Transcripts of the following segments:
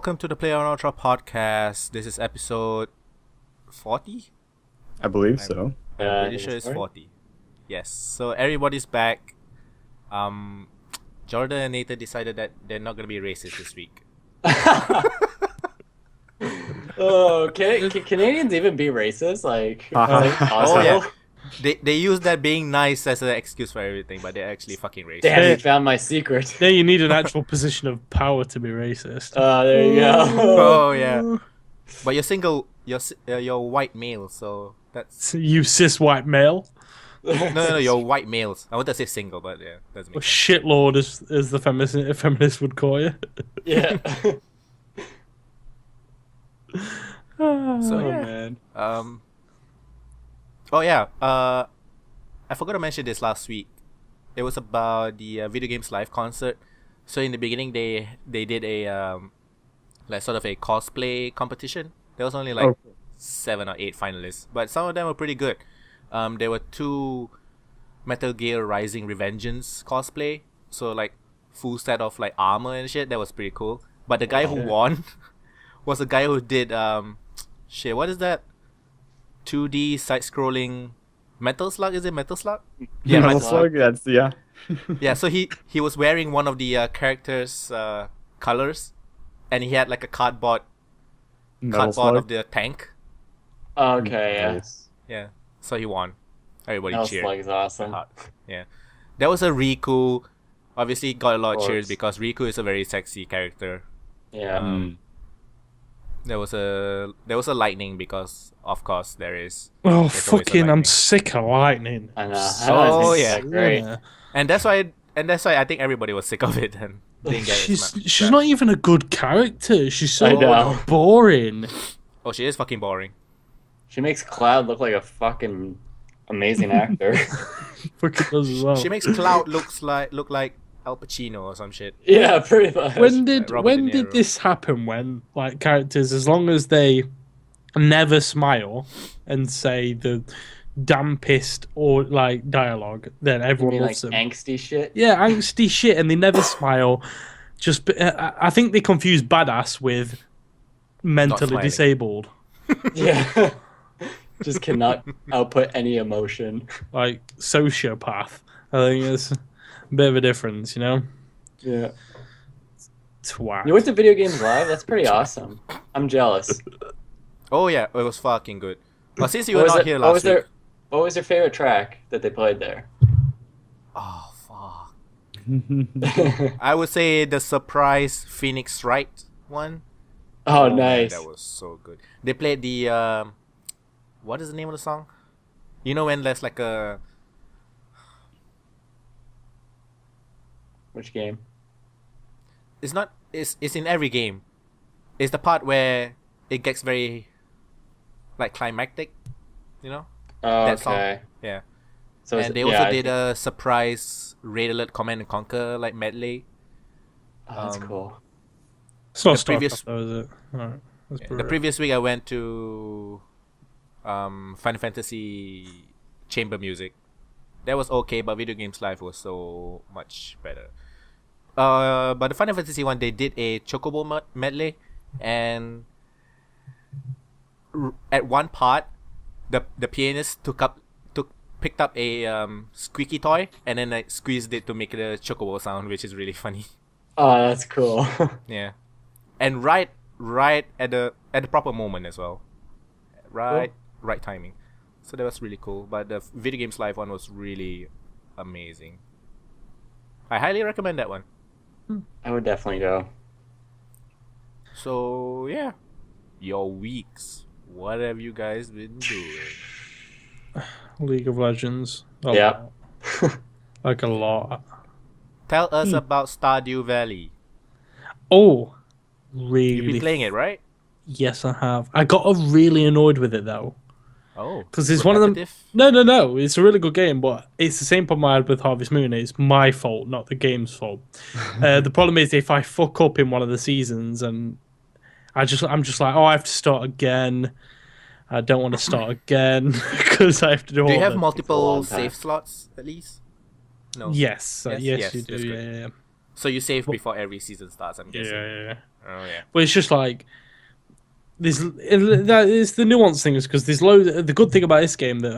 welcome to the playonultra podcast. This is episode 40? I believe so. I'm pretty sure it's 40. Yes, so everybody's back. Jordan and Nathan decided that they're not going to be racist this week. Oh, can Canadians even be racist? Like, oh yeah. They use that being nice as an excuse for everything, but they're actually fucking racist. Damn, you found my secret. Yeah, you need an actual position of power to be racist. There you go. Oh yeah. But you're single. You're white male, so that's You cis white male. no. You're white males. I want to say single, but yeah, doesn't make sense. Shitlord, as the feminist would call you. Yeah. So yeah. Man. Oh yeah. I forgot to mention this last week. It was about the Video Games Live concert. So in the beginning, they did a like sort of a cosplay competition. There was only like 7 or 8 finalists, but some of them were pretty good. There were 2 Metal Gear Rising Revengeance cosplay. So like full set of like armor and shit. That was pretty cool. But the guy who won was a guy who did what is that? 2D side-scrolling Metal Slug? Is it Metal Slug? Yeah, Metal Slug. That's yeah. So he was wearing one of the characters' colors, and he had like a cardboard of the tank. Okay, yeah. Nice. Yeah. So he won. Everybody Metal cheered. Slug is awesome. Yeah. There was a Riku. Obviously, got a lot of cheers because Riku is a very sexy character. Yeah. There was a Lightning because of course there is. Oh, There's always a fucking! I'm lightning. sick of lightning. I know. Oh, yeah. Great. Yeah. And that's why I think everybody was sick of it and didn't get it. She's not even a good character. She's I so know. boring. Oh, she is fucking boring. She makes Cloud look like a fucking amazing actor. Fucking does as well. She makes Cloud look like Al Pacino or some shit. Yeah, pretty much. When did Robert when De did Niro. this happen? When like characters, as long as they never smile and say the dampest or like dialogue, then You everyone mean like loves them. angsty shit? Yeah, angsty shit, and they never smile. I think they confuse badass with mentally smiling. disabled. Yeah. Just cannot output any emotion. Like sociopath. I think it's a bit of a difference, you know. Yeah. Twat. You went to Video Games Live? That's pretty awesome. I'm jealous. Oh yeah, it was fucking good. But since you were What was not it- here what last was week. What was your favorite track that they played there? Oh fuck. I would say the surprise Phoenix Wright one. Oh, man, nice. that was so good. They played the what is the name of the song? You know when there's like a Which game? it's not it's in every game. It's the part where it gets very like climactic, you know? Oh, That song. okay. Yeah. So And they also did a surprise Raid Alert Command and Conquer like medley. Oh, that's cool. It's not the previous- Starcraft, though, is it? Alright, that's The brutal. previous week I went to Final Fantasy Chamber Music. That was okay, but Video Games Live was so much better. But the Final Fantasy one, they did a Chocobo medley, and at one part, the pianist picked up a squeaky toy and then like squeezed it to make it a Chocobo sound, which is really funny. Oh, that's cool. Yeah, and right at the proper moment as well. Right timing. So that was really cool. But the Video Games Live one was really amazing. I highly recommend that one. I would definitely go. So yeah, your weeks. What have you guys been doing? League of Legends. A Yeah. lot. Like a lot. Tell us about Stardew Valley. Oh, really? You've been playing it, right? Yes, I have. I got really annoyed with it though, Oh, because it's one of them. repetitive? No. It's a really good game, but it's the same problem I had with Harvest Moon. It's my fault, not the game's fault. The problem is if I fuck up in one of the seasons, and I'm just like, oh, I have to start again. I don't want to start again because I have to do all. Do you have the... multiple long time. save slots at least? No. Yes, Yes, yes, yes, you do. that's great. Yeah. So you save before every season starts, I'm guessing. Yeah. Oh yeah. But it's just like that is the nuanced thing, is because there's loads. The good thing about this game that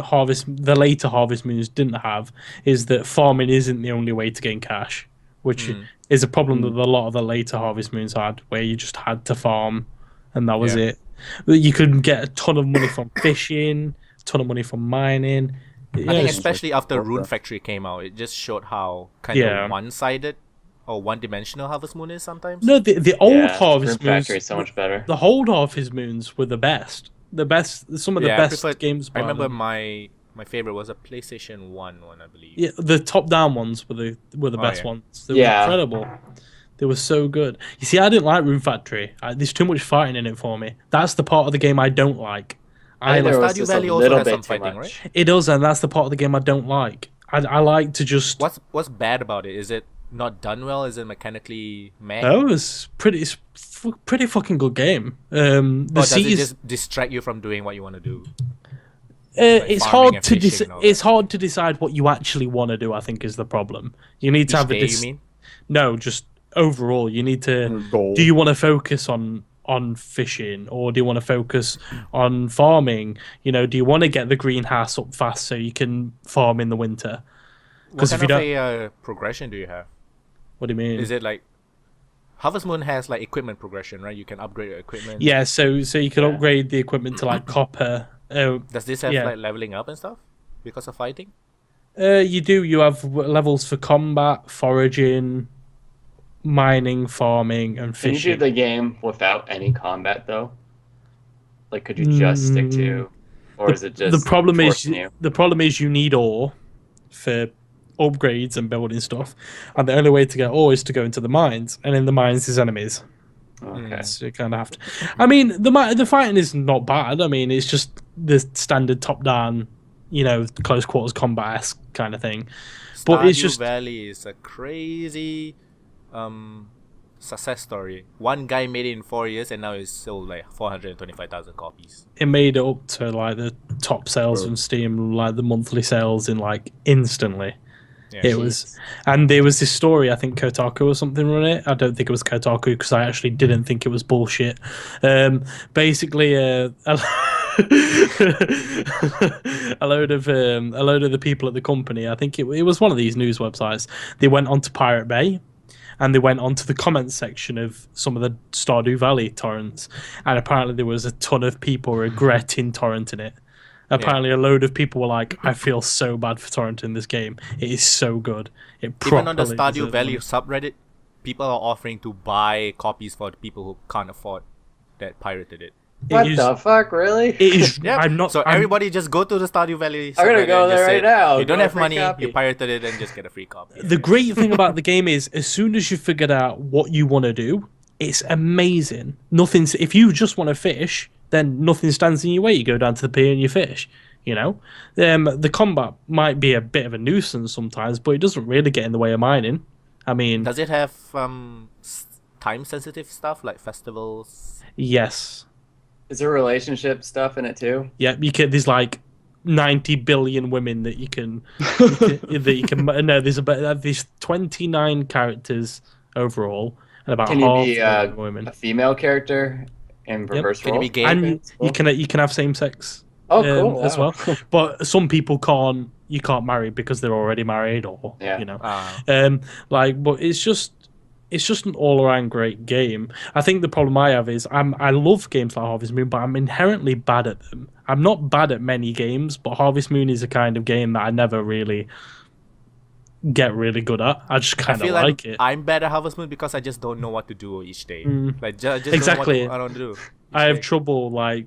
the later Harvest Moons didn't have is that farming isn't the only way to gain cash, which is a problem that a lot of the later Harvest Moons had, where you just had to farm, and that was it. You could get a ton of money from fishing, a ton of money from mining. I think especially after Rune Factory came out, it just showed how kind of one-sided or one-dimensional Harvest Moon is sometimes. No, the old Harvest Rune Moons Factory is so much better. The old Harvest Moons were the best. Some of the best games. I remember my favorite was a PlayStation 1 one, I believe. Yeah, the top-down ones were the best ones. They were incredible. They were so good. You see, I didn't like Rune Factory. There's too much fighting in it for me. That's the part of the game I don't like. Stardew Valley also has some fighting, right? It does, and that's the part of the game I don't like. I like to just... What's bad about it? Is it not done well? Is it mechanically meh? No, it's pretty fucking good game. Does it just distract you from doing what you want to do? It's hard to decide what you actually want to do, I think, is the problem. You need to have a you mean? No, just overall, you need to... Do you want to focus on fishing, or do you want to focus on farming? Do you want to get the greenhouse up fast so you can farm in the winter? What kind of a progression do you have? What do you mean? Is it like Harvest Moon has like equipment progression, right? You can upgrade your equipment. Yeah, so you can upgrade the equipment to like copper. Does this have like leveling up and stuff because of fighting? You do. You have levels for combat, foraging, mining, farming, and fishing. Can you do the game without any combat though? Like, could you just stick to, or is it just the problem is you need ore for upgrades and building stuff, and the only way to get ore is to go into the mines, and in the mines there's enemies. Okay. So you kind of have to. I mean, the fighting is not bad. I mean, it's just the standard top-down, close quarters combat kind of thing. But it's just Stardew Valley is a crazy success story. One guy made it in 4 years, and now it's sold like 425,000 copies. It made it up to like the top sales from Steam, like the monthly sales in like instantly. Yeah, it was, and there was this story. I think Kotaku or something run it. I don't think it was Kotaku because I actually didn't think it was bullshit. Basically, a load of the people at the company. I think it was one of these news websites. They went onto Pirate Bay, and they went onto the comments section of some of the Stardew Valley torrents, and apparently there was a ton of people regretting torrenting it. Apparently, a load of people were like, "I feel so bad for torrenting this game. It is so good." Even on the Stardew Valley subreddit, people are offering to buy copies for the people who can't afford that pirated it. What the fuck, really? It is. Yep. Everybody just go to the Stardew Valley. I'm gonna go there right now. You don't have money, you pirated it, and just get a free copy. The great thing about the game is, as soon as you figured out what you want to do, it's amazing. If you just want to fish, then nothing stands in your way. You go down to the pier and you fish. The combat might be a bit of a nuisance sometimes, but it doesn't really get in the way of mining. I mean, does it have time-sensitive stuff like festivals? Yes. Is there relationship stuff in it too? Yeah, there's like 90 billion women that you can. No, there's 29 characters overall, and about half you be women. A female character in reverse role? Can you be gay? And you can have same sex. Oh, cool! As well, but some people can't. You can't marry because they're already married, or but it's just an all-around great game. I think the problem I have is I love games like Harvest Moon, but I'm inherently bad at them. I'm not bad at many games, but Harvest Moon is a kind of game that I never really get really good at. I just kind of like it. I'm bad at Harvest Moon because I just don't know what to do each day. Like just exactly. I don't do. I have trouble like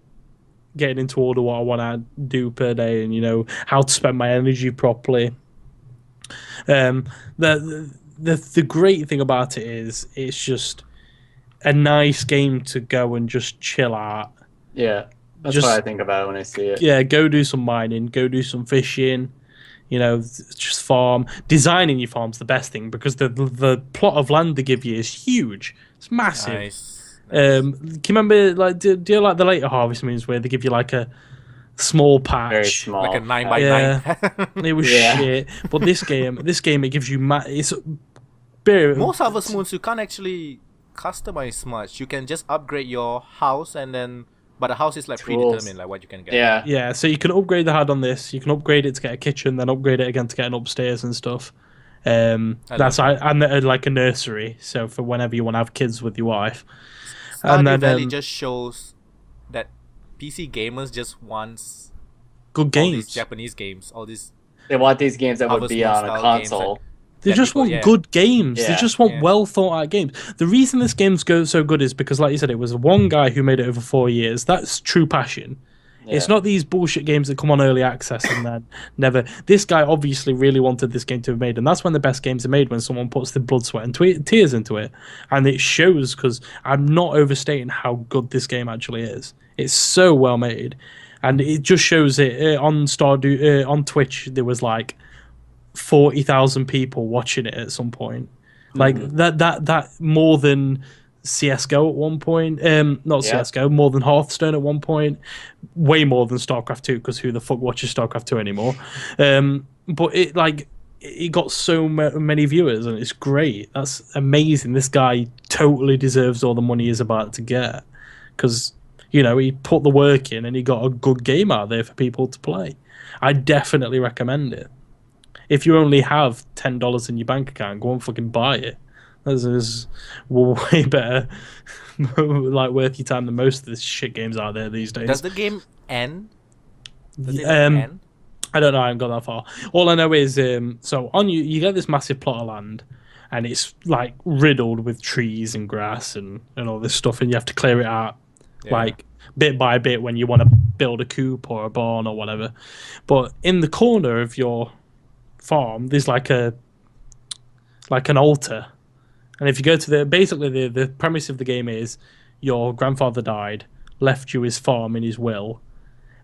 getting into order what I want to do per day, and how to spend my energy properly. The great thing about it is it's just a nice game to go and just chill out. Yeah, that's what I think about it when I see it. Yeah, go do some mining, go do some fishing, just farm. Designing your farm's the best thing because the plot of land they give you is huge. It's massive. Nice. Can you remember, like, do you like the later Harvest Moons where they give you like a small patch, very small, like a 9x9? It was shit. But this game, it gives you Most Harvest Moons you can't actually customize much. You can just upgrade your house but the house is like predetermined, like what you can get. Yeah, so you can upgrade the HUD on this. You can upgrade it to get a kitchen, then upgrade it again to get an upstairs and stuff. And like a nursery, so for whenever you want to have kids with your wife. Stardew Valley just shows that PC gamers just wants good games. All these Japanese games, all these. They want these games that would be on a console. They just want good games. Yeah. They just want well thought out games. The reason this game's so good is because, like you said, it was one guy who made it over 4 years. That's true passion. Yeah. It's not these bullshit games that come on early access and then never. This guy obviously really wanted this game to be made, and that's when the best games are made, when someone puts the blood, sweat, and tears into it. And it shows, because I'm not overstating how good this game actually is. It's so well made, and it just shows it on Stardew on Twitch. There was like 40,000 people watching it at some point. Like that more than CS:GO at one point. Not CS:GO, more than Hearthstone at one point. Way more than StarCraft 2, because who the fuck watches StarCraft 2 anymore? But it got so many viewers, and it's great. That's amazing. This guy totally deserves all the money he's about to get, because he put the work in and he got a good game out there for people to play. I definitely recommend it. If you only have $10 in your bank account, go and fucking buy it. This is way better, like, worth your time than most of the shit games out there these days. Does the game end? End? I don't know. I haven't got that far. All I know is, so on you get this massive plot of land, and it's like riddled with trees and grass and all this stuff, and you have to clear it out, like bit by bit when you want to build a coop or a barn or whatever. But in the corner of your farm, there's like an altar. And if you go to basically the premise of the game is your grandfather died, left you his farm in his will,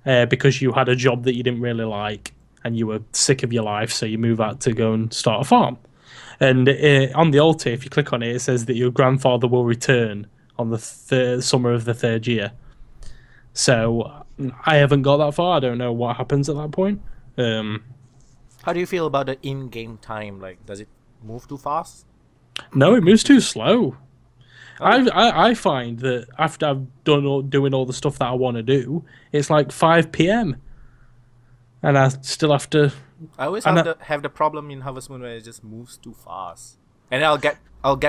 because you had a job that you didn't really like and you were sick of your life, so you move out to go and start a farm. And on the altar, if you click on it, it says that your grandfather will return on the summer of the third year. So I haven't got that far. I don't know what happens at that point. How do you feel about the in-game time? Like, does it move too fast? No, it moves too slow. I find that after I've doing all the stuff that I want to do, it's like 5 p.m. and I still have to. I always have the problem in Harvest Moon where it just moves too fast, and I'll get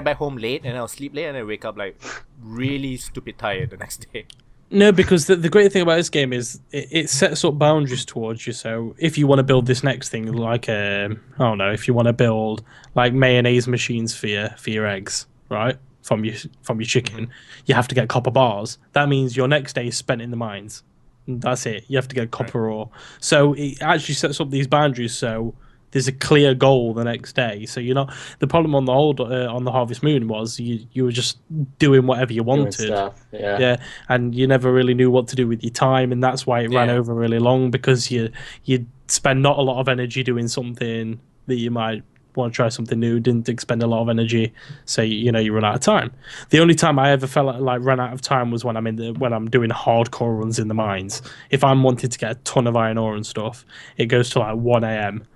back home late and I'll sleep late and I wake up like really stupid tired the next day. No, because the great thing about this game is it sets up boundaries towards you. So if you want to build this next thing, like I don't know, if you want to build like mayonnaise machines for your eggs, right, from your chicken, you have to get copper bars. That means your next day is spent in the mines. That's it. You have to get copper ore. So it actually sets up these boundaries. So there's a clear goal the next day. So you're not. The problem on the Harvest Moon was you were just doing whatever you wanted. Doing stuff, yeah, and you never really knew what to do with your time, and that's why it ran over really long, because you spend not a lot of energy doing something that you might want to try something new. Didn't expend a lot of energy, so you run out of time. The only time I ever felt like ran out of time was when I'm doing hardcore runs in the mines. If I'm wanting to get a ton of iron ore and stuff, it goes to like 1 a.m.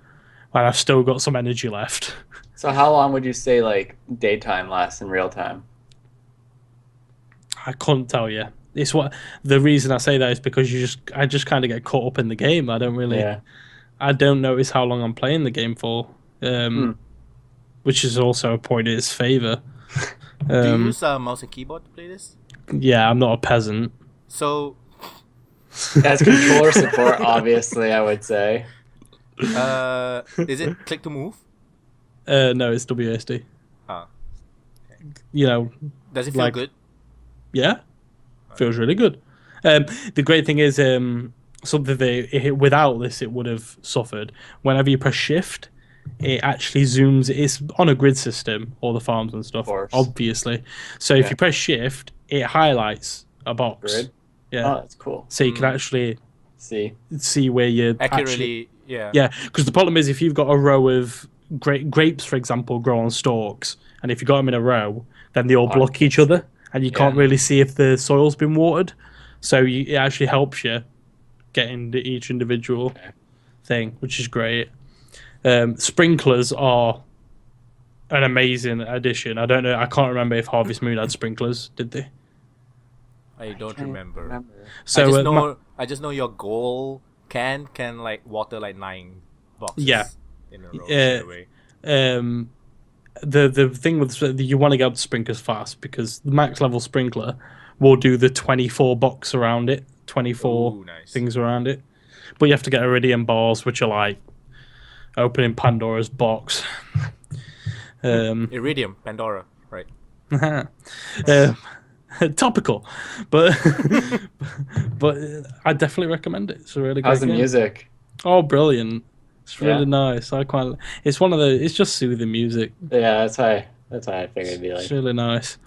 and I've still got some energy left. So how long would you say like daytime lasts in real time? I couldn't tell you. It's the reason I say that is because I just kind of get caught up in the game. I don't really, I don't notice how long I'm playing the game for, which is also a point in its favor. Do you use mouse and keyboard to play this? Yeah, I'm not a peasant. So that's controller support, obviously. I would say. Is it click to move? No, it's WASD. Okay. Does it feel good? Yeah, feels really good. The great thing is, something without this it would have suffered. Whenever you press shift, it actually zooms. It's on a grid system, all the farms and stuff, obviously. So if you press shift, it highlights a box. Grid? Yeah, oh, that's cool. So you can actually see where you're accurately. Yeah, because the problem is if you've got a row of grapes, for example, grow on stalks, and if you got them in a row, then they all block each other, and you can't really see if the soil's been watered. So it actually helps you get into each individual thing, which is great. Sprinklers are an amazing addition. I don't know. I can't remember if Harvest Moon had sprinklers. Did they? I don't remember. So I just know your goal can like water like 9 boxes. Yeah. In a row. In a way. The thing with you want to get up to sprinklers fast because the max level sprinkler will do the 24 box around it, 24 Ooh, nice. things around it. But you have to get iridium balls, which are like opening Pandora's box. Iridium, Pandora, right? Topical, but I definitely recommend it. It's a really good How's the game. music? Oh, brilliant! It's really Yeah. nice. It's one of the. It's just soothing music. Yeah, that's how I figured it'd be like. It's really nice.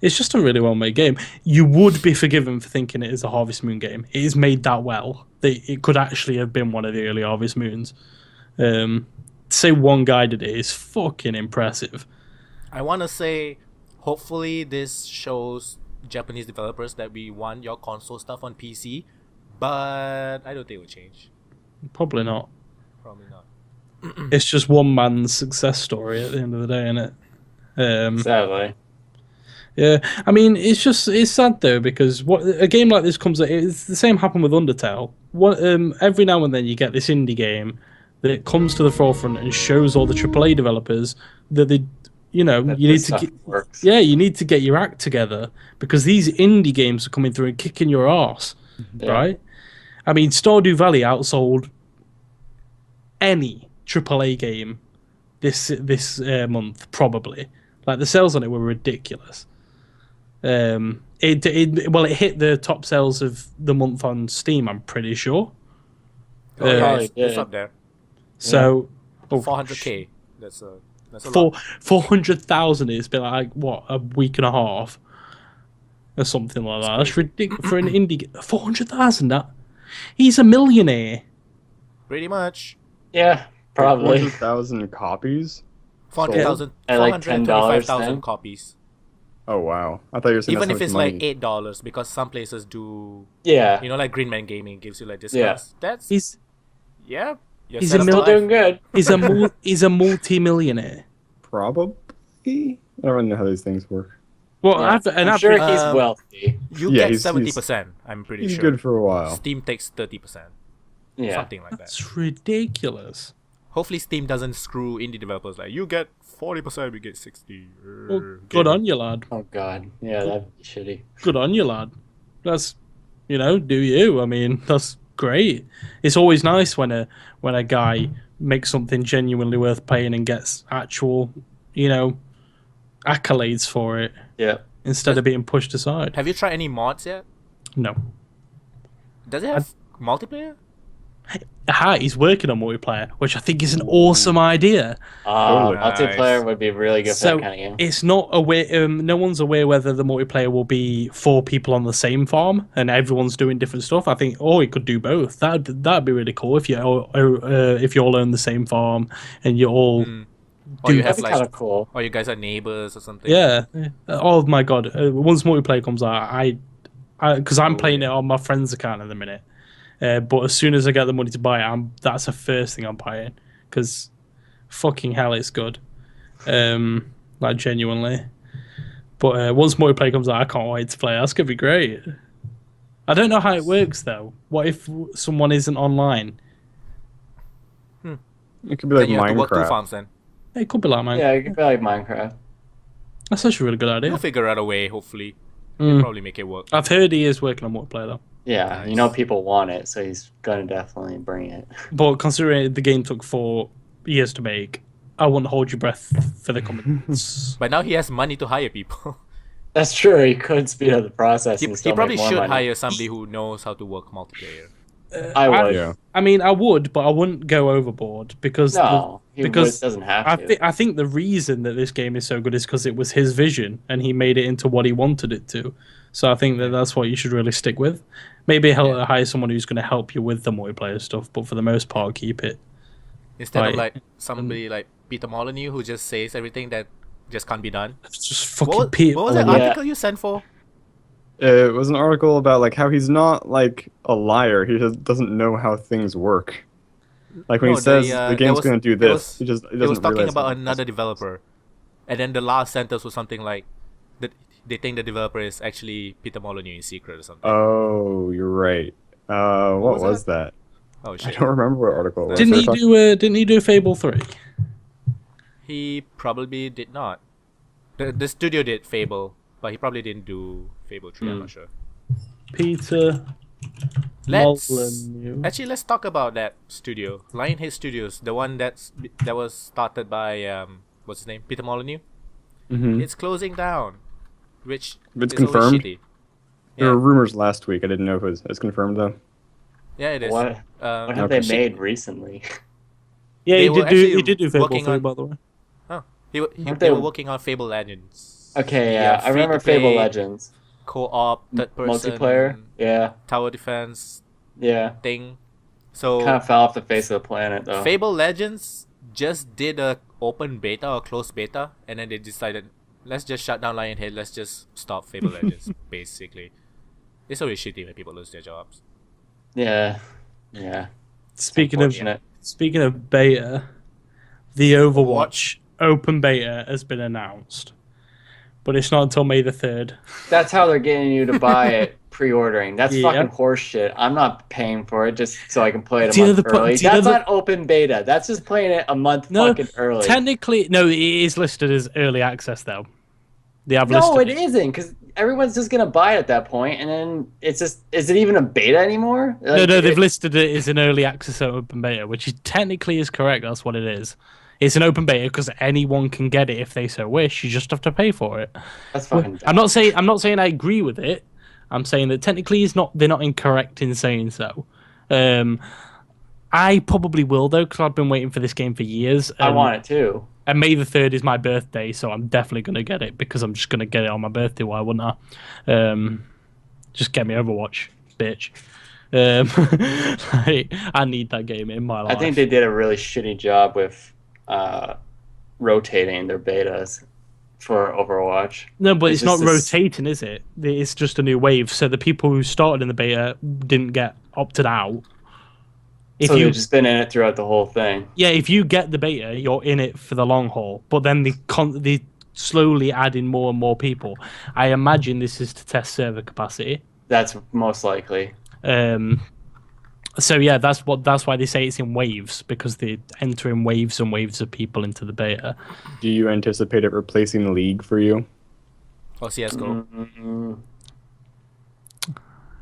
It's just a really well made game. You would be forgiven for thinking it is a Harvest Moon game. It is made that well that it could actually have been one of the early Harvest Moons. To say one guy did it is fucking impressive. I want to say, hopefully this shows Japanese developers that we want your console stuff on PC, but I don't think it will change. Probably not. Probably not. It's just one man's success story at the end of the day, isn't it? Sadly. Yeah, I mean, it's sad though because a game like this comes. It's the same happened with Undertale. Every now and then you get this indie game that comes to the forefront and shows all the AAA developers that they, you need to you need to get your act together because these indie games are coming through and kicking your ass, right? I mean, Stardew Valley outsold any AAA game this month probably. Like the sales on it were ridiculous. It hit the top sales of the month on Steam. I'm pretty sure. It's up there. So 400k. That's a lot. 400,000. It's been like what, a week and a half or something like that. That's ridiculous for an indie. 400,000. That he's a millionaire. Pretty much. Yeah, probably. 400,000 copies. 400,000. At like $10 425,000 then? copies. Oh wow! I thought you were saying Even that's if it's how much like money. $8, because some places do. Yeah. Like Green Man Gaming gives you like discounts. That's He's yeah. You're he's set a up for Still life. doing good. he's a multi-millionaire. Probably. I don't really know how these things work. Well, Yeah. I'm sure he's wealthy. You Yeah, get he's- 70%. I'm pretty He's sure. good for a while. Steam takes 30%. Yeah. Something like that. That's ridiculous. Hopefully Steam doesn't screw indie developers like you get 40%, we get 60. Well, good on you, lad. Oh god. Yeah, that'd be shitty. Good on you, lad. That's, do you? I mean, that's great. It's always nice when a guy makes something genuinely worth paying and gets actual, accolades for it Yeah. instead of being pushed aside. Have you tried any mods yet? No. Does it have multiplayer? He's working on multiplayer, which I think is an awesome idea. Totally. Multiplayer would be really good for So that kind of game. it's not aware. No one's aware whether the multiplayer will be 4 people on the same farm and everyone's doing different stuff. I think, it could do both. That'd be really cool if you all own the same farm and you all. Or you have That'd be kind of cool. or you guys are neighbors or something. Yeah. Oh my god! Once multiplayer comes out, because I'm playing it on my friend's account at the minute. But as soon as I get the money to buy it, that's the first thing I'm buying because fucking hell, it's good. Like genuinely. But once multiplayer comes out, I can't wait to play. That's gonna be great. I don't know how it works though. What if someone isn't online? It could be Then like you have to work 2 Minecraft. farms then. It could be like mine. Yeah, it could be like Minecraft. That's actually a really good idea. You'll figure out a way, hopefully. You'll probably make it work. I've heard he is working on multiplayer though. Yeah, Nice. people want it, so he's gonna definitely bring it. But considering the game took 4 years to make, I wouldn't hold your breath for the comments. But now he has money to hire people. That's true. He could speed up the process. He and still probably make more should money. hire somebody who knows how to work multiplayer. I would. Yeah. I mean, I would, but I wouldn't go overboard because No, because doesn't have to. I think the reason that this game is so good is because it was his vision and he made it into what he wanted it to. So I think that's what you should really stick with. Maybe hire someone who's going to help you with the multiplayer stuff, but for the most part, keep it. Instead of Right. like somebody like Peter Molyneux who just says everything that just can't be done. It's just fucking What Peter. was that Yeah. article you sent for? It was an article about like how he's not like a liar. He just doesn't know how things work. Like when No, he says they, the there game's was- going to do there this, was- he He was doesn't talking realize about how- another developer And then the last sentence was something like, that they think the developer is actually Peter Molyneux in secret or something. Oh, you're right. What was that? Oh I shit! don't remember what article it was. Didn't he do Fable 3? He probably did not. The studio did Fable, but he probably didn't do Fable 3. I'm not sure. Peter Molyneux. Let's talk about that studio, Lionhead Studios, the one that was started by what's his name, Peter Molyneux. Mm-hmm. It's closing down, which It's is always confirmed? shitty. There were rumors last week. I didn't know if it's confirmed though. Yeah, it is. What have they made recently? Yeah, They he did do Fable working 3, on- by the way. They were working on Fable Legends. Okay, yeah, I remember free-to-play, Fable Legends. Co-op, third person, Multiplayer, yeah, tower defense yeah. thing. So Kind of fell off the face of the planet, though. Fable Legends just did a open beta or closed beta, and then they decided, let's just shut down Lionhead. Let's just stop Fable Legends. Basically, it's always shitty when people lose their jobs. Yeah. Speaking Unfortunate. of beta, the Overwatch open beta has been announced, but it's not until May the 3rd. That's how they're getting you to buy it pre-ordering. That's Yeah. fucking horse shit. I'm not paying for it just so I can play it Do a you know month the pro- early. do you know That's the- not open beta. That's just playing it a month fucking early. Technically, no, it is listed as early access though. They have No, listed it isn't, because everyone's just gonna buy it at that point, and then it's just—is it even a beta anymore? No, they've listed it as an early access open beta, which is technically is correct. That's what it is. It's an open beta because anyone can get it if they so wish. You just have to pay for it. That's fucking. I'm not saying I agree with it. I'm saying that technically they're not incorrect in saying so. I probably will though, because I've been waiting for this game for years. I want it too. And May the 3rd is my birthday, so I'm definitely going to get it because I'm just going to get it on my birthday. Why wouldn't I? Just get me Overwatch, bitch. I need that game in my life. I think they did a really shitty job with rotating their betas for Overwatch. No, but it's not just rotating, is it? It's just a new wave. So the people who started in the beta didn't get opted out. So they've just been in it throughout the whole thing. Yeah, if you get the beta, you're in it for the long haul. But then they slowly add in more and more people. I imagine this is to test server capacity. That's most likely. So yeah, that's why they say it's in waves, because they enter in waves and waves of people into the beta. Do you anticipate it replacing the league for you? Or CS:GO. Mm-hmm.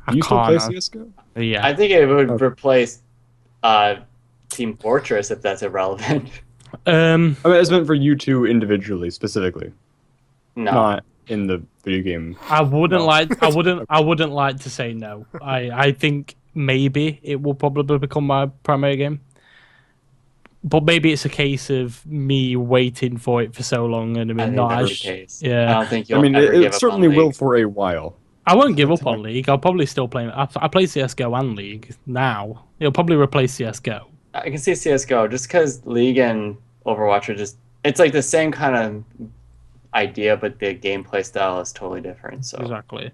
Do you still play CS:GO? Yeah, I think it would replace Team Fortress if that's irrelevant. I mean, it's meant for you two individually, specifically, No. not in the video game. I wouldn't like to say no. I think maybe it will probably become my primary game. But maybe it's a case of me waiting for it for so long and I think not that's as the case. yeah. I don't think I you'll mean, ever give it up certainly on will League. for a while. I won't give up on League. I'll probably still play. I play CS:GO and League now. It'll probably replace CS:GO. I can see CS:GO just because League and Overwatch are just—it's like the same kind of idea, but the gameplay style is totally different. So Exactly.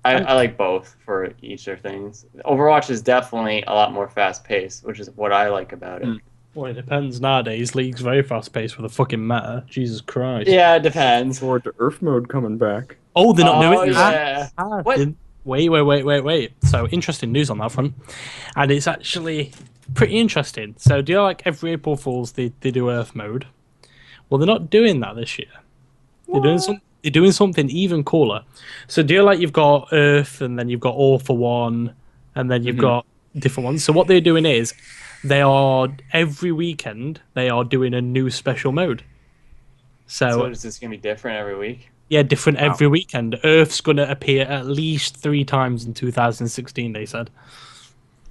I like both for each of their things. Overwatch is definitely a lot more fast-paced, which is what I like about it. Well, it depends nowadays. League's very fast paced with a fucking meta. Jesus Christ. Yeah, it depends. Forward to Earth mode coming back. Oh, they're not Oh, doing yeah. that. What? Wait. So interesting news on that front, and it's actually pretty interesting. So do you know, like every April Fools they do Earth mode? Well, they're not doing that this year. They're doing something even cooler. So do you know, like you've got Earth, and then you've got All for One, and then you've got different ones. So what they're doing is they are every weekend they are doing a new special mode. So is this gonna be different every week? Yeah, different every weekend. Earth's going to appear at least 3 times in 2016, they said.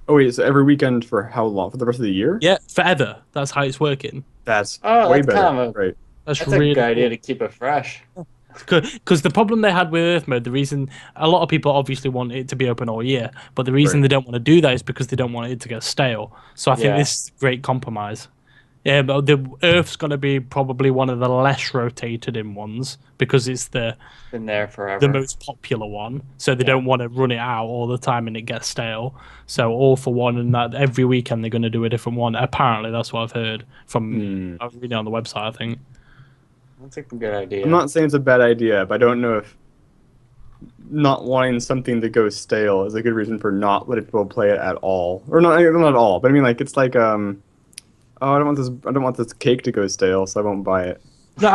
Oh wait, so every weekend for how long? For the rest of the year? Yeah, forever. That's how it's working. That's Oh, way that's better. kind of a- Right. That's That's a really good idea cool. to keep it fresh. Because the problem they had with Earth mode, the reason a lot of people obviously want it to be open all year, but the reason Right. they don't want to do that is because they don't want it to get stale. So I think Yeah. this is a great compromise. Yeah, but the Earth's going to be probably one of the less rotated in ones because it's the Been there forever. most popular one. So they don't want to run it out all the time and it gets stale. So All for One and that every weekend they're going to do a different one. Apparently that's what I've heard from I was reading on the website, I think. That's a good idea. I'm not saying it's a bad idea, but I don't know if not wanting something to go stale is a good reason for not letting people play it at all. Or not at all, but I mean, like, it's like, oh, I don't want this cake to go stale, so I won't buy it. No,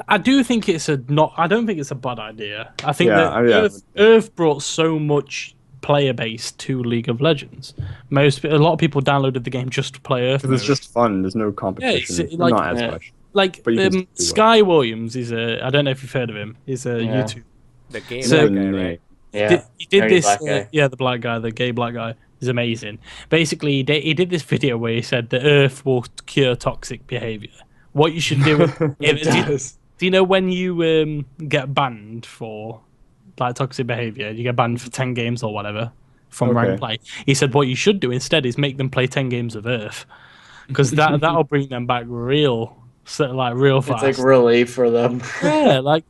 I do think it's I don't think it's a bad idea. I think that Earth brought so much player base to League of Legends. A lot of people downloaded the game just to play Earth. Because it's just fun. There's no competition. Yeah, like, not as much. Like Sky Williams is I don't know if you've heard of him. He's a YouTube. The game guy, right? Yeah. He did this. Black guy. The black guy, the gay black guy. Is amazing. Basically, he did this video where he said the Earth will cure toxic behavior. What you should do. Do you know when you get banned for like toxic behavior? You get banned for 10 games or whatever from ranked play. He said what you should do instead is make them play 10 games of Earth, because that'll bring them back real fast. It's like relief for them. Yeah, like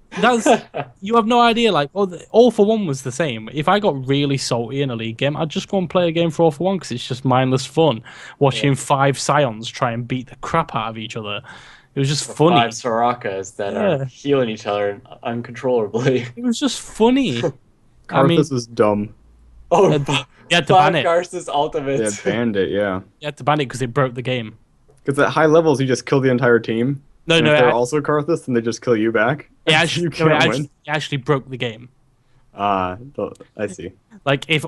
you have no idea. Like All for One was the same. If I got really salty in a league game, I'd just go and play a game for All for One because it's just mindless fun. Watching 5 Scions try and beat the crap out of each other. It was just funny. 5 Sorakas that are healing each other uncontrollably. It was just funny. Karthus is dumb. Oh, you had to ban it. Karthus ultimate. Yeah, banned it, yeah. You had to ban it because it broke the game. Because at high levels, you just kill the entire team. No, if they're also Karthus, then they just kill you back. It actually, you can't win. It actually broke the game. I see. Like I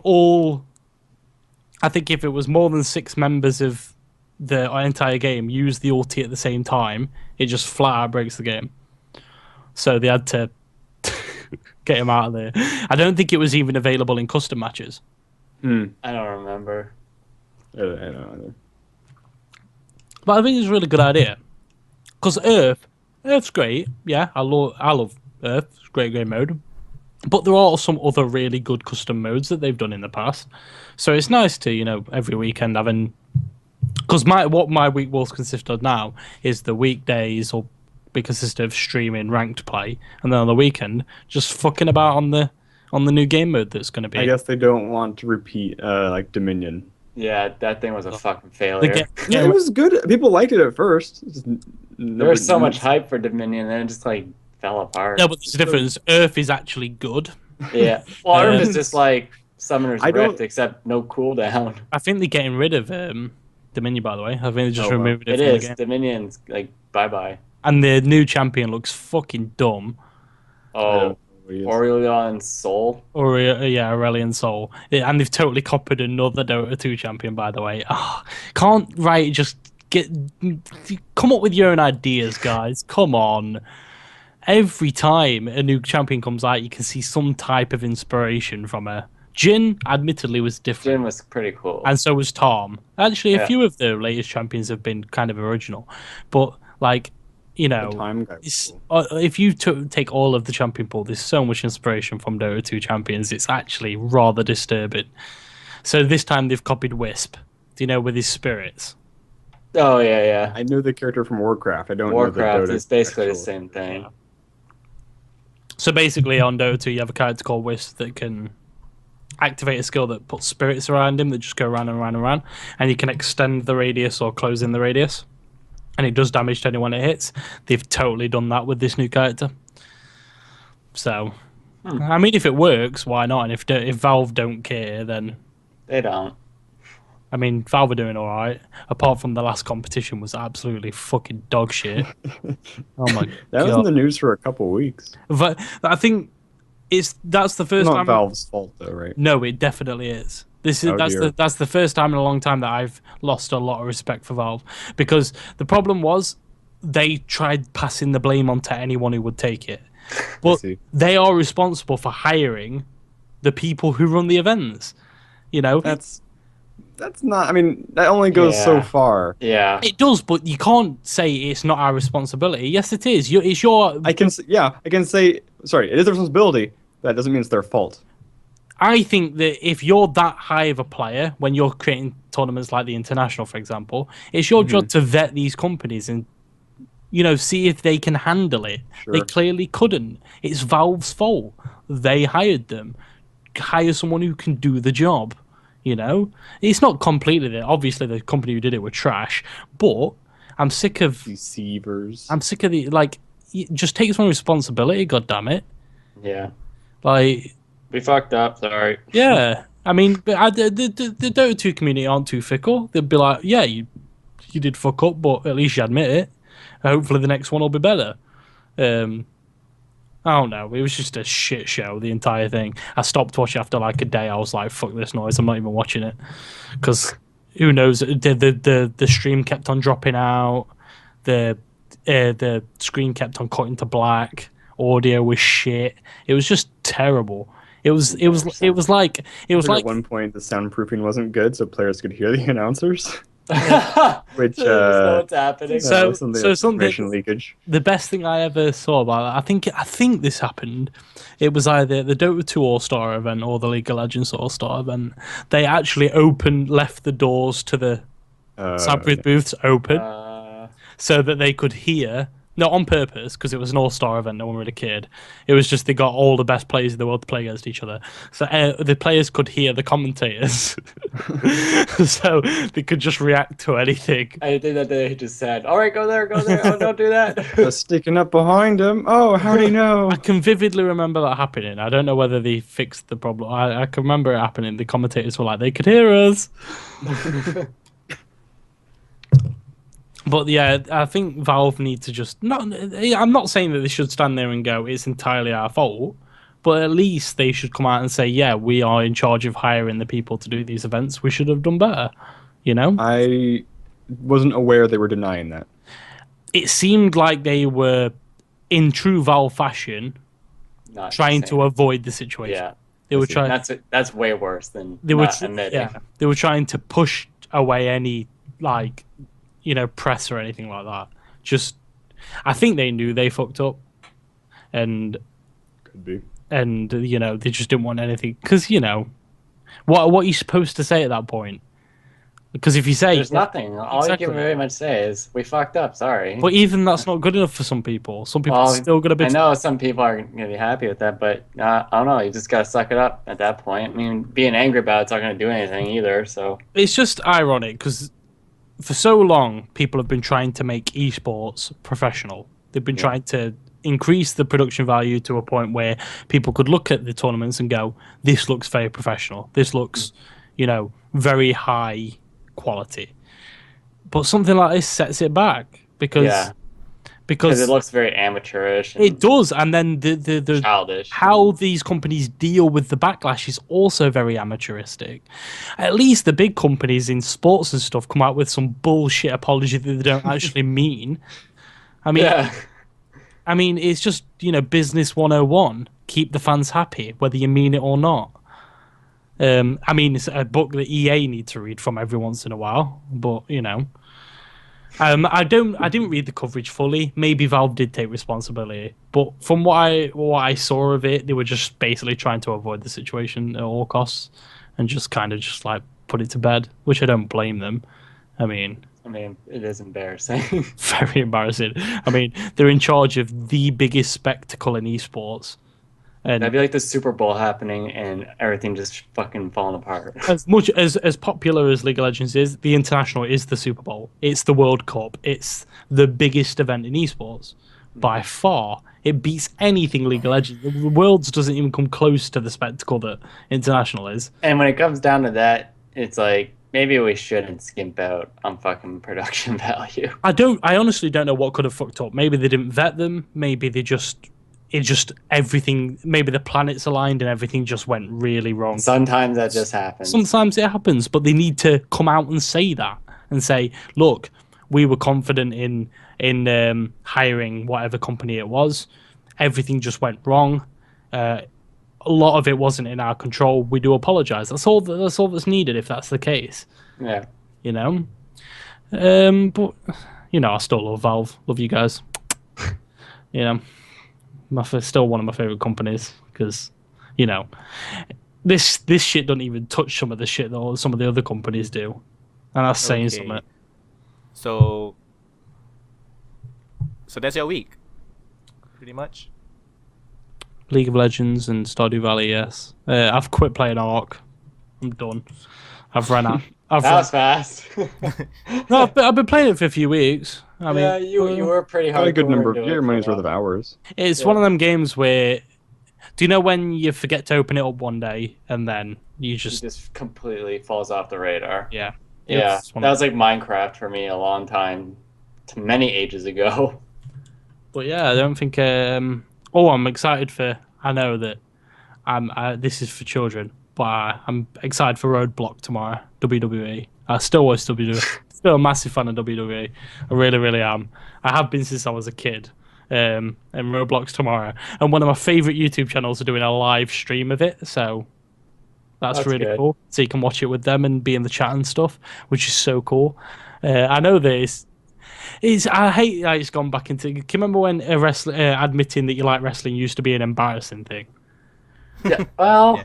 think if it was more than 6 members of the entire game use the ulti at the same time, it just flat out breaks the game. So they had to get him out of there. I don't think it was even available in custom matches. I don't remember. I don't either. But I think it's a really good idea. Because Earth's great. Yeah, I love Earth. It's a great game mode. But there are some other really good custom modes that they've done in the past. So it's nice to, every weekend having... Because what my week will consist of now is the weekdays will consist of streaming ranked play, and then on the weekend just fucking about on the new game mode that's going to be. I guess they don't want to repeat like Dominion. Yeah, that thing was a fucking failure. It was good. People liked it at first. There was so much hype for Dominion, and then it just like fell apart. No, but there's a difference. Earth is actually good. Yeah, well, Earth is just like Summoner's Rift, except no cooldown. I think they're getting rid of Dominion, by the way. I think they just removed it. It is. Dominion's like bye. And the new champion looks fucking dumb. Oh, Aurelion Sol. Aurelion Sol. Yeah, and they've totally copied another Dota 2 champion, by the way. Oh, can't just come up with your own ideas, guys. Come on. Every time a new champion comes out, you can see some type of inspiration from her. Jhin, admittedly, was different. Jhin was pretty cool. And so was Tom. Actually, a few of the latest champions have been kind of original. But, like, if you take all of the champion pool, there's so much inspiration from Dota 2 champions, it's actually rather disturbing. So this time they've copied Wisp, with his spirits. Oh, yeah. I know the character from Warcraft. I don't know Warcraft the Dota is basically the same thing. Yeah. So basically on Dota 2, you have a character called Wisp that can activate a skill that puts spirits around him that just go around and around and around, and you can extend the radius or close in the radius, and it does damage to anyone it hits. They've totally done that with this new character. So, I mean, if it works, why not? And if Valve don't care, then... They don't. I mean, Valve are doing alright, apart from the last competition was absolutely fucking dog shit. Oh my god. That was in the news for a couple weeks. But I think that's the first time... Not Valve's fault, though, right? No, it definitely is. That's the first time in a long time that I've lost a lot of respect for Valve, because the problem was they tried passing the blame on to anyone who would take it, but they are responsible for hiring the people who run the events. That's not. I mean, that only goes so far. Yeah, it does, but you can't say it's not our responsibility. Yes, it is. It's your. I can say. Sorry, it is their responsibility. That doesn't mean it's their fault. I think that if you're that high of a player, when you're creating tournaments like the International, for example, it's your job to vet these companies and, see if they can handle it. Sure. They clearly couldn't. It's Valve's fault. They hired them. Hire someone who can do the job. It's not completely there. Obviously, the company who did it were trash, but I'm sick of Deceivers. I'm sick of the just take some responsibility, god damn it. Yeah. Like, We fucked up, sorry. yeah. I mean, but the Dota 2 community aren't too fickle. They'll be like, yeah, you did fuck up, but at least you admit it. Hopefully the next one will be better. I don't know. It was just a shit show, the entire thing. I stopped watching after like a day. I was like, fuck this noise. I'm not even watching it. Because who knows? The stream kept on dropping out. The screen kept on cutting to black. Audio was shit. It was just terrible. It was like at one point the soundproofing wasn't good, so players could hear the announcers. Which They just know what's happening. So information something leakage. the best thing I ever saw about that, I think this happened. It was either the Dota 2 All-Star event or the League of Legends All-Star event. They actually left the doors to the soundproof booths open so that they could hear. Not on purpose, because it was an all-star event, no one really cared. It was just they got all the best players in the world to play against each other. So the players could hear the commentators. So they could just react to anything. I think that they just said, all right, go there. Oh, don't do that. They're sticking up behind him. Oh, how do you know? I can vividly remember that happening. I don't know whether they fixed the problem. I can remember it happening. The commentators were like, they could hear us. But yeah, I think Valve need to just I'm not saying that they should stand there and go, it's entirely our fault, but at least they should come out and say, yeah, we are in charge of hiring the people to do these events. We should have done better, you know? I wasn't aware they were denying that. It seemed like they were, in true Valve fashion, trying to avoid the situation. Yeah, they were trying. That's way worse than they were admitting. Yeah, they were trying to push away any press or anything like that. Just, I think they knew they fucked up, and could be, and they just didn't want anything, because what are you supposed to say at that point? Because if you say there's nothing, all you can very much say is we fucked up. Sorry. But even that's not good enough for some people. Some people are still gonna be. I know some people are gonna be happy with that, but I don't know. You just gotta suck it up at that point. I mean, being angry about it's not gonna do anything either. So it's just ironic because for so long, people have been trying to make esports professional. They've been trying to increase the production value to a point where people could look at the tournaments and go, this looks very professional. This looks, very high quality. But something like this sets it back because it looks very amateurish. It does, and then the childish. How these companies deal with the backlash is also very amateuristic. At least the big companies in sports and stuff come out with some bullshit apology that they don't actually mean. I mean, it's just business 101. Keep the fans happy, whether you mean it or not. I mean, it's a book that EA need to read from every once in a while, but I didn't read the coverage fully. Maybe Valve did take responsibility, but from what I saw of it, they were just basically trying to avoid the situation at all costs and just kind of just like put it to bed, which I don't blame them. I mean, it is embarrassing. Very embarrassing. I mean, they're in charge of the biggest spectacle in esports. And that'd be like the Super Bowl happening and everything just fucking falling apart. As much as popular as League of Legends is, the International is the Super Bowl. It's the World Cup. It's the biggest event in esports. By far. It beats anything League of Legends. The Worlds doesn't even come close to the spectacle that International is. And when it comes down to that, it's like, maybe we shouldn't skimp out on fucking production value. I honestly don't know what could have fucked up. Maybe they didn't vet them. Maybe everything, maybe the planets aligned and everything just went really wrong. Sometimes that just happens. Sometimes it happens, but they need to come out and say that and say, look, we were confident in hiring whatever company it was. Everything just went wrong. A lot of it wasn't in our control. We do apologize. That's all that's needed if that's the case. Yeah. But I still love Valve. Love you guys. Still one of my favorite companies because, this shit doesn't even touch some of the shit that some of the other companies do, and that's saying something. So that's your week, pretty much. League of Legends and Stardew Valley, yes. I've quit playing Ark. I'm done. I've run out. That was fast. No, I've been playing it for a few weeks. I mean, yeah, you were pretty hard. a good number of your money's worth of hours. It's one of them games where, do you know when you forget to open it up one day and then you It just completely falls off the radar. yeah. Yeah, It's that one of was like Minecraft for me a long time, to many ages ago. But yeah, I don't think. I'm excited for. I know that this is for children, but I'm excited for Roadblock tomorrow. WWE. I still watch WWE. Still a massive fan of WWE. I really, really am. I have been since I was a kid. And Roblox tomorrow. And one of my favorite YouTube channels are doing a live stream of it. So that's really good. cool. So you can watch it with them and be in the chat and stuff, which is so cool. I know this. I hate that it's gone back into. Can you remember when admitting that you like wrestling used to be an embarrassing thing? Yeah, well, Yeah.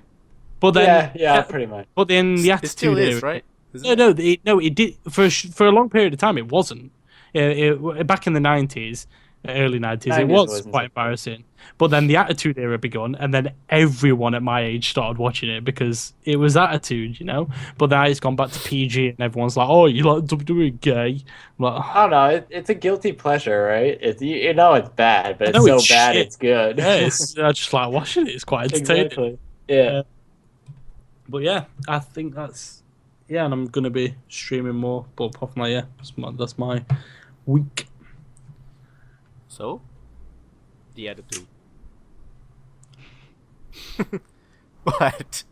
But then, yeah, pretty much. But then the It attitude still is, era- right? Isn't it? No, it did for a long period of time. It wasn't. Back in the 90s, early 90s, it 90s was wasn't quite so embarrassing. But then the attitude era begun, and then everyone at my age started watching it because it was attitude, you know. But now it's gone back to PG, and everyone's like, "Oh, you like WWE gay?" I'm like, I don't know. It's a guilty pleasure, right? It's you know it's bad, but I know it's so it's bad shit. it's good. yeah, I just like watching it. It's quite entertaining. exactly. Yeah. But yeah, I think that's and I'm gonna be streaming more. But apart from that, that's my week. So, the attitude. What?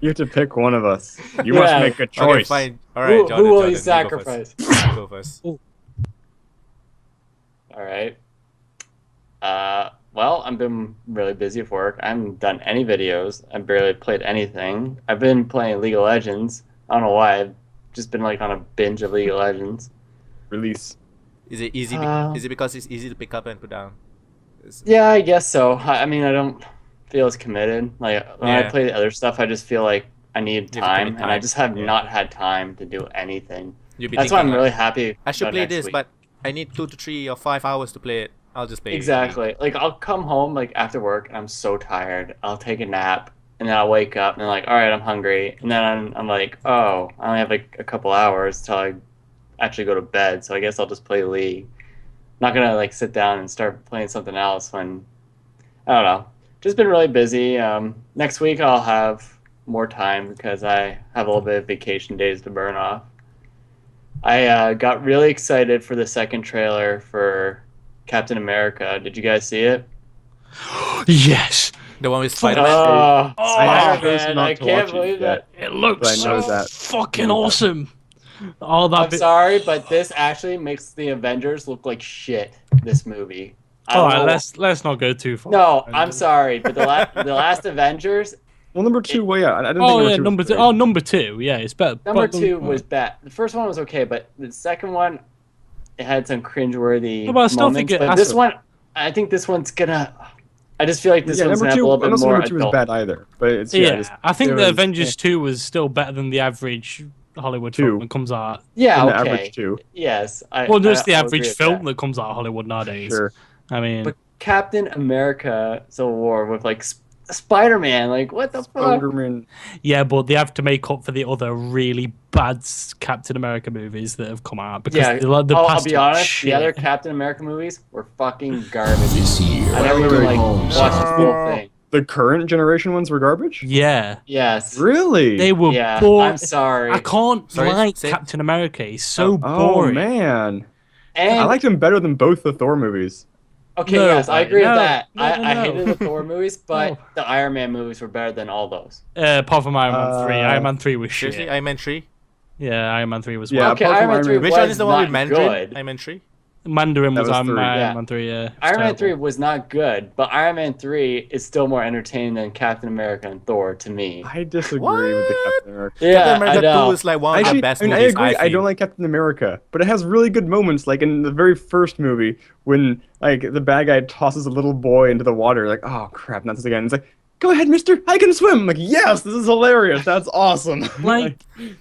You have to pick one of us. You Yeah. must make a Okay, choice. fine. All right, Who Jordan, will Jordan, you sacrifice? Go first. All right. Well, I've been really busy at work. I haven't done any videos. I've barely played anything. I've been playing League of Legends. I don't know why. I've just been like on a binge of League of Legends. Release. Is it easy? Is it because it's easy to pick up and put down? Yeah, I guess so. I mean, I don't feel as committed. Like when I Yeah. play the other stuff, I just feel like I need You have to time, commit and I time. just have Yeah. not had time to do anything. You'll be That's why I'm thinking, really like, happy. I should about play next this, week. but I need 2 to 3 or 5 hours to play it. I'll just play it. Exactly. Like I'll come home like after work and I'm so tired. I'll take a nap and then I'll wake up and I'm like, all right, I'm hungry. And then I'm like, oh, I only have like a couple hours till I actually go to bed. So I guess I'll just play League. Not gonna like sit down and start playing something else when I don't know. Just been really busy. Next week I'll have more time because I have a little bit of vacation days to burn off. I got really excited for the second trailer for Captain America. Did you guys see it? Yes, The one with Spider-Man. I chose Spider-Man! not I to can't watch it believe yet. that. it looks But I know so that- fucking awesome. All that I'm bit. sorry, but this actually makes the Avengers look like shit. This movie. I All don't right, know- let's not go too far. No, I'm sorry, but the last Avengers, Well, number 2, well, yeah. I didn't Oh think yeah, number 2 was number two. great. Oh, number 2. Yeah, it's better. number but- 2 was bad. The first one was okay, but the second one, it had some cringeworthy No, but I still think moments. it- But I this still- one, I think this one's gonna. I just feel like this Yeah, one's number gonna have 2, a I little don't bit think more number 2 is adult. bad either. But it's, Yeah, just, I think it the was- Avengers 2 was still better than the average Hollywood 2. film that comes out. Yeah, and the okay. average 2. Yes. Well, just the I'll average agree with film that. that comes out of Hollywood nowadays. Sure. I mean, But Captain America Civil War with like Spider-Man, like what the fuck? Spider-Man. yeah, but they have to make up for the other really bad Captain America movies that have come out because Yeah, the I'll past be two honest. shit. The other Captain America movies were fucking garbage. This year, I never even Very like home. watched the full thing. The current generation ones were garbage? Yeah, Yes. Really? they were Yeah. boring. I'm sorry. I can't Sorry, like say- Captain America. He's so Oh, boring. man. And I liked him better than both the Thor movies. okay, No, yes, I agree no, with that. no, I no. hated the Thor movies, but No. the Iron Man movies were better than all those. Apart from Iron Man 3. Iron Man 3 was Seriously, shit. Iron Man 3? Yeah, Iron Man 3 was Yeah, Okay, apart Iron from Man Iron 3 Man- Which one was is the one with not Mandarin? good. Iron Man 3? Mandarin That was was Iron 3. Man, Yeah. Iron Man 3, yeah. It's Iron Man terrible. 3 was not good, but Iron Man 3 is still more entertaining than Captain America and Thor to me. I disagree with the What? Captain America. Yeah, Captain America I know. 2 is like one of Actually, the best I movies, agree. I feel. don't like Captain America, but it has really good moments. Like in the very first movie, when like the bad guy tosses a little boy into the water, like, oh crap, not this again. It's like, go ahead, Mister, I can swim. I'm like, yes, this is hilarious. That's awesome. Like,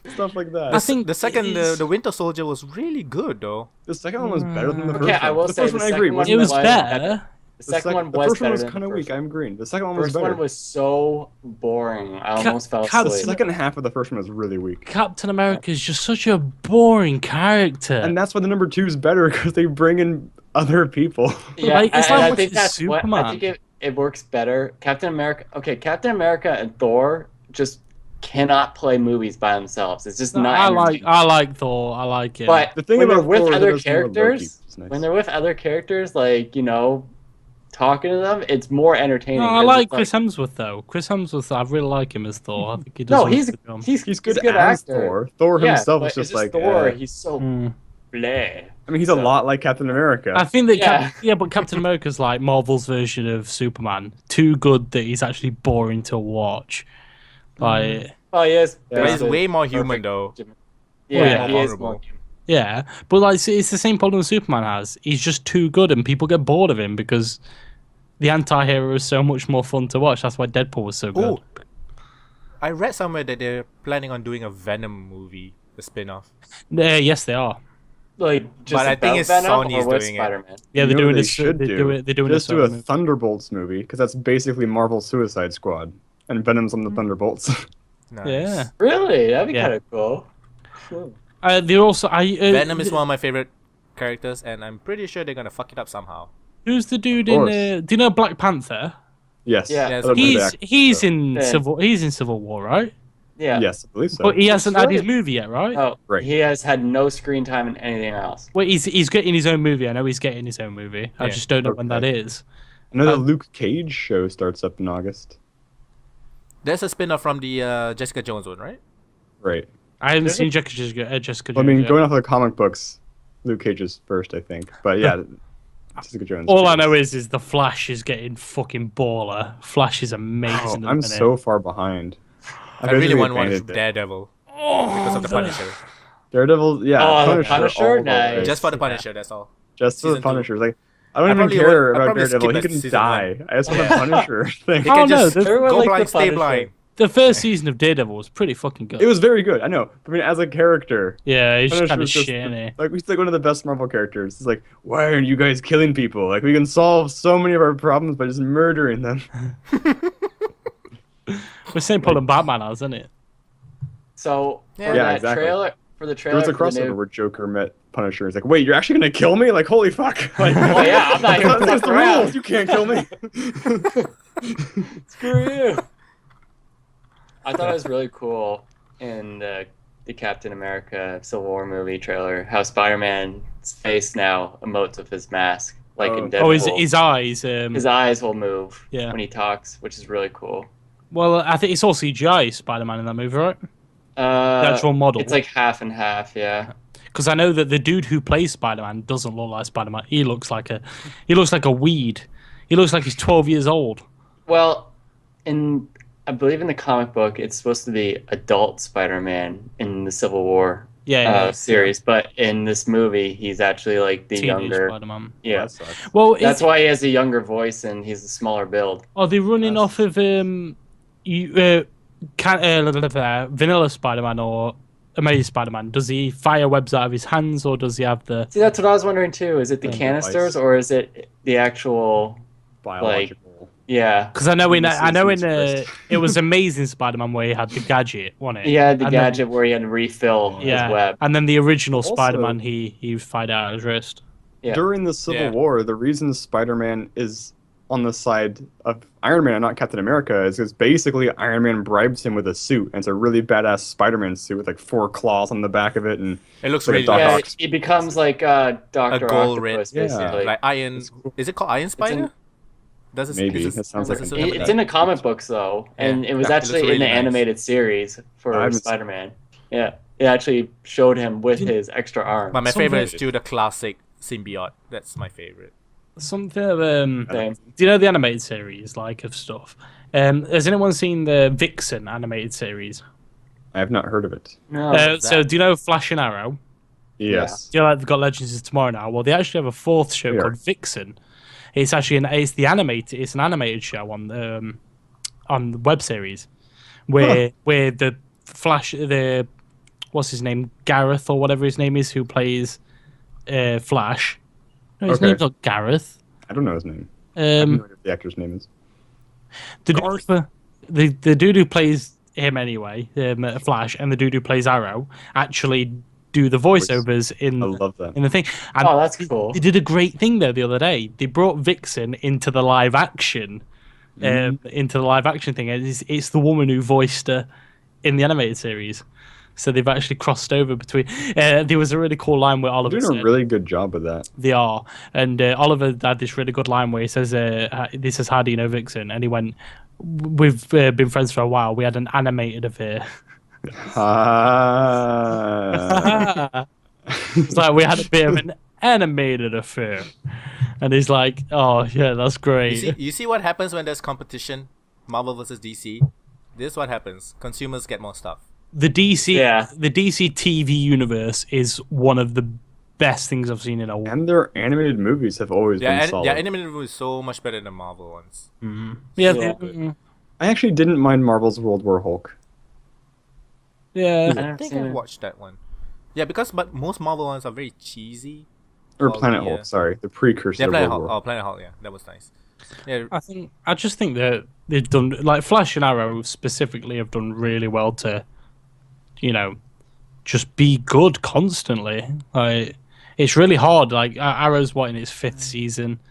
stuff like that. I think The second, it's- the Winter Soldier was really good, though. The second one was better than the first Okay, one. I will the say first the one I agree. second wasn't it was Why- better. The second one the was first one better was than kind the of first weak. I'm agreeing. The second one The was first better. one was so boring. I almost fell Cat- The asleep. second half of the first one was really weak. Captain America is just such a boring character. And that's why the number 2 is better, because they bring in other people. Yeah, Like, it's and not I much think as that's what I Superman. think it works better. Captain America. Okay, Captain America and Thor just cannot play movies by themselves. It's just No, not. I like Thor. I like him. But The thing when they're about with Thor is other that it's more low-key. characters, It's nice. when they're with other characters, like talking to them, it's more entertaining. No, I 'cause like it's Chris Hemsworth though. Chris Hemsworth, I really like him as Thor. I think he does. No, a he's good job. He's good a good as actor. Thor. Thor Yeah, himself but is just it's like Thor. eh. He's so Mm. bleh. I mean, he's a lot like Captain America. I think that Yeah. but Captain America's like Marvel's version of Superman. Too good that he's actually boring to watch. Like, Oh yes, But he's basically way more human perfect. though. Yeah, yeah. he is Vulnerable. more human. yeah, but like it's the same problem Superman has. He's just too good, and people get bored of him because the anti-hero is so much more fun to watch. That's why Deadpool was so good. Oh, I read somewhere that they're planning on doing a Venom movie, a spin-off. Yes, they are. Like, just But I think about it's Venom Sony's or with doing it. Spider-Man? Yeah, You they're know doing what this. they should do? They're doing Just this do a movie. Thunderbolts movie, because that's basically Marvel Suicide Squad, and Venom's on the Thunderbolts. Nice. Yeah. Really? That'd be Yeah. kind of cool. Cool. They're also Venom is one of my favorite characters, and I'm pretty sure they're gonna fuck it up somehow. Who's the dude Of in? course. Do you know Black Panther? Yes. Yeah. Yeah, I don't know the actor, He's so- in Yeah. Civil War, right? Yeah. Yes, I believe so. But he hasn't had his Really? movie yet, right? Oh, Right. he has had no screen time in anything else. Wait, he's getting his own movie. I know he's getting his own movie. I Yeah. just don't know when that Okay. is. I know the Um, Luke Cage show starts up in August. There's a spin-off from the Jessica Jones one, right? Right. I haven't Is seen it? Jessica Well, I mean, Jones yet. going off of the comic books, Luke Cage is first, I think. But yeah, Jessica Jones. All I too. know is the Flash is getting fucking baller. Flash is amazing. Oh, at the I'm minute. so far behind. I really basically want to watch abandoned it. Daredevil because of the Punisher. Daredevil, yeah. Oh, the Punisher, Punisher? all the Nice. way. Just for the Yeah. Punisher, that's all. Just for the Season two. Punisher. Like, I don't I even probably care would- I'd about probably Daredevil. skip He that can season die. I just want Yeah. the Punisher thing. They Oh, can no, just the- Everyone go likes blind, the stay Punisher. blind. The first season of Daredevil was pretty fucking good. It was very good. I know. But I mean, as a character, Yeah, he's Punisher kind of was just shitty. like he's like one of the best Marvel characters. It's like, why aren't you guys killing people? Like, we can solve so many of our problems by just murdering them. The same problem Batman has, isn't it? So Yeah. for Yeah, that exactly. trailer, for the There trailer, was a for the crossover new- where Joker met Punisher. He's like, wait, you're actually gonna kill me? Like, holy fuck! Like, Oh yeah, I'm not even that's fucking the around. rules. You can't kill me. Screw you. I thought it was really cool in the Captain America Civil War movie trailer how Spider-Man's face now emotes with his mask, like in Deadpool. Oh, his eyes. His eyes will move Yeah. when he talks, which is really cool. Well, I think it's all CGI Spider-Man in that movie, right? The actual model. It's like half and half, yeah. Because I know that the dude who plays Spider-Man doesn't look like Spider-Man. He looks like a weed. He looks like he's 12 years old. Well, I believe in the comic book, it's supposed to be adult Spider-Man in the Civil War Yeah, series, but in this movie, he's actually like the teenage younger. Spider-Man. Yeah, That sucks. Well, that's why he has a younger voice and he's a smaller build. are they running That's- off of Vanilla Spider-Man or Amazing Spider-Man? Does he fire webs out of his hands, or does he have the? See, that's what I was wondering too. Is it the Yeah, canisters device. or is it the actual? Biological. Yeah, Because I know in Seasons first. it was Amazing Spider-Man where he had the gadget, wasn't it? he had the And then- gadget where he had to refill yeah, his web. and then the original Also- Spider-Man, he fired out his wrist. Yeah. During the Civil Yeah. War, the reason Spider-Man is on the side of Iron Man and not Captain America is because basically Iron Man bribes him with a suit, and it's a really badass Spider-Man suit with like 4 claws on the back of it, and It looks Like a really Doc Yeah, Ock. it becomes like a Doctor gold red, Octopus, Yeah. basically. like Iron. It's cool. Is it called Iron Spider? Does it? Maybe. is That sounds does like it an- have a It's name? in the comic books though, and it was Yeah, it looks actually in really the nice. animated series I for haven't seen Spider-Man. Yeah, it actually showed him with his extra arm. But my Something- favorite is still the classic symbiote. That's my favorite. Something of Same. do you know the animated series like of stuff? Has anyone seen the Vixen animated series? I have not heard of it. No, So do you know Flash and Arrow? Yes. Do you know like they've got Legends of Tomorrow now? Well, they actually have a fourth show Yeah. called Vixen. It's actually it's an animated show on the web series where the Flash what's his name, Gareth or whatever his name is, who plays Flash. No, his Okay. name's not Gareth. I don't know his name. I have no idea what the actor's name is. The dude who plays him anyway, Flash, and the dude who plays Arrow actually do the voiceovers in I love that. in the thing. And Oh, that's cool. They did a great thing though the other day. They brought Vixen into the live action, thing. And it's the woman who voiced her in the animated series. So they've actually crossed over between. There was a really cool line where Oliver They're doing said, a really good job with that. they are, and Oliver had this really good line where he says, "This is how do you know Vixen?" And he went, "We've been friends for a while. We had an animated affair." It's like we had a bit of an animated affair, and he's like, "Oh yeah, that's great." You see what happens when there's competition, Marvel versus DC. This is what happens. Consumers get more stuff. The DC TV universe is one of the best things I've seen in a while. And their animated movies have always been solid. Yeah, animated movies is so much better than Marvel ones. Yeah, I actually didn't mind Marvel's World War Hulk. yeah. I think I watched that one. Yeah, but most Marvel ones are very cheesy. Or Planet Hulk, sorry. The precursor Yeah, of Planet World Hulk. War. Oh, Planet Hulk, yeah. That was nice. Yeah, I just think that they've done, like, Flash and Arrow specifically have done really well to, just be good constantly. Like, it's really hard. Like, Arrow's in its 5th season.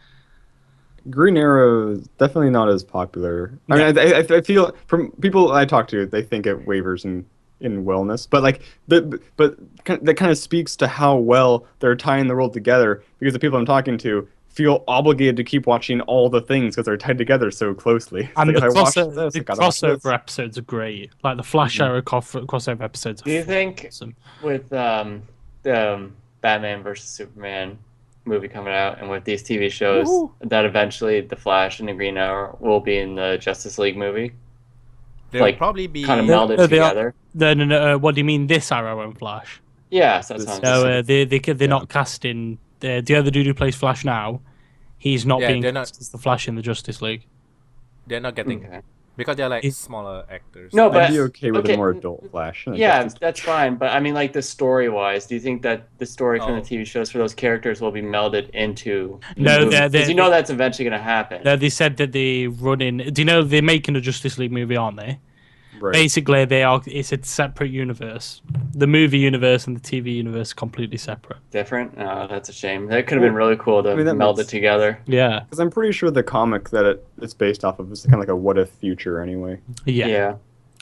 Green Arrow is definitely not as popular. I mean, I feel from people I talk to, they think it wavers in wellness, but that kind of speaks to how well they're tying the world together, because the people I'm talking to feel obligated to keep watching all the things because they're tied together so closely. And like, the the crossover episodes are great. Like the Flash Arrow crossover episodes. Do you think awesome. With the Batman versus Superman movie coming out, and with these TV shows, that eventually the Flash and the Green Arrow will be in the Justice League movie? they'll probably be kind of melded together. No. What do you mean, this Arrow and Flash? Yeah, so that's No, they're not casting. The other dude who plays Flash now, he's not being cast as the Flash in the Justice League. They're not getting because they're like smaller actors. No, but I'd be okay with a more adult Flash. Yeah, that's fine. But I mean, like, the story-wise, do you think that the story from the TV shows for those characters will be melded into? No, because you know that's eventually going to happen. No, they said that they're running. Do you know they're making a Justice League movie, aren't they? Right. Basically, they are. It's a separate universe. The movie universe and the TV universe are completely separate. Different? Oh, that's a shame. That could have been really cool to meld it together. Yeah, because I'm pretty sure the comic that it's based off of is kind of like a what if future anyway. Yeah.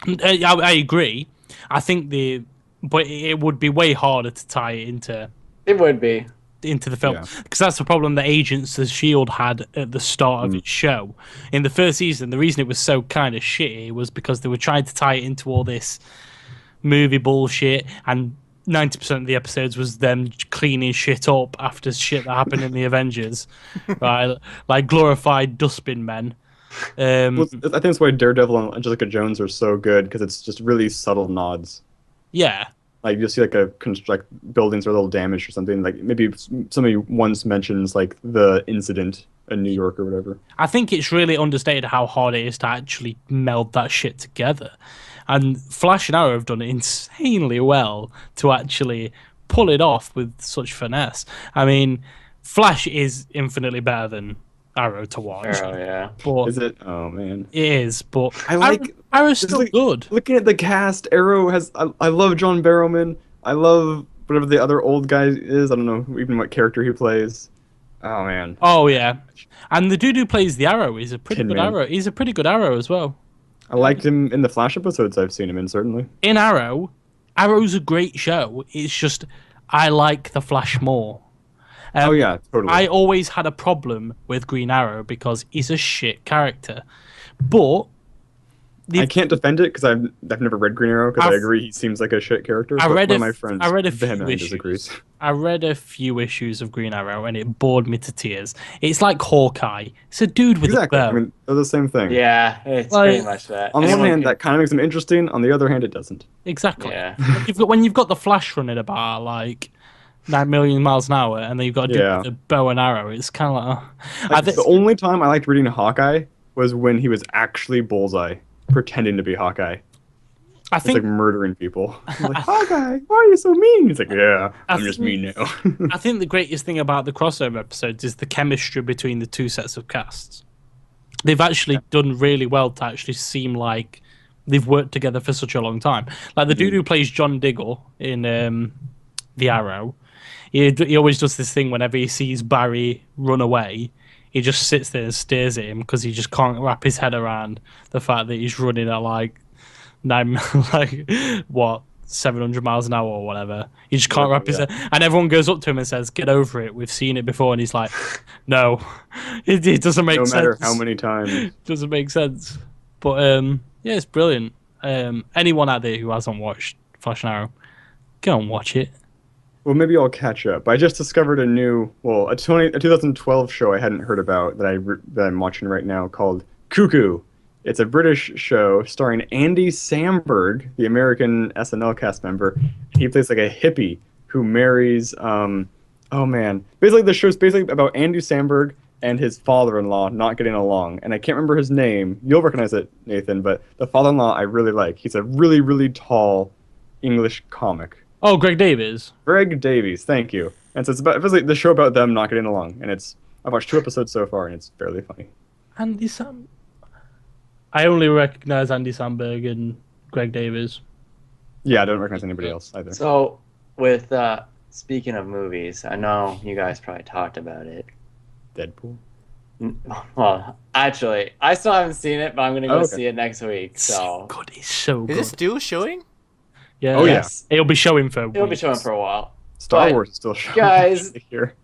I agree. I think but it would be way harder to tie it into. It would be. Into the film, because that's the problem that Agents of S.H.I.E.L.D. had at the start of its show. In the first season, the reason it was so kind of shitty was because they were trying to tie it into all this movie bullshit, and 90% of the episodes was them cleaning shit up after shit that happened in the Avengers, right? Like glorified dustbin men. I think that's why Daredevil and Angelica Jones are so good, because it's just really subtle nods. Yeah. Like, you'll see, like, buildings are a little damaged or something. Like, maybe somebody once mentions, like, the incident in New York or whatever. I think it's really understated how hard it is to actually meld that shit together. And Flash and Arrow have done it insanely well to actually pull it off with such finesse. I mean, Flash is infinitely better than Arrow to watch. Arrow, yeah. But is it? Oh, man. It is, but I like... Arrow's still good. Looking at the cast, Arrow has... I love John Barrowman. I love whatever the other old guy is. I don't know even what character he plays. Oh, man. Oh, yeah. And the dude who plays the Arrow is a pretty good Arrow. He's a pretty good Arrow as well. I liked him in the Flash episodes I've seen him in, certainly. In Arrow's a great show. It's just, I like the Flash more. Oh, yeah, totally. I always had a problem with Green Arrow because he's a shit character. But... I can't defend it because I've never read Green Arrow, because I agree he seems like a shit character. I read one of my friends vehemently disagrees. I read a few issues of Green Arrow and it bored me to tears. It's like Hawkeye. It's a dude with a bow. I mean, they're the same thing. Yeah, it's pretty much that. On the one hand, that kind of makes them interesting. On the other hand, it doesn't. Exactly. Yeah. When you've got the Flash running about like 9 million miles an hour, and then you've got to do the bow and arrow. It's kind of like... the only time I liked reading Hawkeye was when he was actually Bullseye, pretending to be Hawkeye. I He's think like murdering people. He's like, "Hi, guy, why are you so mean?" He's like, "Yeah, I I'm just mean now." I think the greatest thing about the crossover episodes is the chemistry between the two sets of casts. They've actually done really well to actually seem like they've worked together for such a long time. Like the dude who plays John Diggle in The Arrow, he always does this thing whenever he sees Barry run away. He just sits there and stares at him because he just can't wrap his head around the fact that he's running at like 700 miles an hour or whatever. He just can't wrap his head. And everyone goes up to him and says, "Get over it. We've seen it before." And he's like, "No, it doesn't make sense. No matter how many times. Doesn't make sense." But yeah, it's brilliant. Anyone out there who hasn't watched Flash and Arrow, go and watch it. Well, maybe I'll catch up. I just discovered a 2012 show I hadn't heard about that I'm watching right now called Cuckoo. It's a British show starring Andy Samberg, the American SNL cast member. He plays like a hippie who marries. Basically the show's basically about Andy Samberg and his father-in-law not getting along, and I can't remember his name. You'll recognize it, Nathan, but the father-in-law I really like. He's a really, really tall English comic. Oh, Greg Davies. Greg Davies, thank you. And so it's basically the show about them not getting along, and I've watched 2 episodes so far, and it's fairly funny. Andy Sam. I only recognize Andy Samberg and Greg Davies. Yeah, I don't recognize anybody else either. So, with speaking of movies, I know you guys probably talked about it. Deadpool. Well, actually, I still haven't seen it, but I'm gonna go Okay. see it next week. So Good, it's so good. Is it still showing? Yeah. Oh, yeah. yes, It'll be showing for it'll be weeks. showing for a while. Star But, Wars is still showing. guys- here.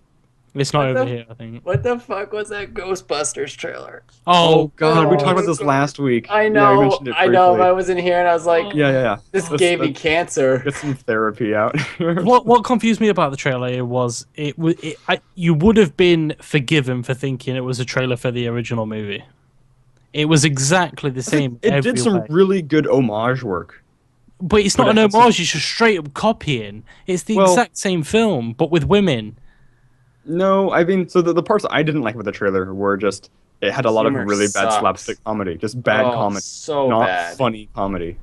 It's not What over the- here, I think. What the fuck was that Ghostbusters trailer? Oh God, we Oh, talked about this God. last week. I Yeah, know, we mentioned it I know. briefly. I was in here and I was like, Yeah. this Let's- gave me let's cancer. Get some therapy out. What confused me about the trailer was you would have been forgiven for thinking it was a trailer for the original movie. It was exactly the same. It did some everywhere. really good homage work. But it's not but an it's- homage, it's just straight up copying. It's the Well- exact same film, but with women. No, I mean, so the parts I didn't like with the trailer were just it had a lot of Humor really bad sucks. slapstick comedy, just bad Oh, comedy, so not bad. funny comedy.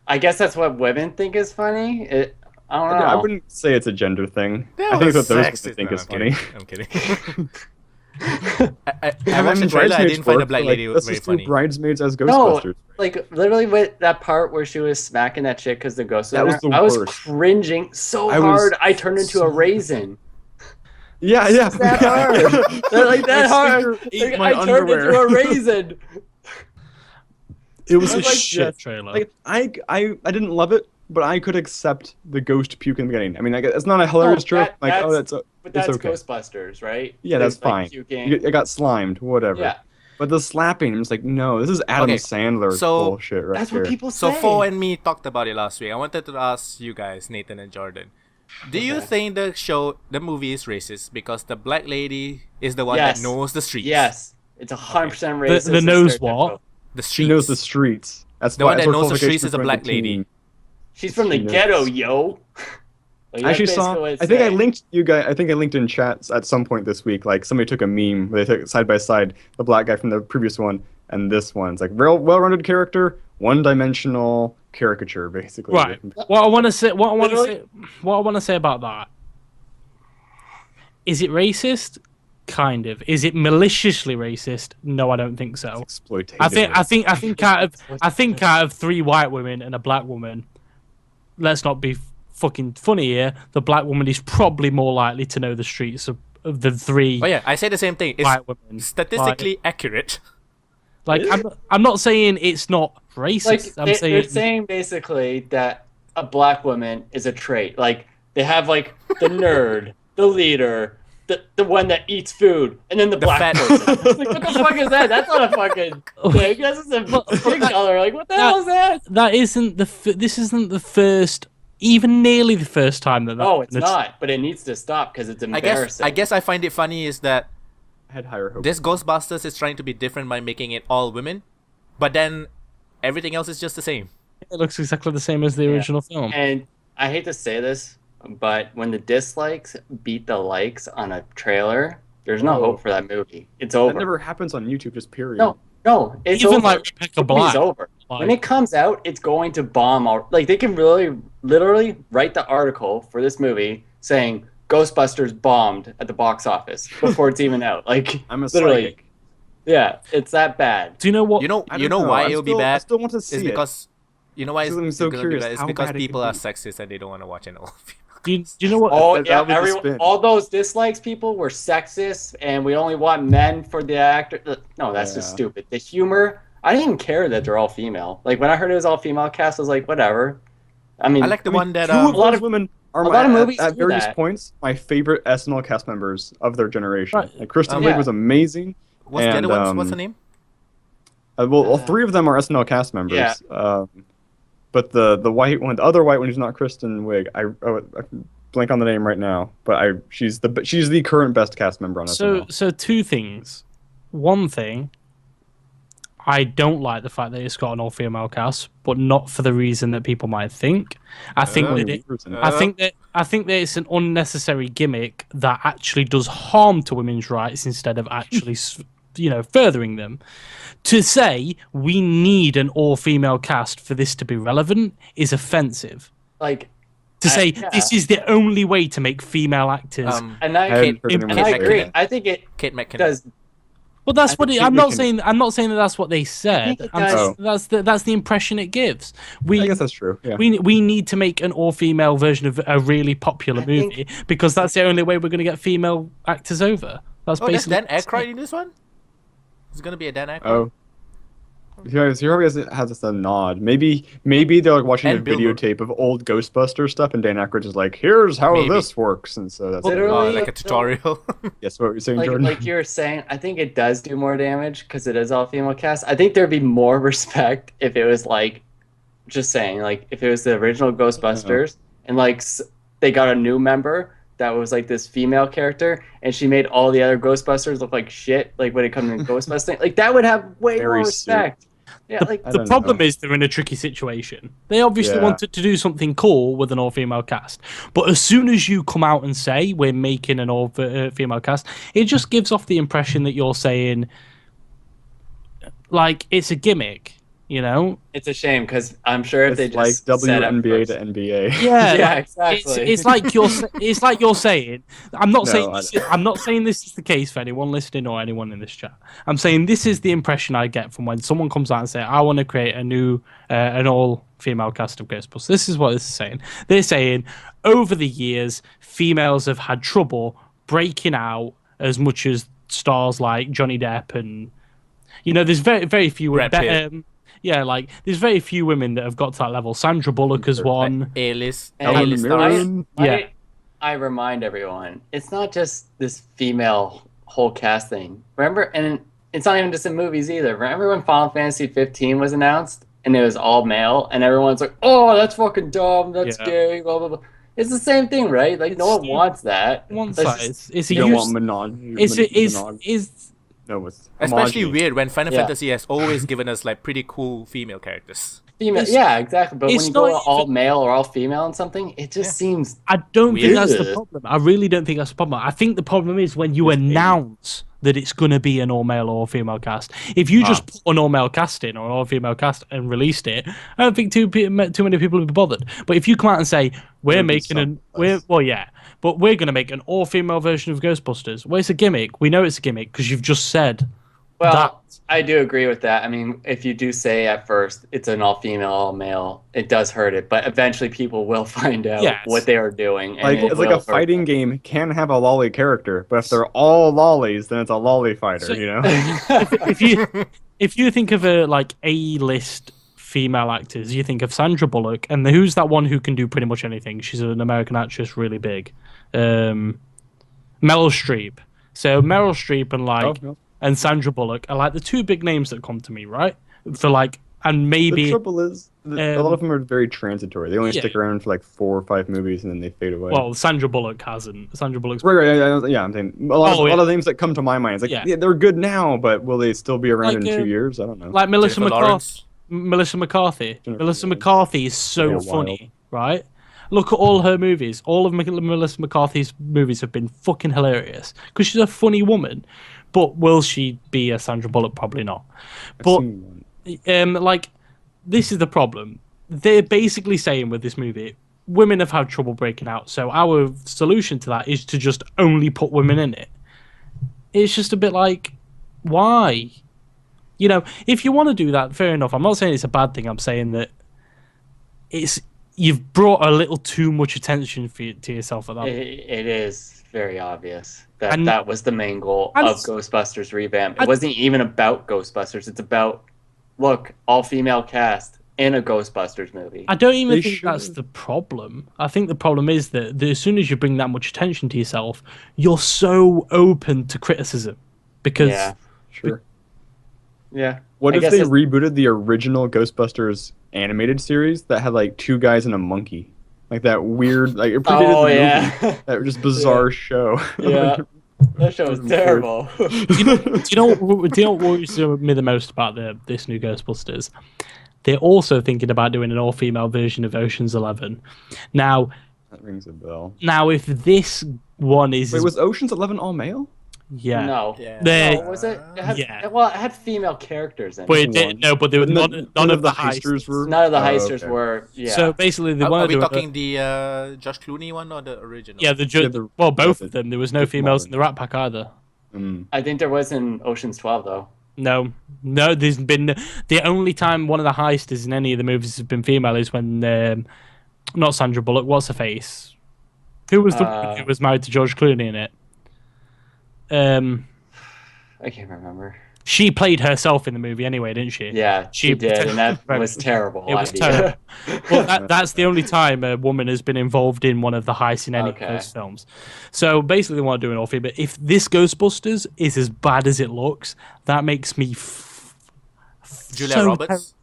I guess that's what women think is funny. I don't know. I wouldn't say it's a gender thing. That I think was it's what those sexist. people think No, is I'm funny. kidding. I watched the trailer. I didn't find the black lady Let's very just do funny. Bridesmaids as No, Ghostbusters. like literally with that part where she was smacking that chick because the ghost was That in was her, the I was worst. cringing so I was hard I turned into a raisin. Yeah. That hard. Like that hard. Eat Like, my I turned underwear. into a raisin. It was I a was like, shit trailer. Like I didn't love it, but I could accept the ghost puke in the beginning. I mean, it's not a hilarious joke. That's But that's okay. Ghostbusters, right? Yeah, that's Like, fine. puking. It got slimed, whatever. Yeah, But the slapping, I'm just like, no, this is Adam Okay, Sandler so bullshit right that's here. what people So say. Fo and me talked about it last week. I wanted to ask you guys, Nathan and Jordan. Do you think the movie is racist because the black lady is the one Yes. that knows the streets? Yes, it's 100% racist. The and knows stereotypical. what? The She streets. knows the streets. That's The why one that that's her knows the qualification streets is for a black joining the lady. team. She's from the She knows. ghetto, yo. Like, I actually that's saw. basically what it's I think I saying. linked you guys. I think I linked in chats at some point this week. Like somebody took a meme where they took side by side the black guy from the previous one and this one. It's like real well-rounded character, one-dimensional caricature, basically. Right. What I want to say Literally- about that. Is it racist? Kind of. Is it maliciously racist? No, I don't think so. Exploitative. I think out of 3 white women and a black woman, let's not be fucking funny here. The black woman is probably more likely to know the streets of the 3 Oh yeah, I say the same thing. It's white women. statistically accurate. Like I'm not saying it's not racist. Like I'm they're saying basically that a black woman is a trait. Like they have like the nerd, the leader, the one that eats food, and then the black fat- person. It's like, what the fuck is that? That's not a fucking thing. That's just a skin color. Like what the hell is that? that isn't this isn't the first, even nearly the first time that. No, it's not. But it needs to stop because it's embarrassing. I guess I find it funny is that I had higher hopes. this Ghostbusters is trying to be different by making it all women, but then everything else is just the same. It looks exactly the same as the original film. And I hate to say this, but when the dislikes beat the likes on a trailer, there's no Whoa. hope for that movie. It's over. That never happens on YouTube, just period. No, No, it's Even over. like Rebecca The movie's Black. over. Like- When it comes out, it's going to bomb. Like they can really, literally write the article for this movie saying Ghostbusters bombed at the box office before it's even out. Like I'm a literally, psychic. yeah, it's that bad. Do you know what? You know I don't know. why I'm it'll be still- I bad? still want to It's see it. because you know why I'm it's so gonna curious be bad? It's how because bad it people can are be. sexist and they don't want to watch an old film. Do you know what? Oh That yeah, was the everyone, spin. all those dislikes people were sexist, and we only want men for the actor. No, that's just Yeah. stupid. The humor, I didn't even care that they're all female. Like when I heard it was all female cast, I was like, whatever. I mean, I like the one that Two of a lot those of- women are a lot of movies at do various that. points my favorite SNL cast members of their generation. Right. Like Kristen Yeah. Wiig was amazing. What's the And, other ones? What's the name? Well, all three of them are SNL cast members. Yeah. But the white one, the other white one who's not Kristen Wiig, I blank on the name right now. But she's the current best cast member on SNL. So two things. One thing, I don't like the fact that it's got an all-female cast, but not for the reason that people might think. I think that it's an unnecessary gimmick that actually does harm to women's rights instead of actually, furthering them. To say we need an all-female cast for this to be relevant is offensive. like, To say yeah. this is the only way to make female actors. and I hadn't heard anyone and I say agree. that. I think it Kate McKinnon. does. Well, that's I what think I'm we not can- saying. I'm not saying that that's what they said. think it I'm does. saying that's the impression it gives. I guess that's true. Yeah. We need to make an all-female version of a really popular I think- movie because that's the only way we're going to get female actors over. That's Oh, there's basically. Dan Aykroyd in this one? It's gonna be a Dan Aykroyd. Oh. He probably has a nod. Maybe they're like watching And a Bill videotape of old Ghostbuster stuff, and Dan Aykroyd is like, "Here's how Maybe. this works," and so that's Literally- Like a tutorial. Yes, what you're saying, Like, Jordan. like you were saying, I think it does do more damage because it is all female cast. I think there'd be more respect if it was like, just saying, like if it was the original Ghostbusters and like they got a new member that was like this female character and she made all the other Ghostbusters look like shit. Like when it comes to Ghostbusting, like that would have way Very more respect. Yeah, like I The don't problem know. is they're in a tricky situation. They obviously Yeah. wanted to do something cool with an all-female cast, but as soon as you come out and say we're making an all-female cast, it just gives off the impression that you're saying, like, it's a gimmick. You know? it's a shame because I'm sure if It's they like just said at WNBA first- to NBA. Yeah, Yeah, like, exactly. It's like you're saying. I'm not No, saying I I'm not saying this is the case for anyone listening or anyone in this chat. I'm saying this is the impression I get from when someone comes out and say, "I want to create a new, an all-female cast of Ghostbusters." This is what this is saying. They're saying over the years, females have had trouble breaking out as much as stars like Johnny Depp and there's very few. Brad Pitt. Yeah, like there's very few women that have got to that level. Sandra Bullock has won. A-list. And Helen A-list stars. Mirren. Yeah. I remind everyone, it's not just this female whole cast thing. Remember, and it's not even just in movies either. Remember when Final Fantasy 15 was announced and it was all male, and everyone's like, "Oh, that's fucking dumb. That's Yeah. gay." Blah blah blah. It's the same thing, right? Like no one It's- wants that. One Let's side. just- It's You a don't use. want monogamy. Is No, it's Especially homogeny. weird when Final Yeah. Fantasy has always given us like pretty cool female characters. female. it's- Yeah, exactly. But when it's you go not all even- male or all female in something, it just seems I don't think Weird. that's the problem. I really don't think that's the problem. I think the problem is when you announce that it's going to be an all-male or all-female cast. If you just put an all-male cast in or an all-female cast and released it, I don't think too many people would be bothered. But if you come out and say we're There'd be making some but we're going to make an all-female version of Ghostbusters. Well, it's a gimmick. We know it's a gimmick because you've just said well. that. I do agree with that. I mean, if you do say at first it's an all-female, all-male, it does hurt it. But eventually, people will find out Yes. what they are doing. And Like it it's like will a hurt fighting them. game can have a lolly character, but if they're all lollies, then it's a lolly fighter. So- You know. if you think of a like A-list female actors, you think of Sandra Bullock, and who's that one who can do pretty much anything? She's an American actress, really big. Meryl Streep. So Meryl Streep and and Sandra Bullock are like the two big names that come to me, right? For like, and The maybe trouble is, a lot of them are very transitory. They only stick around for like 4 or 5 movies and then they fade away. well, Sandra Bullock hasn't. Sandra Bullock's Yeah, I'm saying a lot of names that come to my mind. It's like, Yeah. yeah, they're good now, but will they still be around Like, in 2 years? I don't know. like Melissa Jennifer McCarthy. Lawrence. Melissa McCarthy. Jennifer Melissa Lawrence. McCarthy is so Yeah, funny, right? Look at all her movies. All of Melissa McCarthy's movies have been fucking hilarious because she's a funny woman. But will she be a Sandra Bullock? Probably not. But like, this is the problem. They're basically saying with this movie, women have had trouble breaking out. So our solution to that is to just only put women in it. It's just a bit like, why? You know, if you want to do that, fair enough. I'm not saying it's a bad thing. I'm saying that you've brought a little too much attention to yourself at that point. It is very obvious that was the main goal of Ghostbusters revamp. It wasn't even about Ghostbusters. It's about, look, all-female cast in a Ghostbusters movie. I don't even think that's the problem. I think the problem is that as soon as you bring that much attention to yourself, you're so open to criticism. Because... Yeah, sure. Yeah. What if they rebooted the original Ghostbusters animated series that had like two guys and a monkey? Like that weird, like it predated the movie. That just bizarre show. Yeah. That show was terrible. do you know what worries me the most about this new Ghostbusters? They're also thinking about doing an all-female version of Ocean's 11. Now, that rings a bell. Now, if this one is... Wait, was Ocean's 11 all-male? Yeah. No. Yeah. No, was it? Well, it had female characters in it. But there were none of the heisters were. None of the heisters were. Yeah. So basically, are we talking the Josh Clooney one or the original? Yeah, both of them. There was no females in the Rat Pack either. I think there was in Ocean's 12 though. No, there's been the only time one of the heisters in any of the movies has been female is when not Sandra Bullock. What's her face? Who was who was married to George Clooney in it? I can't remember. She played herself in the movie anyway, didn't she? Yeah, she did, and that was terrible. It was terrible. Well, that's the only time a woman has been involved in one of the heists in any of those films. So basically, they want to do an all female. But if this Ghostbusters is as bad as it looks, that makes me Julia Roberts.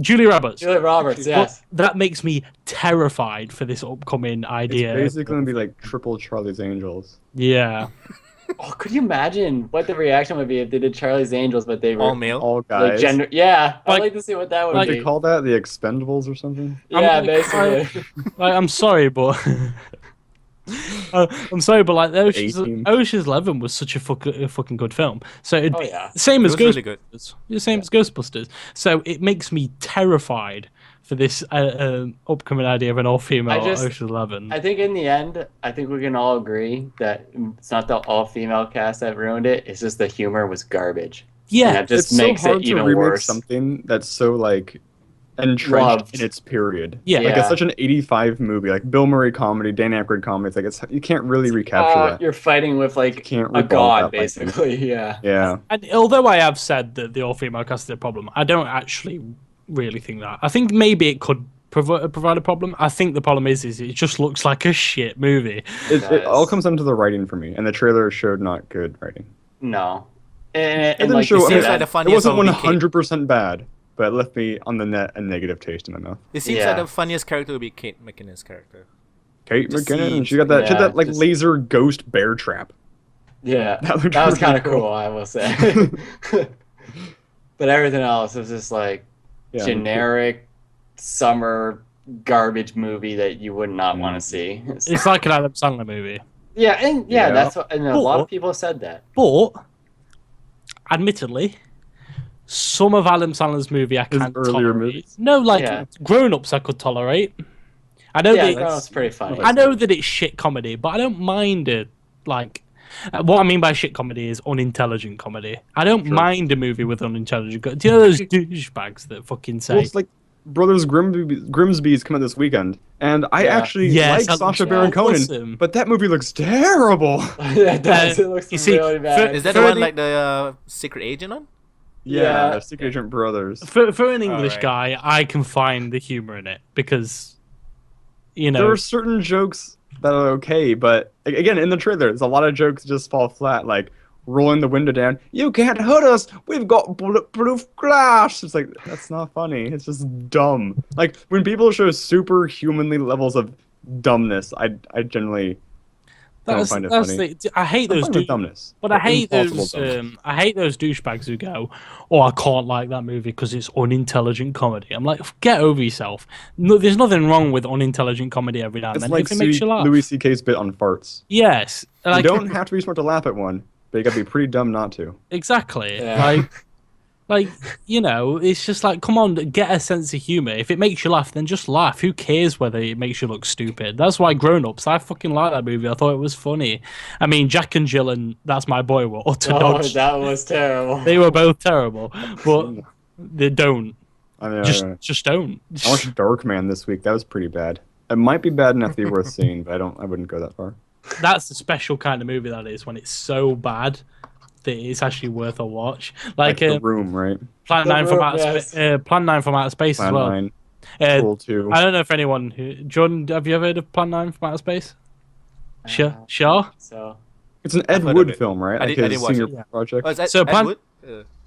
Julia Roberts. Julia Roberts, yes. That makes me terrified for this upcoming idea. It's basically going to be like triple Charlie's Angels. Yeah. Oh, could you imagine what the reaction would be if they did Charlie's Angels, but they were all male, all guys? Like I'd like to see what that would be. What do they call that? The Expendables or something? Yeah, basically. I'm sorry, but like Ocean's 11 was such a fucking good film. So same as really good. Same as Ghostbusters. So it makes me terrified for this upcoming idea of an all-female Ocean's 11. I think in the end, we can all agree that it's not the all-female cast that ruined it. It's just the humor was garbage. Yeah, and that just makes it even worse. Something that's so like entrenched in its period. Yeah, like it's such an '85 movie, like Bill Murray comedy, Dan Aykroyd comedy. It's like you can't really recapture that. You're fighting with like a god, basically. Yeah. And although I have said that the all-female cast is a problem, I don't actually really think that. I think maybe it could provide a problem. I think the problem is it just looks like a shit movie. It all comes down to the writing for me, and the trailer showed not good writing. No, it didn't show. It wasn't 100% bad, but it left me on the net a negative taste in my mouth. It seems like the funniest character would be Kate McKinnon's character. Kate McKinnon, she got that like laser ghost bear trap. Yeah, that was kind of cool, I will say. But everything else was just like generic summer garbage movie that you would not want to see. It's like an Adam Sandler movie. Yeah, that's what, and a lot of people said that. But admittedly, some of Adam Sandler's movie I can't tolerate. Movies? No, Grown Ups I could tolerate. I know Grown Ups pretty funny. I know that it's shit comedy, but I don't mind it. Like, what I mean by shit comedy is unintelligent comedy. I don't mind a movie with unintelligent. Do you know those douchebags that fucking say? Well, it's like Brothers Grimsby's come out this weekend, and I actually like Sacha Baron Cohen, but that movie looks terrible. It does. It looks really bad. Is that the one like the Secret Agent on? Yeah, Secret Agent Brothers. For an English guy, I can find the humor in it because, there are certain jokes that are okay, but again, in the trailer, there's a lot of jokes that just fall flat, like rolling the window down. You can't hurt us. We've got bulletproof glass. It's like, that's not funny. It's just dumb. Like when people show superhumanly levels of dumbness, I generally don't find it funny. I hate those dumbness, but I hate those. I hate those douchebags who go, "Oh, I can't like that movie because it's unintelligent comedy." I'm like, get over yourself. No, there's nothing wrong with unintelligent comedy every now and then if it makes you laugh. Louis C.K.'s bit on farts. Yes, you don't have to be smart to laugh at one. but you gotta be pretty dumb not to. Exactly. Yeah. Like, you know, it's just like, come on, get a sense of humor. If it makes you laugh, then just laugh. Who cares whether it makes you look stupid? That's why Grown Ups, I fucking like that movie. I thought it was funny. I mean, Jack and Jill and That's My Boy were utter Oh, dodge. that was terrible. They were both terrible, but they don't. I mean, Just don't. I watched Darkman this week. That was pretty bad. It might be bad enough to be worth seeing, but I wouldn't go that far. That's the special kind of movie that is, when it's so bad that it's actually worth a watch. Like The Room, right? Plan The 9 from Room, Outer yes. Plan 9 from Outer Space Plan as well. 9, Uh, Troll 2. I don't know if anyone Jordan, have you ever heard of Plan 9 from Outer Space? Shar? So It's an Ed heard of Wood it. film, right? I like didn't his watch senior it. Yeah. project. Oh, is that So Ed Plan- Wood?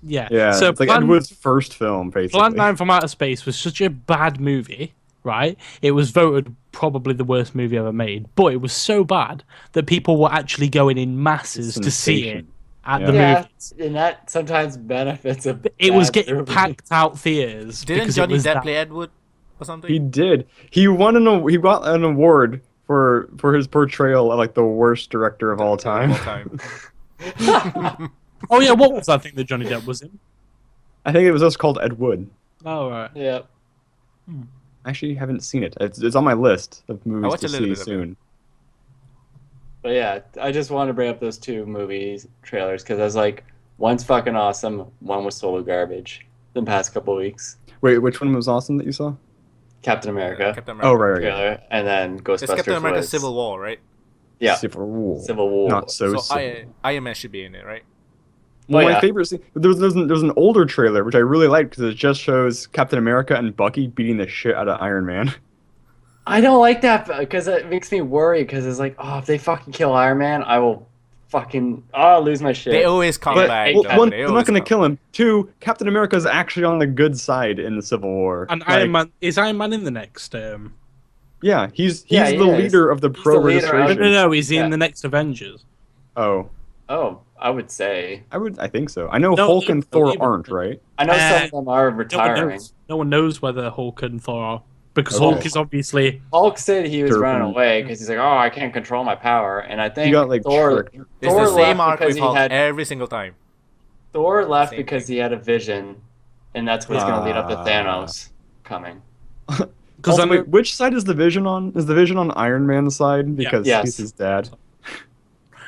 Yeah. Yeah, So it's like Plan, Ed Wood's first film, basically. Plan 9 from Outer Space was such a bad movie, right? It was voted probably the worst movie ever made, but it was so bad that people were actually going in masses to see it at the yeah, movies. and that sometimes benefits a It was bad getting movie. packed out theaters. Didn't because Johnny it was Depp that- play Ed Wood or something? He did. He won he got an award for his portrayal of like the worst director of all time. Oh yeah, what was that thing that Johnny Depp was in? I think it was just called Ed Wood. Oh right. Yeah. I actually haven't seen it. It's on my list of movies watched to a little see bit of it. soon. But yeah, I just wanted to bring up those two movies trailers because I was like, one's fucking awesome, one was total garbage. The past couple weeks, Wait, which one was awesome that you saw? Captain America Captain America. Oh, right. trailer, and then Ghostbusters. It's Captain America was, Civil War, right? Yeah, Civil War. Civil War. Not so. So civil. Iron Man should be in it, right? Well, Oh, my yeah. favorite scene. There's an older trailer which I really liked because it just shows Captain America and Bucky beating the shit out of Iron Man. I don't like that because it makes me worry because it's like, oh, if they fucking kill Iron Man, I will I'll lose my shit. They always come But back. well, though. one, They they're not always going to come- kill him. Two, Captain America is actually on the good side in the Civil War. And Like, Iron Man is Iron Man in the next? Yeah, he's Yeah, he the is. leader of the He's the pro leader of- registration. No, he's Yeah. in the next Avengers. Oh, Oh, I would say. I think so. I know No, Hulk and no, Thor even- aren't, right? I know some Uh, of them are No one retiring. knows. No one knows whether Hulk and Thor are, because Okay. Hulk is obviously. Hulk said he was Sure. running away because he's like, oh, I can't control my power, and I think He got like Thor. tricked. It's Thor the same left arc because with he Hulk had every single time. Thor left Same because thing. he had a vision, and that's what's going to lead up to Ah. Thanos coming. Because Also, wait, which side is the Vision on? Is the Vision on Iron Man's side because Yes. he's his dad?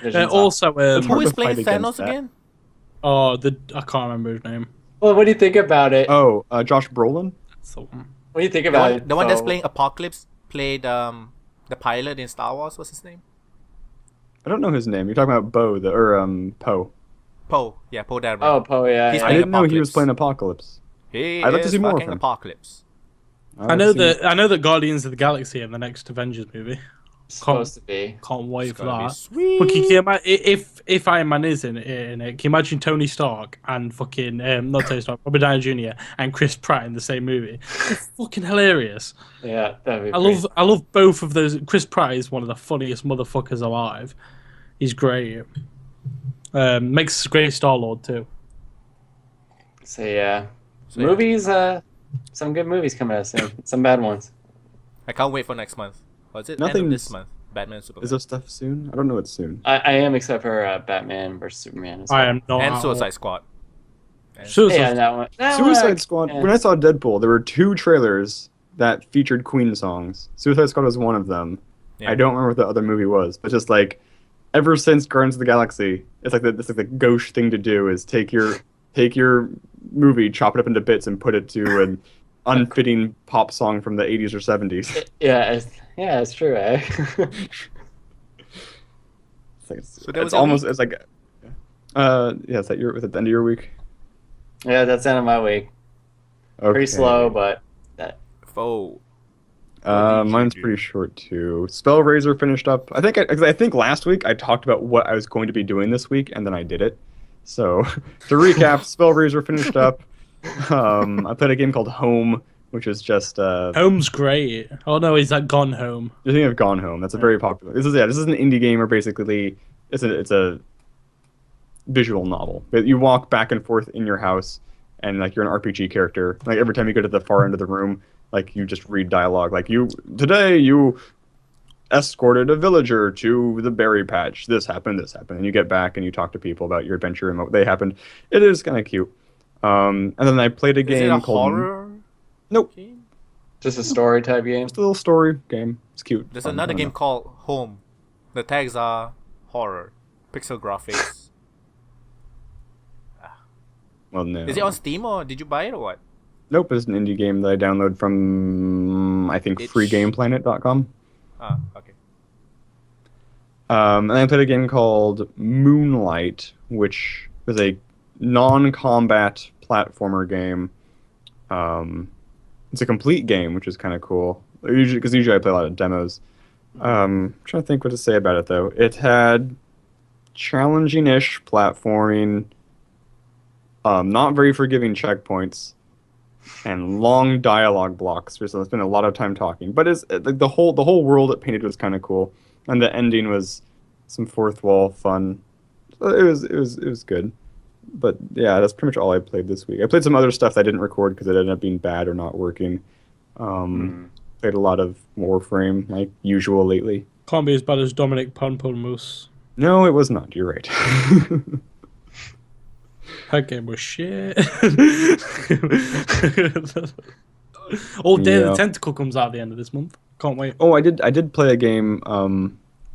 Vision's also, It's Who hard is to playing fight against Thanos that. again? I can't remember his name. Well, what do you think about it? Oh, Josh Brolin. That's the one. What do you think The about one, it? the one that's So- playing Apocalypse played the pilot in Star Wars. What's his name? I don't know his name. You're talking about Poe. Poe. Yeah, Poe Dameron. Oh, Poe, yeah. He's yeah. I playing didn't know he was Apocalypse. playing Apocalypse. He I'd like to is see more of fucking him. Apocalypse. I know that Guardians of the Galaxy in the next Avengers movie. Supposed to be. Can't wait It's for gonna be that. sweet. But can you if Iron Man is in it, can you imagine Tony Stark and fucking not Tony Stark, Robert Downey Jr. and Chris Pratt in the same movie? It's fucking hilarious. Yeah, that'd be I love both of those. Chris Pratt is one of the funniest motherfuckers alive. He's great. Makes a great Star Lord too. So yeah, So, yeah. movies. Some good movies coming out soon. Some bad ones. I can't wait for next month. Was it end of Nothing's- this month? Batman Superman. Is there stuff soon? I don't know what's soon. I am except for Batman versus Superman. As well. I am not. and at Suicide all. Squad. And- Suicide Yeah, that one. Suicide Squad. yeah. When I saw Deadpool, there were two trailers that featured Queen songs. Suicide Squad was one of them. Yeah. I don't remember what the other movie was, but just like ever since Guardians of the Galaxy, it's like the gauche thing to do is take your movie, chop it up into bits, and put it to an unfitting pop song from the 80s or 70s. Yeah, it's true. Eh? So that was it's your almost week? it's like is that your at the end of your week? Yeah, that's the end of my week. Pretty Okay. slow, but Foe. Mine's pretty short too. Spellraiser finished up. I think last week I talked about what I was going to be doing this week, and then I did it. So to recap, Spellraiser finished up. I played a game called Home, which is just Home's great. Oh no, is that Gone Home? you're thinking of Gone Home. That's a very popular. This is an indie game where basically it's a visual novel. But you walk back and forth in your house, and like you're an RPG character. Like every time you go to the far end of the room, like you just read dialogue. Like today you escorted a villager to the berry patch. This happened, and you get back and you talk to people about your adventure and what they happened. It is kind of cute. And then I played a game Is it a called horror? Nope, Game? Just a story type game. just a little story game. It's cute. There's Fun. another I don't game know. called Home. The tags are horror, pixel graphics. Well, no. Is it on Steam or did you buy it or what? Nope, it's an indie game that I download from I think freegameplanet.com. Ah, okay. And I played a game called Moonlight, which is a non-combat platformer game. It's a complete game, which is kind of cool. Usually I play a lot of demos. I'm trying to think what to say about it, though. It had challenging-ish platforming, not very forgiving checkpoints, and long dialogue blocks. So I spent a lot of time talking. But it's the whole world it painted was kind of cool, and the ending was some fourth wall fun. So it was good. But yeah, that's pretty much all I played this week. I played some other stuff that I didn't record because it ended up being bad or not working. Played a lot of Warframe, like usual lately. Can't be as bad as Dominic Pamplemousse. No, it was not. You're right. That game was shit. Oh, Day of the Tentacle comes out at the end of this month. Can't wait. Oh, I did play a game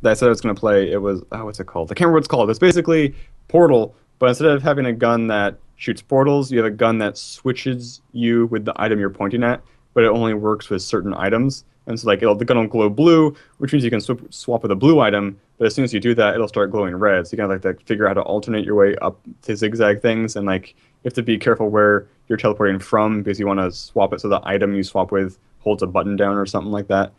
that I said I was going to play. It was, what's it called? I can't remember what it's called. It's basically Portal, but instead of having a gun that shoots portals, you have a gun that switches you with the item you're pointing at, but it only works with certain items. And so like the gun will glow blue, which means you can swap with a blue item, but as soon as you do that, it'll start glowing red. So you kind of like to figure out how to alternate your way up to zigzag things, and like you have to be careful where you're teleporting from because you want to swap it so the item you swap with holds a button down or something like that.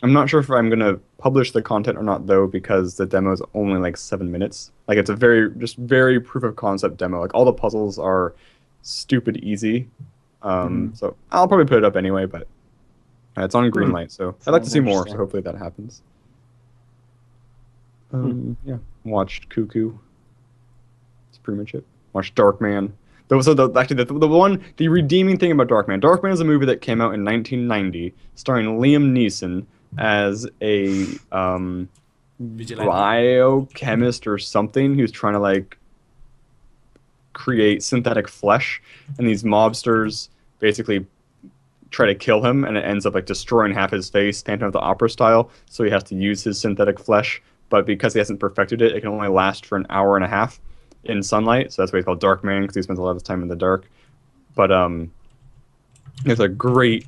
I'm not sure if I'm going to publish the content or not, though, because the demo is only like 7 minutes. Like, it's a very proof of concept demo. Like, all the puzzles are stupid easy. So I'll probably put it up anyway, but it's on Greenlight, so I'd like to see more, so hopefully that happens. Yeah, watched Cuckoo. That's pretty much it. Watched Darkman. The redeeming thing about Darkman. Darkman is a movie that came out in 1990, starring Liam Neeson as a biochemist or something who's trying to like create synthetic flesh, and these mobsters basically try to kill him, and it ends up like destroying half his face, Phantom of the Opera style. So he has to use his synthetic flesh, but because he hasn't perfected it, it can only last for an hour and a half in sunlight. So that's why he's called Darkman, because he spends a lot of his time in the dark. But there's a great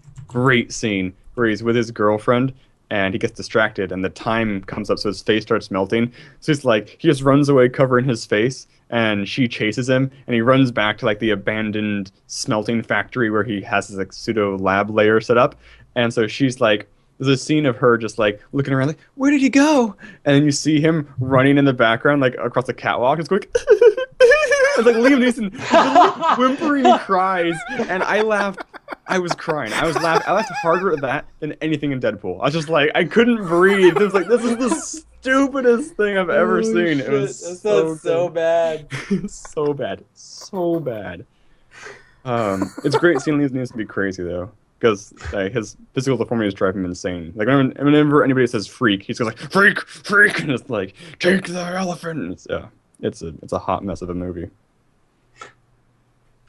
scene where he's with his girlfriend and he gets distracted and the time comes up, so his face starts melting. So he's like, he just runs away covering his face, and she chases him, and he runs back to like the abandoned smelting factory where he has his like pseudo lab layer set up. And so she's like, there's a scene of her just like looking around like, where did he go? And then you see him running in the background like across the catwalk. It's going it's like Liam Neeson whimpering cries, and I laughed. I was crying. I laughed harder at that than anything in Deadpool. I was just like, I couldn't breathe. It was like, this is the stupidest thing I've ever seen. Shit. It was That so sounds so bad. so bad. It's great seeing Liam Neeson be crazy though, because his physical deformities drive him insane. Like whenever anybody says freak, he's like freak, and it's like take the elephant. And it's a hot mess of a movie.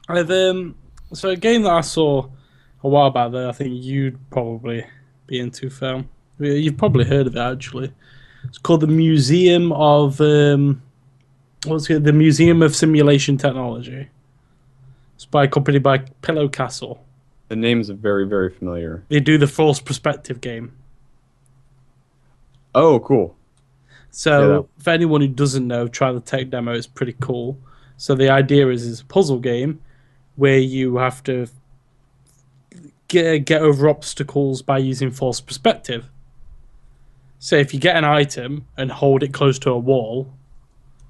So a game that I saw a while back that I think you'd probably be into, Phil. You've probably heard of it actually. It's called the Museum of the Museum of Simulation Technology. It's by a company by Pillow Castle. The name's very, very familiar. They do the False Perspective game. Oh, cool. So for anyone who doesn't know, try the tech demo. It's pretty cool. So the idea is it's a puzzle game where you have to get over obstacles by using false perspective. So if you get an item and hold it close to a wall,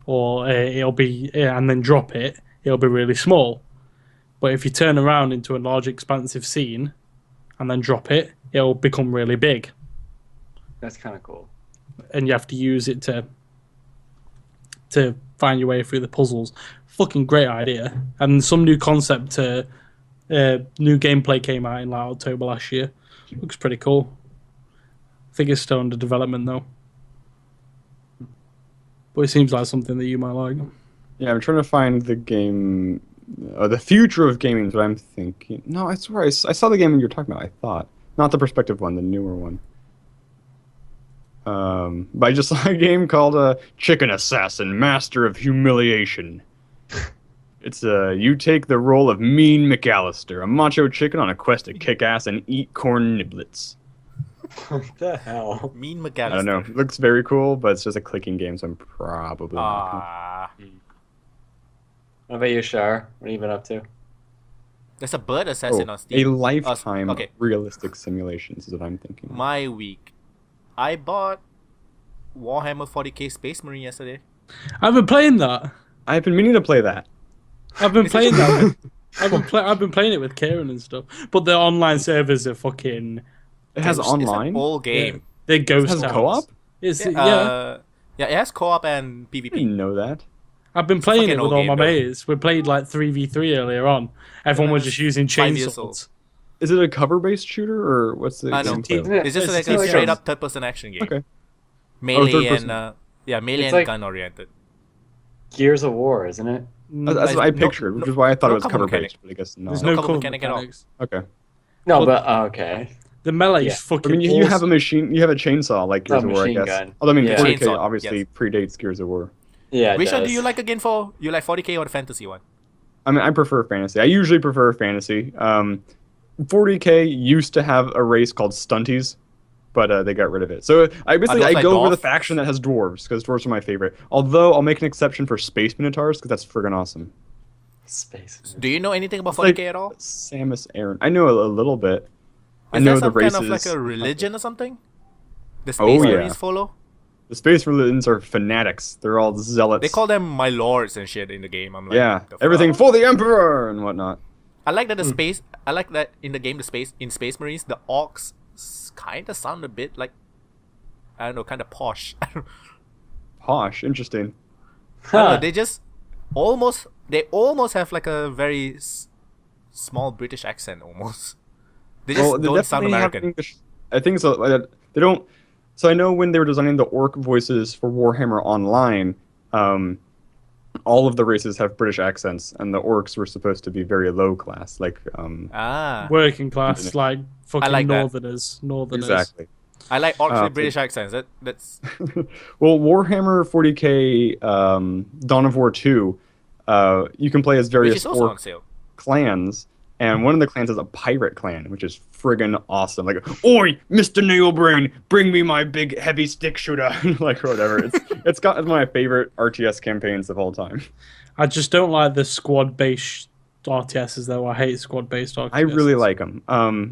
or and then drop it, it'll be really small. But if you turn around into a large expansive scene and then drop it, it'll become really big. That's kind of cool. And you have to use it to find your way through the puzzles. Fucking great idea. And some new concept, new gameplay came out in like October last year. Looks pretty cool. think it's still under development though. But it seems like something that you might like. Yeah, I'm trying to find the game. The future of gaming is what I'm thinking. No, I swear I saw the game you're talking about. I thought not the perspective one, the newer one. But I just saw a game called Chicken Assassin, Master of Humiliation. It's you take the role of Mean McAllister, a macho chicken on a quest to kick ass and eat corn niblets. What the hell? Mean McAllister. I don't know. It looks very cool, but it's just a clicking game, so I'm probably not gonna... Ah, What about you, Shar? What have you been up to? there's a bird assassin on a Steam. lifetime okay. realistic simulations is what I'm thinking. My week, I bought Warhammer 40k Space Marine yesterday. I've been playing that. I've been meaning to play that. I've been playing that. I've been playing it with Kieran and stuff. But the online servers are fucking. It has It's online. an old game. They're ghost It has towns. co-op? It's, Yeah, it has co-op and I PvP. didn't know that. I've been a playing fucking it with old all my game, though. mates. We played like 3v3 earlier on. Everyone was just using 5 years old. chainsaws. Is it a cover-based shooter or what's the I know. gameplay? Isn't it- It's just like like a straight up third-person action game. Okay. Melee third and person. melee It's and like- gun-oriented. Gears of War, isn't it? That's what I No- pictured, which is why I thought no it was combo cover-based, but I guess not. There's No no combo color mechanic at all. mechanics. Okay. No, Well- but okay. The melee Yeah. is I fucking mean, you have a awesome. machine, you have a chainsaw like Gears of War, I machine guess. gun. Although, I mean, Yeah. 40k Chainsaw, obviously yes. predates Gears of War. Yeah. It Which one do does. you like again for? You like 40k or the fantasy one? I mean, I prefer fantasy. I usually prefer fantasy. 40k used to have a race called Stunties, but they got rid of it. So I basically those I like go for the dwarf? faction that has dwarves, because dwarves are my favorite. Although I'll make an exception for space minotaurs, because that's friggin' awesome. Space. Do you know anything about It's 40k like at all? Samus Aran. I know a little bit. I Is know that the some races. kind of like a religion or something? The Oh, Space yeah. Marines follow? The space religions are fanatics. They're all zealots. They call them my lords and shit in the game. I'm like, yeah, the fuck? everything for the emperor and whatnot. I like that I like that in the game, Space Marines, the orcs kind of sound a bit like, I don't know, kind of posh. Posh, interesting. I don't know, Huh. they almost have like a very small British accent almost. They just They don't sound definitely have American. English. I think so. They don't. So I know when they were designing the orc voices for Warhammer Online, all of the races have British accents, and the orcs were supposed to be very low class, like Ah, Working class, like fucking like that. northerners. exactly. I like orcs so- with British accents. That's Well, Warhammer 40k Dawn of War 2, you can play as which various is also on orc sale. clans, and one of the clans is a pirate clan, which is friggin' awesome. Like, oi, Mr. Nailbrain, bring me my big heavy stick shooter, like or whatever. It's got my favorite RTS campaigns of all time. I just don't like the squad-based RTSs though. I hate squad-based RTSs. I really like them. I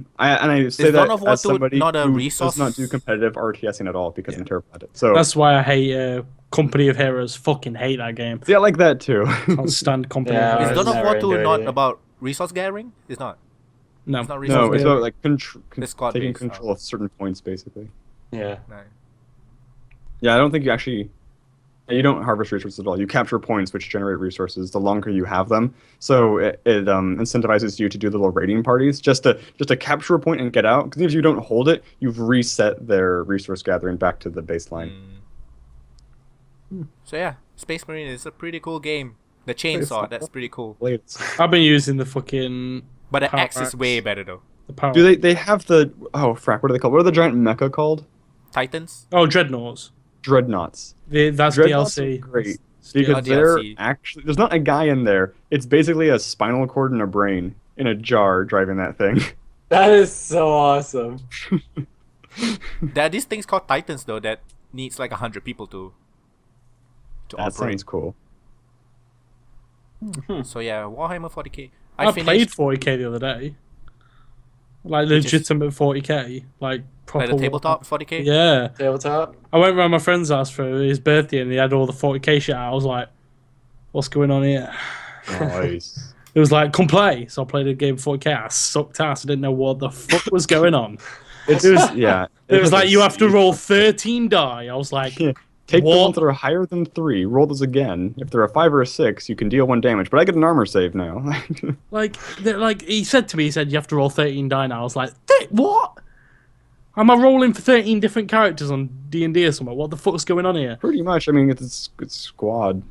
say Is that Dawn of War as 2 somebody not a who resource? does not do competitive RTSing at all because I'm terrible at it. So That's why I hate Company of Heroes. Fucking hate that game. see, I like that too. Can't stand Company Yeah, of Is I Heroes. Dawn of never War into 2 it not either. about resource gathering? It's not. No, It's not resource No, it's gathering. about like It's squad taking based, control of certain points, basically. Yeah. No. Yeah, I don't think you don't harvest resources at all. You capture points, which generate resources the longer you have them. So it incentivizes you to do little raiding parties just to capture a point and get out. Because if you don't hold it, you've reset their resource gathering back to the baseline. So yeah, Space Marine is a pretty cool game. The chainsaw, that's pretty cool. Blades. I've been using the fucking But the Power axe is axe. way better though. the power. Do they have the frack? What are they called? What are the giant mecha called? Titans? Oh, Dreadnoughts. Dreadnoughts. That's Dreadnoughts DLC. are great. It's Because Oh, they're DLC. actually there's not a guy in there. It's basically a spinal cord and a brain in a jar driving that thing. That is so awesome. There are these things called Titans though that needs like 100 people to That operate. sounds cool. So yeah, Warhammer 40k. I finished played 40k the other day. Like legitimate 40k, like proper. like the tabletop 40k. Yeah, Tabletop? I went round my friend's house for his birthday, and he had all the 40k shit out. I was like, "What's going on here?" Nice. It was like, "Come play." So I played a game of 40k. I sucked ass. I didn't know what the fuck was going on. It was yeah. It was has like a you have to speed- roll 13 die. I was like, Yeah. Take the What? ones that are higher than 3. Roll those again. If they're a 5 or a 6, you can deal 1 damage. But I get an armor save now. like he said to me, he said you have to roll 13 die now. I was like, what? Am I rolling for 13 different characters on D&D or something? What the fuck's going on here? Pretty much. I mean, it's squad.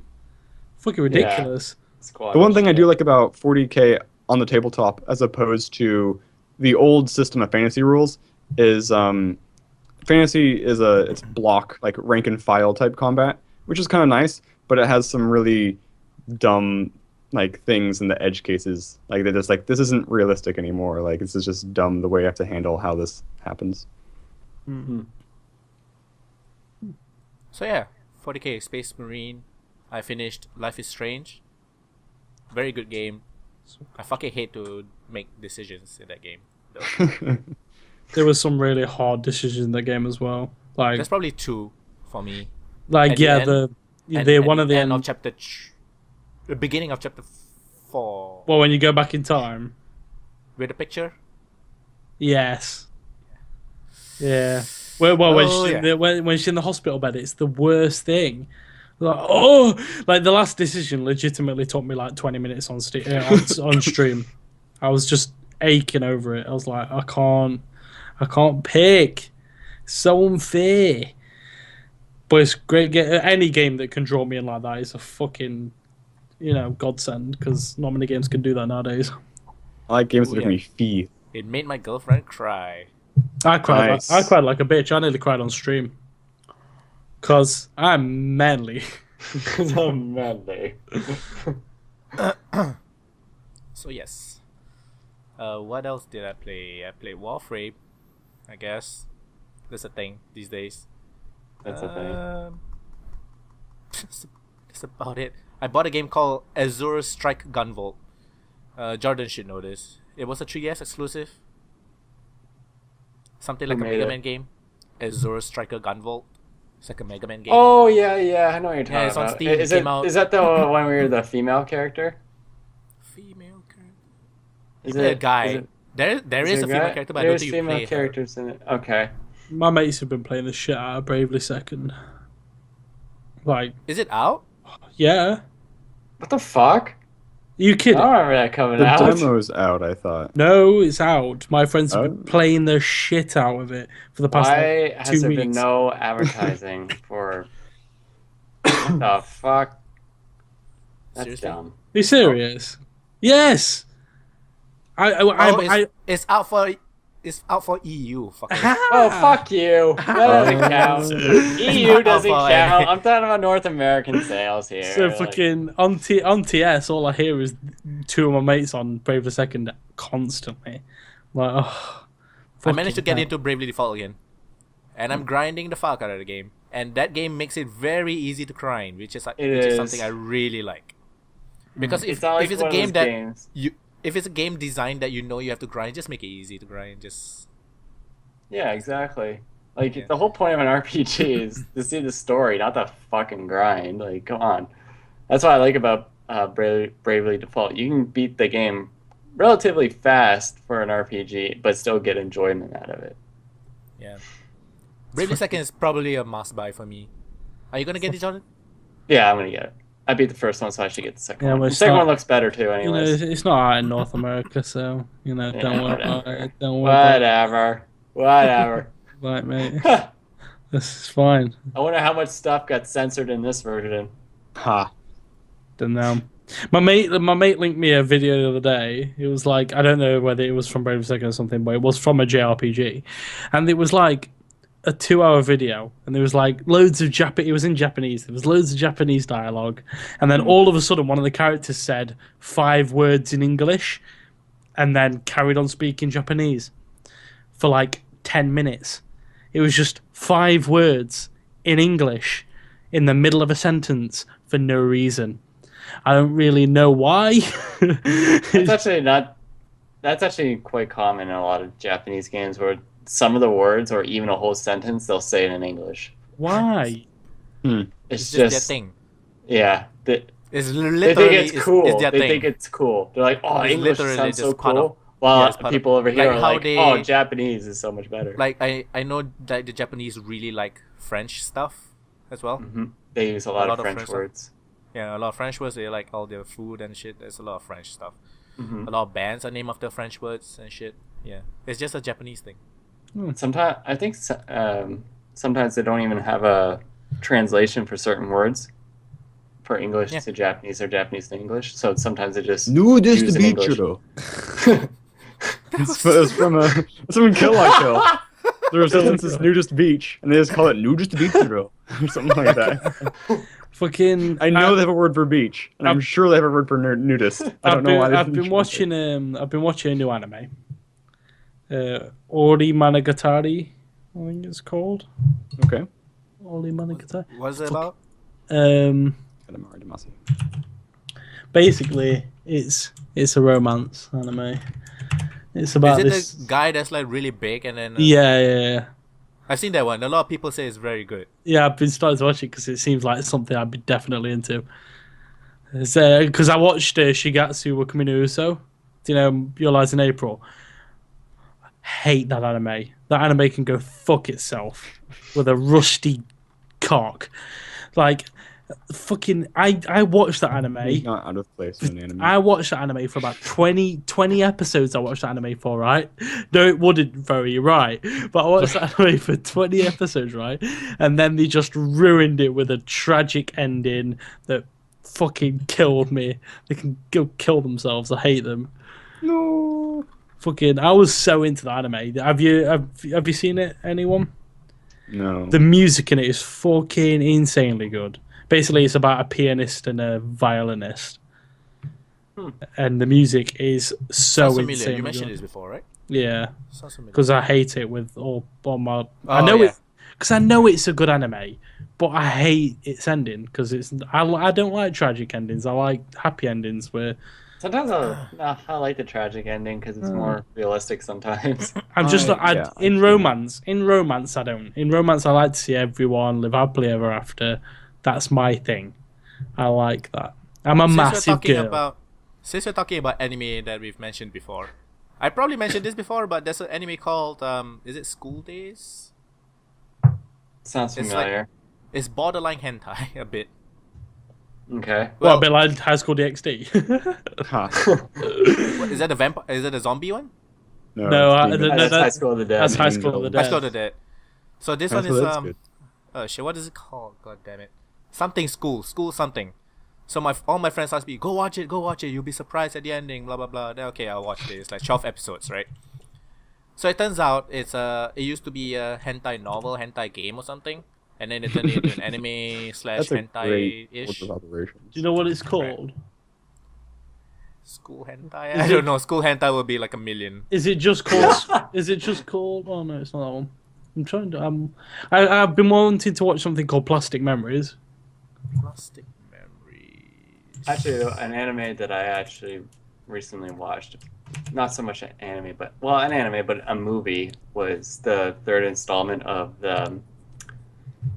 Fucking ridiculous. Squad The one thing I shit. do like about 40k on the tabletop, as opposed to the old system of fantasy rules, is fantasy is it's block, like rank and file type combat, which is kind of nice, but it has some really dumb like things in the edge cases. Like they're just like, this isn't realistic anymore. Like this is just dumb the way you have to handle how this happens. Mm-hmm. So yeah, 40k Space Marine. I finished Life is Strange. Very good game. I fucking hate to make decisions in that game, though. There was some really hard decisions in the game as well. Like, There's probably 2 for me. like at the yeah, end- the one of the end end. of chapter, the beginning of chapter 4. Well, when you go back in time. With the picture. Yes. Yeah. Well, when Oh, she's yeah. when she's in the hospital bed, it's the worst thing. Like, oh, like the last decision legitimately took me like 20 minutes on on stream. I was just aching over it. I was like, I can't pick. It's so unfair. But it's great. Any game that can draw me in like that is a fucking, godsend, because not many games can do that nowadays. I like games that Ooh, make yeah. me fee. It made my girlfriend cry. I cried. Nice. I cried like a bitch. I nearly cried on stream. Cause I'm manly. So manly. So yes. What else did I play? I played Warframe, I guess. That's a thing these days. That's a thing. That's about it. I bought a game called Azure Strike Gunvolt. Jordan should know this. It was a 3DS exclusive. Something like Who a made Mega it? Man game. Azure Striker Gunvolt. It's like a Mega Man game. Oh yeah, I know what you're talking it's on about. Steam. Is It came out- is that the one where you're the female character? Female character. Is A it guy. is it- there is is it a female guy? character, but I don't There's think you female play her. characters in it. Okay. My mates have been playing the shit out of Bravely Second. Like, Is it out? yeah. What the fuck? You I kidding? don't remember that coming The out. demo's out, I thought. No, it's out. My friends have been Oh. playing the shit out of it for the past Why like, 2 has there weeks. been no advertising for? What the fuck? That's Seriously? dumb. Are you serious? Yes. It's out for EU. Fucker. Oh fuck you! That doesn't count. EU doesn't Oh, boy. count. I'm talking about North American sales here. So Like, fucking on TS, all I hear is 2 of my mates on Brave the Second constantly. Like, oh, I managed to fucking get hell. into Bravely Default again, and I'm grinding the fuck out of the game. And that game makes it very easy to grind, which is is. something I really like. Because it's not like if it's a one of game those that games. if it's a game designed that you know you have to grind, just make it easy to grind. Just Yeah, exactly. Like Yeah. the whole point of an RPG is to see the story, not the fucking grind. Like, come on. That's what I like about Bravely Default. You can beat the game relatively fast for an RPG, but still get enjoyment out of it. yeah. Bravely Second is probably a must buy for me. Are you gonna get it, Jordan? Yeah, I'm gonna get it. I beat the first one, so I should get the second Yeah, one. well, The it's second not- one looks better too, You know, anyways. it's not out in North America, so don't Yeah, worry about whatever. it. Don't worry about Whatever. it, right, mate. This is fine. I wonder how much stuff got censored in this version. Ha. Don't know. My mate linked me a video the other day. It was like, I don't know whether it was from Brave Second or something, but it was from a JRPG, and it was like a 2-hour video, and there was like loads of It was in Japanese. There was loads of Japanese dialogue, and then all of a sudden, one of the characters said 5 words in English, and then carried on speaking Japanese for like 10 minutes. It was just 5 words in English in the middle of a sentence for no reason. I don't really know why. That's actually not. That's actually quite common in a lot of Japanese games where some of the words or even a whole sentence they'll say it in English. Why? It's It's just their just thing. yeah. It's They literally think it's cool. It's their They thing. think it's cool. They're like, oh, It's English literally sounds so just part of- cool. While it's part of- people over here like are how like, they- oh, Japanese is so much better. Like I know that the Japanese really like French stuff as well. Mhm. They use a lot of French French stuff. words. Yeah, a lot of French words. They like all their food and shit. There's a lot of French stuff. Mhm. A lot of bands are named after French words and shit. Yeah, it's just a Japanese thing. Sometimes I think sometimes they don't even have a translation for certain words for English to Japanese or Japanese to English. So sometimes they just Nudist use in English. Bichiro. It's from someone Kill La Kill. The resistance is nudist beach, and they just call it nudist Bichiro or something like that. Fucking. I know they have a word for beach, and I'm sure they have a word for nudist. I don't know why. I've been watching a new anime. Ori Monogatari, I think it's called. Okay. Ori Monogatari. What's it about? Basically, it's a romance anime. It's about Is it this the guy that's like really big and then? Yeah. I've seen that one. A lot of people say it's very good. Yeah, I've been starting to watch it because it seems like something I'd be definitely into. Because I watched Shigatsu wa Kimi no Uso, you know, Your Lies in April. Hate that anime. That anime can go fuck itself with a rusty cock. Like, fucking, I watched that anime. He's not out of place in an anime. I watched that anime for about 20 episodes. I watched that anime for, right? No, it wouldn't very right, but I watched that anime for 20 episodes, right? And then they just ruined it with a tragic ending that fucking killed me. They can go kill themselves. I hate them. No. Fucking, I was so into the anime. Have you seen it, anyone? No. The music in it is fucking insanely good. Basically, it's about a pianist and a violinist, and the music is so familiar. insane. You mentioned this before, right? Yeah, because I hate it with all my. I know it because I know it's a good anime, but I hate its ending because it's. I don't like tragic endings. I like happy endings where. Sometimes I like the tragic ending because it's more realistic. Sometimes I'm just in romance. In romance, I don't. In romance, I like to see everyone live happily ever after. That's my thing. I like that. I'm a massive girl. Since we're talking about anime that we've mentioned before, I probably mentioned this before, but there's an anime called is it School Days? Sounds familiar. It's borderline hentai a bit. Okay. Well, a bit like High School DxD. What, is that a vampire? Is that a zombie one? No, that's High School of the Dead. That's High School of the Dead. High School of the Dead. So this one is oh shit, what is it called? God damn it. Something school something. So all my friends asked me, go watch it, you'll be surprised at the ending, blah blah blah. Then okay, I'll watch it. It's like 12 episodes, right? So it turns out it used to be a hentai novel, hentai game or something, and then it turned into an anime / hentai-ish. Do you know what it's called? School hentai? I don't know. School hentai will be like 1 million. Is it just called? Oh no, it's not that one. I'm trying to. I've been wanting to watch something called Plastic Memories. Plastic Memories. Actually, an anime that I actually recently watched, not so much an anime, but a movie, was the third installment of the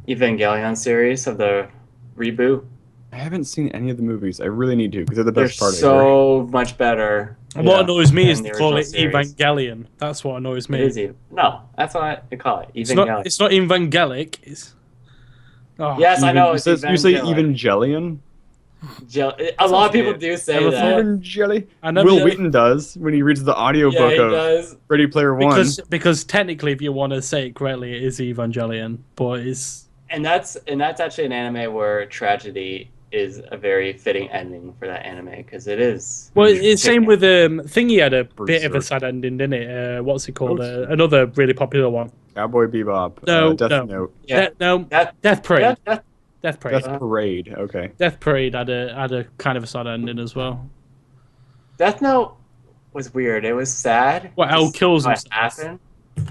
Evangelion series of the reboot. I haven't seen any of the movies. I really need to because they're the best part. They're so much better. What annoys me is they the call it series. Evangelion. That's what annoys me. No, that's what I call it. Evangelion. It's not Evangelic. It's. Oh. Yes, I know. You say Evangelion? A lot of people do say that. Evangelion. Will Wheaton does when he reads the audiobook of Ready Player One. Because technically, if you want to say it correctly, it is Evangelion, but it's. And that's actually an anime where tragedy is a very fitting ending for that anime because it is. Well, it's same with Thingy had a bit of a sad ending, didn't it? What's it called? Another really popular one. Cowboy Bebop. Death Note. Yeah. Death Parade. Death Parade. Death Parade. Okay. Death Parade had a kind of a sad ending as well. Death Note was weird. It was sad. Well, L kills himself.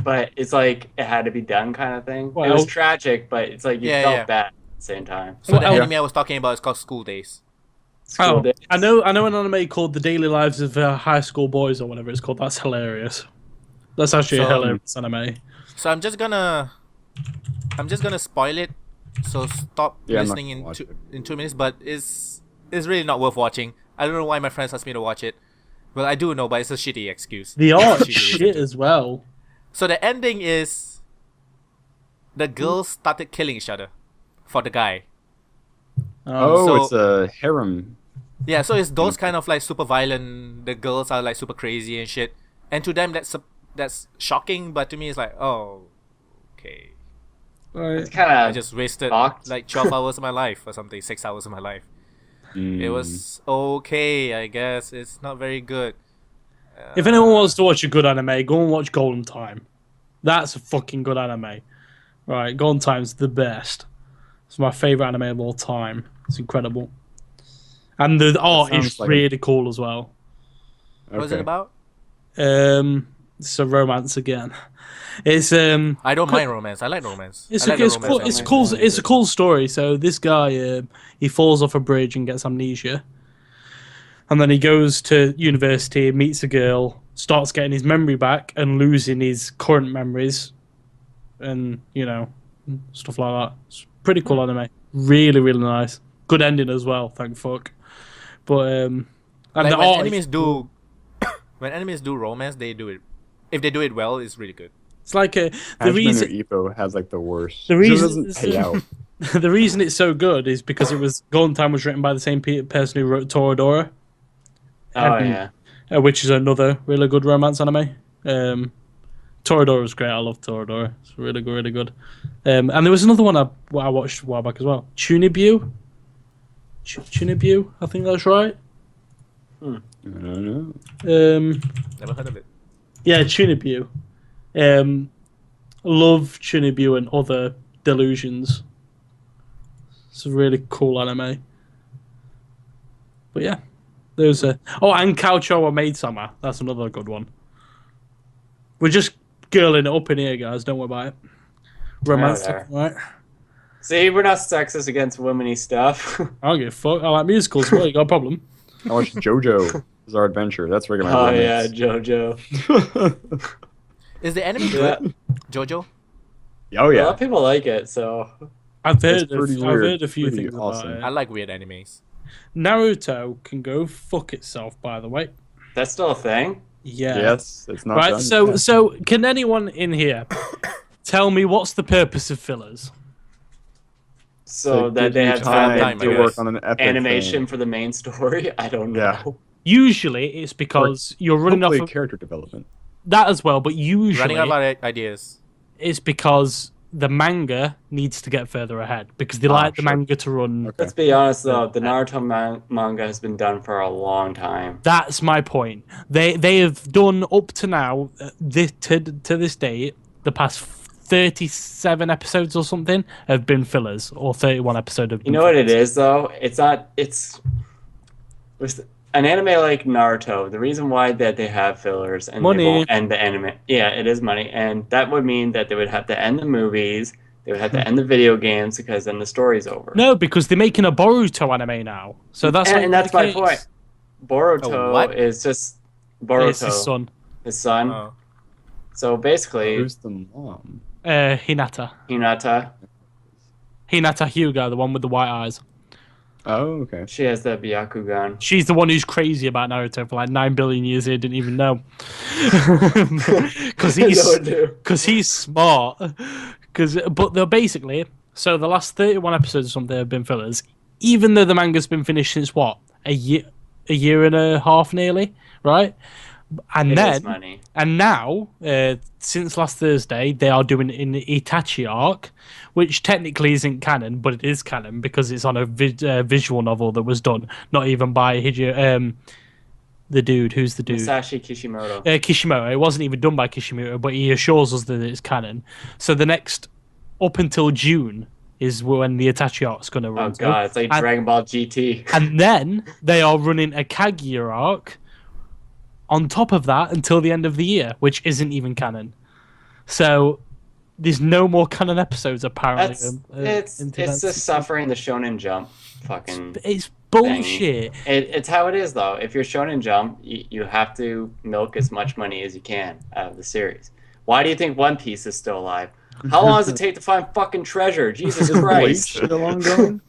But it's like it had to be done kind of thing. Well, it was tragic, but it's like you felt bad at the same time. So the anime I was talking about is called School Days. School Days. I know an anime called The Daily Lives of High School Boys or whatever it's called. That's hilarious. That's actually a hilarious anime. So I'm just gonna spoil it. So stop listening in 2 minutes. But it's really not worth watching. I don't know why my friends asked me to watch it. Well, I do know, but it's a shitty excuse. The art shit as well. So the ending is the girls started killing each other for the guy. So it's a harem. Yeah, so it's those kind of like super violent. The girls are like super crazy and shit. And to them, that's that's shocking, but to me it's like, oh, okay. It's Right. kind I of just wasted shocked. like 12 hours of my life or something, 6 hours of my life. It Mm. was okay, I guess. It's not very good. If anyone wants to watch a good anime, go and watch Golden Time. That's a fucking good anime. Right, Golden Time's the best. It's my favorite anime of all time. It's incredible. And the art sounds is like really cool as well. What is it Okay. about? It's a romance again. It's I don't mind romance. I like romance. It's I a, like the it's, romance cool, anime. it's a cool it's a cool story. So this guy he falls off a bridge and gets amnesia, and then he goes to university, meets a girl, starts getting his memory back and losing his current memories, and stuff like that. It's pretty cool anime. Really, really nice. Good ending as well. Thank fuck. But and Like the when art is animes do, when animes do romance, they do it. If they do it well, it's really good. it's like the Hajime reason no Ippo has like the worst. the It reason doesn't pay out. the reason it's so good is because it was Golden Time was written by the same person who wrote Toradora. Oh and- yeah. Which is another really good romance anime. Toradora is great. I love Toradora. It's really good, really good. And there was another one I watched a while back as well. Chunibu. Chunibu, I think that's right. I don't know. Never heard of it. Yeah, Chunibu. Love Chunibu and Other Delusions. It's a really cool anime. But yeah, there's a and Kaucho wa Maid-sama. That's another good one. We're just girling it up in here, guys. Don't worry about it. Romantic, right? See, we're not sexist against womany stuff. I don't give a fuck. I like musicals. What, you got a problem? I watched JoJo Bizarre Adventure. That's regular. Oh yeah, JoJo. Is the anime Yeah. good? Jojo? Oh A lot yeah. of people like it, so I've heard pretty I've weird. heard a few Pretty things awesome. about I it. like weird animes. Naruto can go fuck itself, by the way. that's still a thing. Yeah. Yes, it's not Right. done. So can anyone in here tell me what's the purpose of fillers? So To that give they you have time time to to work do work on an epic animation thing. for the main story. I don't know. Yeah. Usually it's because you're running off Hopefully of character development. that as well, but usually Running out of ideas. it's because the manga needs to get further ahead because they like the sure. manga to run. Okay. Let's be honest though, the Naruto manga has been done for a long time. That's my point. They have done up to now, to this date, the past 37 episodes or something have been fillers, or 31 episode have You been know what it fillers. is though? It's not. It's with an anime like Naruto. The reason why that they have fillers and Money. they won't end the anime. Yeah, it is money, and that would mean that they would have to end the movies. They would have to end the video games because then the story's over. No, because they're making a Boruto anime now, so that's and that's the my case. point. A Boruto what? is just It's Boruto, his son, his son. Oh. So basically, Who's the mom? Hinata. Hinata, Hinata Hyuga, the one with the white eyes. Oh, okay. she has the Byakugan. She's the one who's crazy about Naruto for like 9 billion years. He didn't even know. Because he's smart. But they're basically, so the last 31 episodes or something have been fillers, even though the manga's been finished since what? A year and a half nearly, right? And It then is money. and now, since last Thursday, they are doing an Itachi arc, which technically isn't canon, but it is canon because it's on a visual novel that was done, not even by the dude. Who's the dude? Masashi Kishimoto. Kishimoto. It wasn't even done by Kishimoto, but he assures us that it's canon. So the next, up until June, is when the Itachi arc's going to Oh run. to. god, it's like And- Dragon Ball GT. And then they are running a Kaguya arc on top of that until the end of the year, which isn't even canon. So there's no more canon episodes apparently. It's until just that's- suffering the Shonen Jump fucking. It's bullshit. It's how it is though. If you're Shonen Jump, you have to milk as much money as you can out of the series. Why do you think One Piece is still alive? How long does it take to find fucking treasure? Jesus Christ! Bleach still ongoing?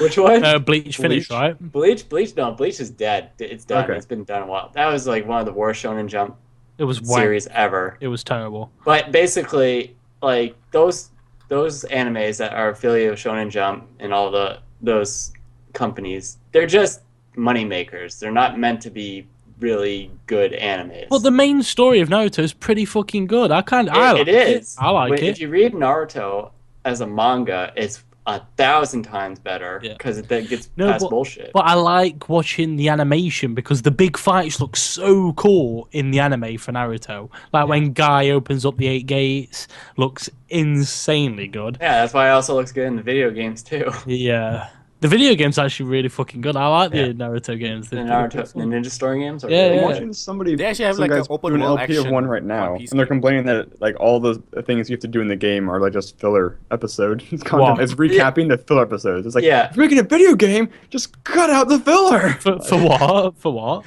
Which one? Bleach finished, Bleach? right? Bleach? No, Bleach is dead. It's done. Okay. It's been done a while. That was like one of the worst Shonen Jump It was wank. series ever. It was terrible. But basically, like those animes that are affiliated with Shonen Jump and all those companies, they're just money makers. They're not meant to be really good animes. But the main story of Naruto is pretty fucking good. I It is. I like it. If you read Naruto as a manga, it's 1,000 times better because it gets past bullshit. But I like watching the animation because the big fights look so cool in the anime for Naruto. Like when Guy opens up the 8 gates, looks insanely good. Yeah, that's why it also looks good in the video games too. Yeah. The video game's actually really fucking good. I like the Naruto games. The Ninja Story games are I'm really watching somebody. They actually have some like an guys open do an world LP of action one right now, One Piece and they're game. complaining that like all the things you have to do in the game are like just filler episode content. What? It's recapping the filler episodes. It's like, Yeah. if you're making a video game, just cut out the filler. For what? For what?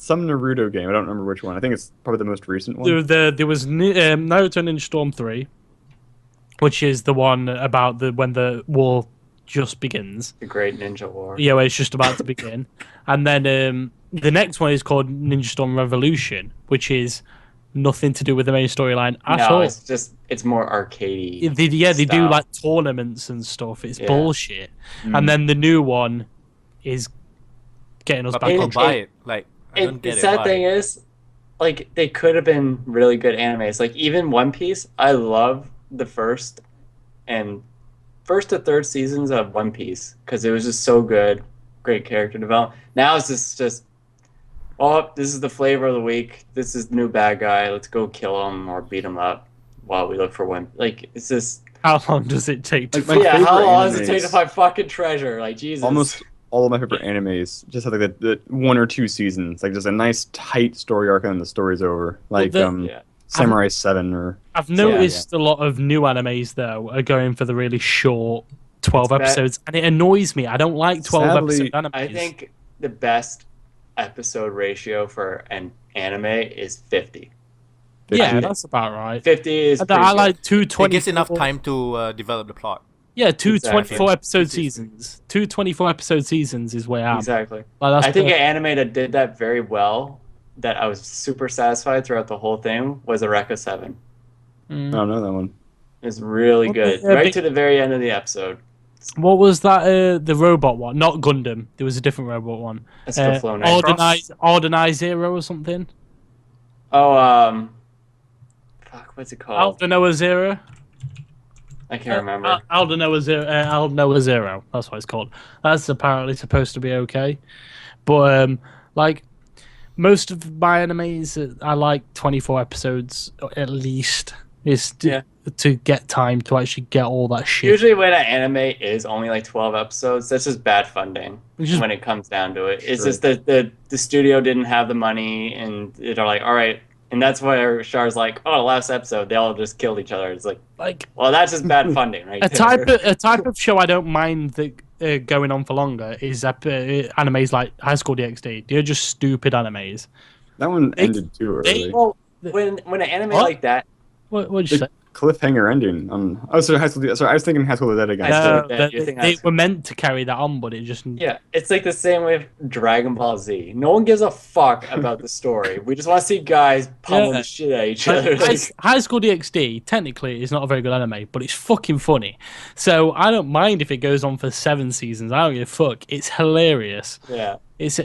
Some Naruto game. I don't remember which one. I think it's probably the most recent one. There was Naruto Ninja Storm 3, which is the one about when the war just begins. The Great Ninja War. Yeah, where it's just about to begin. And then the next one is called Ninja Storm Revolution, which is nothing to do with the main storyline at all. It's more arcadey. They do like tournaments and stuff. It's bullshit. And then the new one is getting us But back people on buy track. it. Like, I don't get The it. sad why. thing is, like, they could have been really good animes. Like, even One Piece, I love the first to third seasons of One Piece because it was just so good. Great character development. Now it's just, oh, this is the flavor of the week. This is the new bad guy. Let's go kill him or beat him up while we look for one. Like, it's just... How long does it take to Like, my find? favorite how long does it take animes- to find fucking treasure? Like, Jesus. Almost all of my favorite animes just have like the 1 or 2 seasons, like just a nice tight story arc and then the story's over. Like Yeah. Samurai 7 or I've noticed a lot of new animes though are going for the really short 12 episodes, and it annoys me. I don't like 12 Sadly, episode animes. I think the best episode ratio for an anime is 50. yeah, that's about right. 50 is pretty I good. like It 224. gives enough time to develop the plot. Yeah, two Exactly. 24 episode seasons. 2 24 episode seasons is where I'm. Exactly. Like, that's I think an perfect. anime that did that very well, that I was super satisfied throughout the whole thing, was Eureka 7. I don't know that one. It's really good. Right to the very end of the episode. What was that? The robot one, not Gundam. There was a different robot one. That's the Flow Knight. Ordinai Zero or something. Oh, fuck, what's it called? Aldenoa Zero. I can't remember. Aldenoa Zero. Aldenoa Zero. That's what it's called. That's apparently supposed to be okay, but like most of my animes, I like 24 episodes at least. Is to get time to actually get all that shit. Usually when an anime is only like 12 episodes, that's just bad funding when it comes down to it. It's just that the studio didn't have the money and they're like, all right. And that's where Shar's like, oh, last episode, they all just killed each other. It's like well, that's just bad funding, right? A type of show I don't mind that going on for longer is animes like High School DxD. They're just stupid animes. That one ended too early. Well, when an anime like that... What did you say? Cliffhanger ending on. Oh, sorry, I was thinking High School of the Dead again. They were meant to carry that on, but it just... Yeah, it's like the same with Dragon Ball Z. No one gives a fuck about the story. We just want to see guys pummel the shit at each other. High School DxD, technically, is not a very good anime, but it's fucking funny. So I don't mind if it goes on for 7 seasons. I don't give a fuck. It's hilarious. Yeah.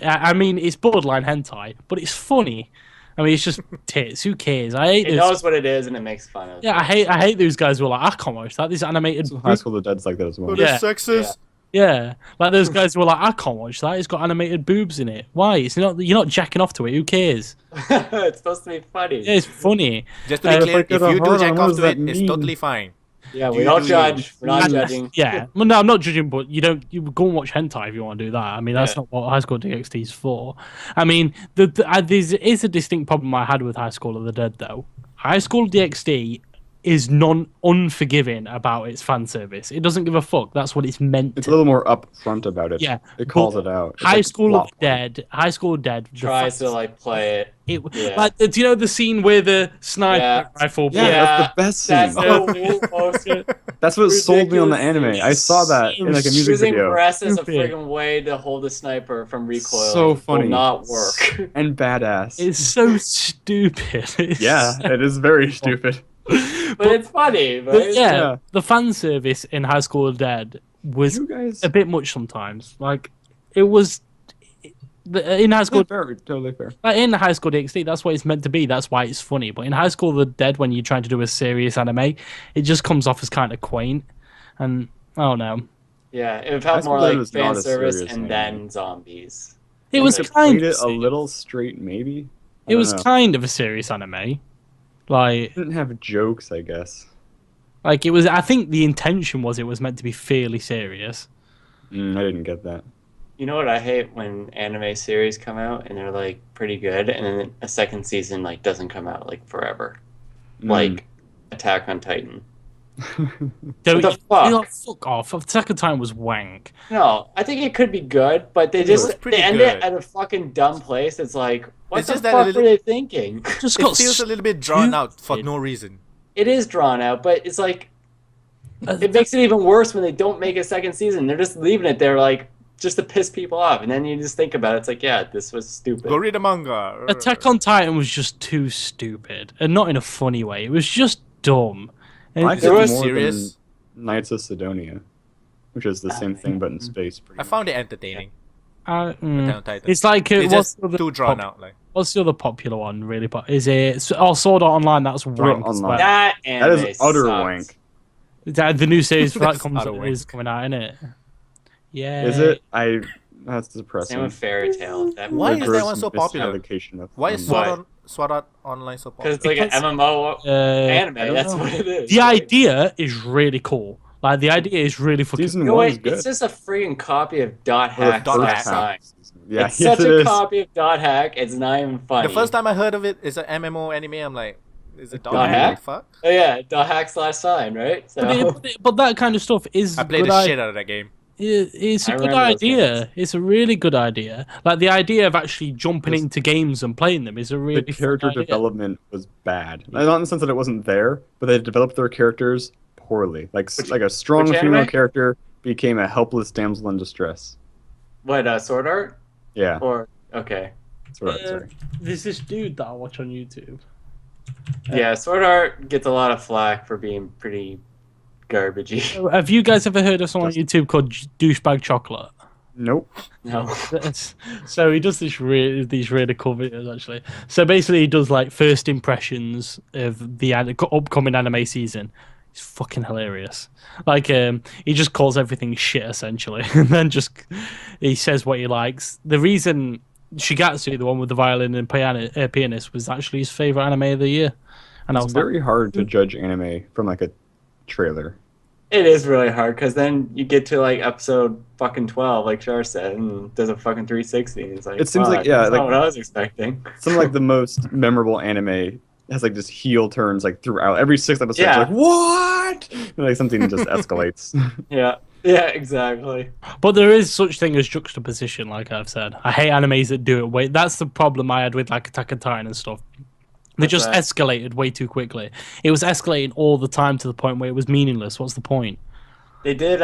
I mean, it's borderline hentai, but it's funny. I mean, it's just tits. Who cares? I hate it knows what it is and it makes fun of it. Yeah, I hate those guys who are like, I can't watch that. This animated. High School of the Dead's like that as well. But it's sexist. Yeah, like those guys who are like, I can't watch that. It's got animated boobs in it. Why? You're not jacking off to it. Who cares? It's supposed to be funny. Yeah, it's funny. Just to be clear, if you do jack off to it, it's totally fine. Yeah, we don't judge. We're not judging. Yeah, well, no, I'm not judging, but you go and watch hentai if you want to do that. I mean, that's not what High School DxD is for. I mean, there is a distinct problem I had with High School of the Dead, though. High School DxD is unforgiving about its fan service. It doesn't give a fuck. That's what it's meant to. It's a little more upfront about it. Yeah, it calls it out. High School of Dead tries to like play it. Like, do you know the scene where the sniper rifle? Yeah, that's the best scene. That's what sold me on the anime. I saw that in like a music Using video. breasts as a friggin' way to hold a sniper from recoil. So funny. Will not work. And badass. It's so stupid. It is very stupid. But it's funny, right? But yeah, the fan service in High School of Dead was You guys- a bit much sometimes. Like, it was In high school, fair, totally fair. like in High School DxD, that's what it's meant to be. That's why it's funny. But in High School of the Dead, when you're trying to do a serious anime, it just comes off as kind of quaint. And I don't know. Yeah, it High felt School more Dead like was fan not a service serious and anime. then zombies. It was like, kind Played of it a little straight, maybe. It was kind of a serious anime. Like, It didn't have jokes, I guess. it was. I think the intention was it was meant to be fairly serious. I didn't get that. You know what I hate when anime series come out and they're like pretty good, and then a second season like doesn't come out like forever, like Attack on Titan. Don't the fuck? Fuck off! Attack on Titan was wank. No, I think it could be good, but they was just pretty they end good. it at a fucking dumb place. It's like, what It's the just that fuck little- were they thinking? Just It got feels a little bit drawn out for no reason. It is drawn out, but it's like it makes it even worse when they don't make a second season. They're just leaving it there like just to piss people off, and then you just think about it. It's like, yeah, this was stupid. Go read a manga. Attack on Titan was just too stupid, and not in a funny way. It was just dumb. And I Is liked it it was more serious? than Knights of Sidonia, which is the same thing but in space. Pretty I found it entertaining. Attack on Titan. It's like It's what's just the too drawn out. Like What's the other popular one? Really, is it Sword Art Online? That's wank as Online. well. That That anime is utter sucks. wank. The new series for that That's utter wank. is coming out, isn't it? Yeah. Is it? That's depressing. Same with Fairy Tail. Why is that Gross one so popular? misallocation of why is fun. Sword Art Online so Because popular? it's like an MMO anime. I don't That's know. what it is. The right? idea is really cool. Like the idea is really fucking. Season You know one what? is good. It's just a freaking copy of Dot Or the Hack Dot first Hack. Sign. Yeah, It's yes, such it a is. copy of Dot Hack. It's not even funny. The first time I heard of it is an MMO anime. I'm like, is it Dot Dot Hack? Hack? Fuck. Oh yeah, Dot Hack / Sign, right? So But that kind of stuff is. I played good the shit out of that game. It's a I good remember those idea. games. It's a really good idea. Like the idea of actually jumping into games and playing them is a really The fun character idea. development was bad. Not in the sense that it wasn't there, but they developed their characters poorly. Like a strong which female anime? character became a helpless damsel in distress. what? Sword Art? Yeah, Or okay, that's what I'm sorry. There's this dude that I watch on YouTube. yeah. Sword Art gets a lot of flack for being pretty garbagey. Have you guys ever heard of someone on YouTube called Douchebag Chocolate? Nope. No. So he does these really cool videos actually. So basically, he does like first impressions of the upcoming anime season. It's fucking hilarious. Like he just calls everything shit essentially, and then he says what he likes. The reason Shigatsu, the one with the violin and pianist, was actually his favorite anime of the year. And I It's was very hard to judge anime from like a trailer. It is really hard because then you get to like episode fucking 12, like Shar said, and does a fucking 360. It's like It seems like, fuck, yeah, that's like- not what I was expecting. Some of like the most memorable anime has like just heel turns like throughout every 6th episode. Yeah. It's like what? And, like something just escalates. Yeah, yeah, exactly. But there is such thing as juxtaposition, like I've said. I hate animes that do it. Wait, that's the problem I had with like Attack on Titan and stuff. They What's just that? escalated way too quickly. It was escalating all the time to the point where it was meaningless. What's the point? They did.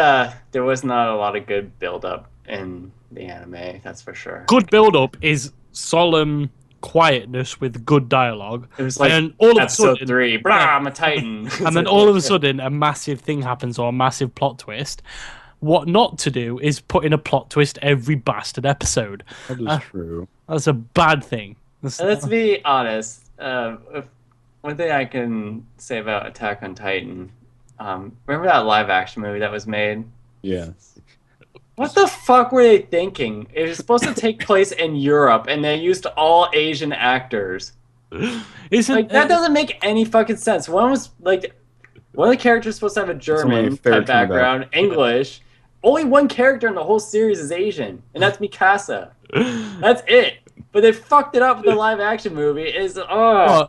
There was not a lot of good build up in the anime. That's for sure. Good build-up is solemn quietness with good dialogue. It was like and then all of a episode sudden, 3. Brah, I'm a Titan. and then all of a sudden, a massive thing happens or a massive plot twist. What not to do is put in a plot twist every bastard episode. That is true. That's a bad thing. Let's be honest. One thing I can say about Attack on Titan. Remember that live action movie that was made? Yeah. What the fuck were they thinking? It was supposed to take place in Europe, and they used all Asian actors. Isn't Like that doesn't make any fucking sense. One was like, one of the characters was supposed to have a only German fair type to know background, English. Only one character in the whole series is Asian, and that's Mikasa. That's it. But they fucked it up with the live action movie.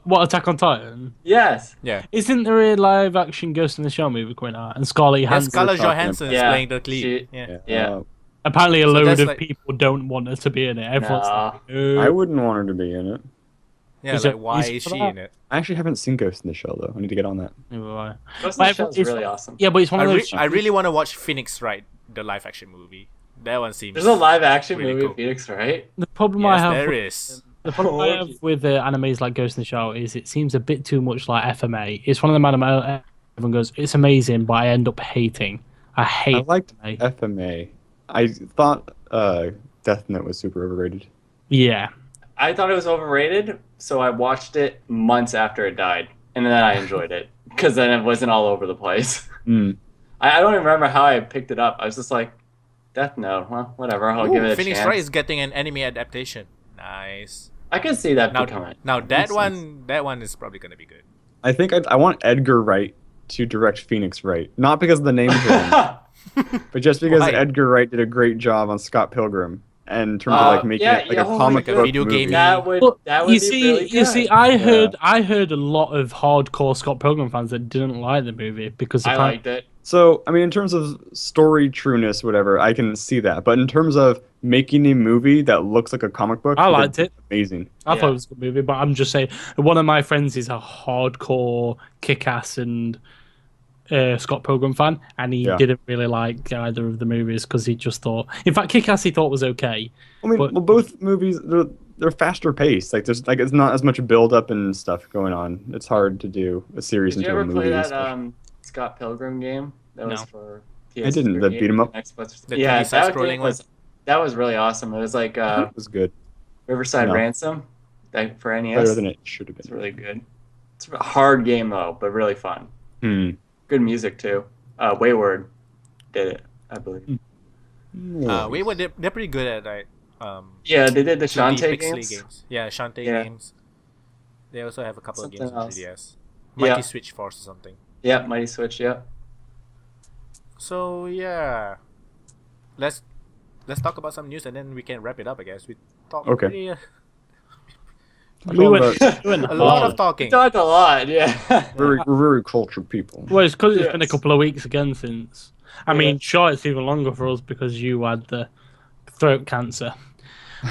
what Attack on Titan? Yes. Yeah. Isn't there a live action Ghost in the Shell movie coming out? And Scarlett Yeah, Johansson. Scarlett talking Johansson is Yeah. playing the lead. She- Yeah. Yeah. Apparently, a So load that's of like- people don't want her to be in it. Everyone's like, No. I wouldn't want her to be in it. Yeah, Is like it why easy is for she that? in it? I actually haven't seen Ghost in the Shell though. I need to get on that. Ghost in But the Shell is it's- really awesome. yeah, but it's one I, of those. I really want to watch Phoenix Wright, the live action movie. That one seems. There's a live action Really movie cool. of Phoenix, right? The problem I Yes, have. there is. The problem I have with animes like Ghost in the Shell is it seems a bit too much like FMA. It's one of them anime everyone goes, it's amazing, but I end up hating. I hate I liked FMA. FMA. I thought Death Note was super overrated. Yeah. I thought it was overrated, so I watched it months after it died, and then I enjoyed it because then it wasn't all over the place. Mm. I don't even remember how I picked it up. I was just like, Death Note, well, whatever, I'll give it a Phoenix chance. Wright is getting an anime adaptation. Nice. I can see that Now, becoming. now that Makes one is probably gonna be good. I think I want Edgar Wright to direct Phoenix Wright, not because of the name change, but just because Why? Edgar Wright did a great job on Scott Pilgrim, and in terms of like making it like a comic like a book video movie. game. That would Well, that would you be see, really good. you see, I heard a lot of hardcore Scott Pilgrim fans that didn't like the movie because I apparently- liked it. So, I mean, in terms of story trueness, whatever, I can see that. But in terms of making a movie that looks like a comic book, I liked it. Amazing. I thought Yeah. it was a good movie, but I'm just saying one of my friends is a hardcore Kick-Ass and Scott Pilgrim fan, and he Yeah. didn't really like either of the movies because he just thought. In fact, Kick-Ass he thought was okay. I mean, But- well, both movies they're faster paced. Like there's it's not as much build up and stuff going on. It's hard to do a series Did you into ever a movie. play and that stuff. Scott Pilgrim game? That was No. for I didn't, the beat 'em up? Xbox. The Yeah, 2D that side-scrolling game was really awesome. It was like It was good. Riverside No. Ransom, like for NES. Better than it should have It's been. really good. It's a hard game though, but really fun. Hmm. Good music too. Wayward did it, I believe. They're pretty good at like Yeah, they did the 2D Shantae pixely games. Yeah, Shantae Yeah. games. They also have a couple Something of games on else. 3DS. Yeah. Mighty Switch Force or something. Yeah, Mighty Switch. Yeah. So yeah, let's talk about some news and then we can wrap it up. I guess we talked Okay. pretty, We went, we went a lot hard. of talking. We talked a lot. Yeah. We're very cultured people. Well, it's because it's been a Yes. couple of weeks again since. I mean, sure, it's even longer for us because you had the throat cancer.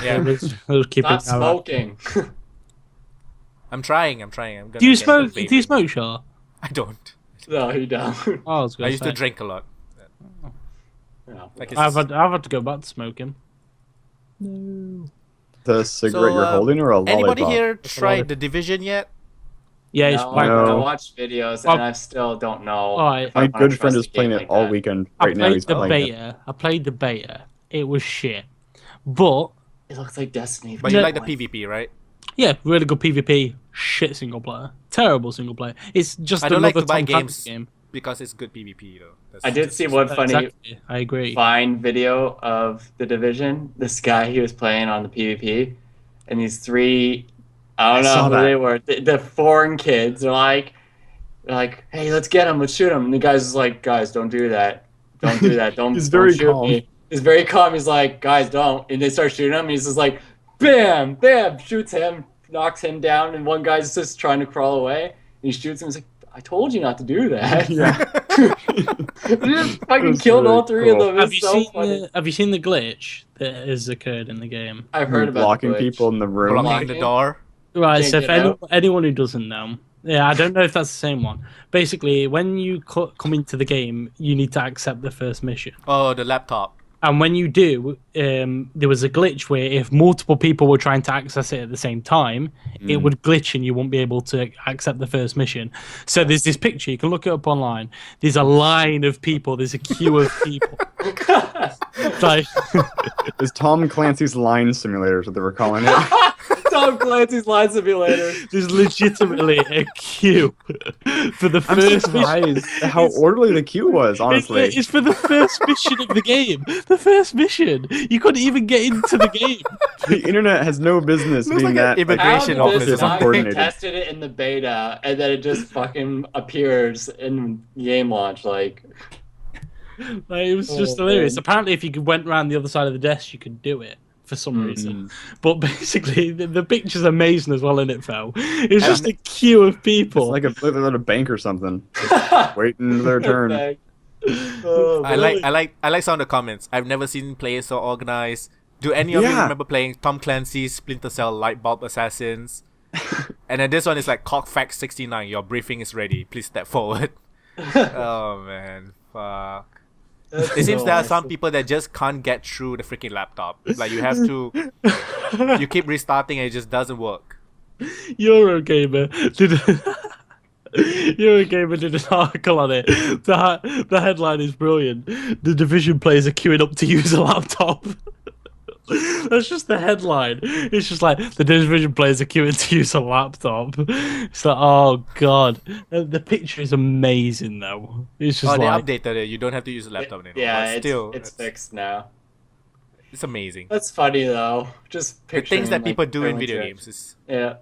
Yeah, It was keeping. Stop smoking. I'm trying. I'm gonna Do you get smoke? into Do you vaping. smoke, Shar? I don't. No, you don't. Oh, I was I going used to drink a lot. No. Like it's I've had to go back to smoking. The cigarette you're holding or a lollipop? Anybody here It's a tried lollipop. The Division yet? Yeah, it's No, quite No. I good. watched videos Oh. and I still don't know. Alright. if I My wanna good friend trust is a playing game it like all that. weekend. I Right now, played he's the playing it. beta. I played the beta. It was shit, but It looks like Destiny. But you No. like the PvP, right? yeah, really good PvP. Shit single player. Terrible single player. It's just I don't like another to buy Tom games Clancy game. because it's good PvP though. That's I did just- see one funny Exactly. I agree. Vine video of the Division. This guy, he was playing on the PvP, and these three, I don't saw know who that. they were. The foreign kids are like, hey, let's get him, let's shoot him. And the guy's just like, guys, don't do that, don't do that, don't. He's don't very shoot calm. me. He's very calm. He's like, guys, don't. And they start shooting him. And he's just like, bam, bam, shoots him, knocks him down, and one guy's just trying to crawl away. And he shoots him. He's like, I told you not to do that. Yeah. He just fucking That's killed really all three cool. of them. Have It's you so seen funny. the Have you seen the glitch that has occurred in the game? I've heard about blocking the glitch. people in the room. blocking Blocking? the door. Right, Can't so if get out. anyone who doesn't know, yeah, I don't know if that's the same one. Basically, when you come into the game, you need to accept the first mission. Oh, the laptop. And when you do, there was a glitch where if multiple people were trying to access it at the same time, it would glitch and you won't be able to accept the first mission. So there's this picture, you can look it up online. There's a line of people, there's a queue of people. Like, It's Tom Clancy's line simulator, is what they were calling it. Tom Clancy's Line Simulator. there's legitimately a queue for the I'm first mission. surprised how orderly the queue was, honestly. It's for the first mission of the game. The first mission. You couldn't even get into the game. The internet has no business Looks being like an that immigration How office did or this something. not coordinated. tested it in the beta and then it just fucking appears in game launch? Like, Like, it was just Oh, hilarious. man. Apparently, if you went around the other side of the desk, you could do it for some reason. But basically, the picture's amazing as well in it, Phil. It's just a queue of It's people. like a bank or something. Waiting their turn. Oh, I like some of the comments. I've never seen players so organized. Do any of you Yeah. remember playing Tom Clancy's Splinter Cell Light Bulb Assassins? And then this one is like Cockfax 69. Your briefing is ready. Please step forward. Oh man, fuck. It seems there are some people that just can't get through the freaking laptop. Like you have to, you keep restarting and it just doesn't work. Eurogamer did. Eurogamer did an article on it. The headline is brilliant. The Division players are queuing up to use a laptop. That's just the headline. It's just like the Division players are queuing to use a laptop. It's like, oh god, the picture is amazing though. It's just they like, updated it. You don't have to use a laptop anymore. Yeah, but still, it's fixed now. it's amazing. That's funny though. Just The things that people do in video games is Yeah.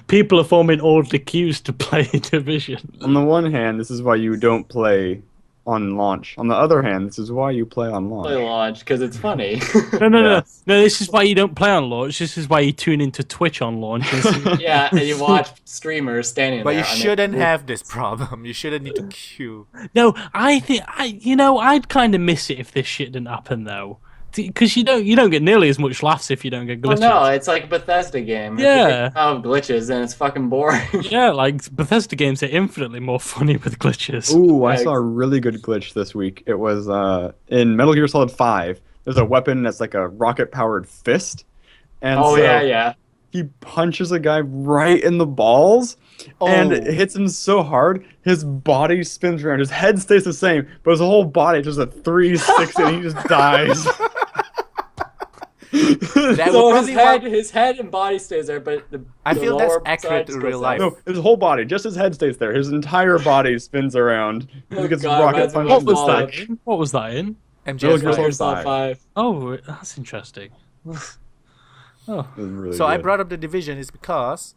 people are forming orderly queues to play Division. On the one hand, this is why you don't play on launch. On the other hand, this is why you play on launch. Play launch because it's funny. No. This is why you don't play on launch. This is why you tune into Twitch on launch. And see... Yeah, and you watch streamers standing But there. you shouldn't have this problem. You shouldn't need to queue. No, I think I'd kind of miss it if this shit didn't happen though, because you don't get nearly as much laughs if you don't get glitches. Well, no, it's like a Bethesda game. Yeah. If you have glitches, and it's fucking boring. Yeah, like Bethesda games are infinitely more funny with glitches. Ooh, I Yeah, saw a really good glitch this week. It was in Metal Gear Solid 5. There's a weapon that's like a rocket-powered fist. And Oh so yeah. he punches a guy right in the balls, and it hits him so hard, his body spins around. His head stays the same, but his whole body just a 360, and he just dies. That So would probably his head and body stays there, but I the feel that's lower accurate sides in goes real out. life. No, his whole body, just his head stays there. His entire body spins around. Oh, He gets God, rocket reminds me of punched What in the was Fallout. stomach. that? What was that in? MGS5. Metal Gear Solid 5. Oh, that's interesting. It was really So I good. brought up The Division is because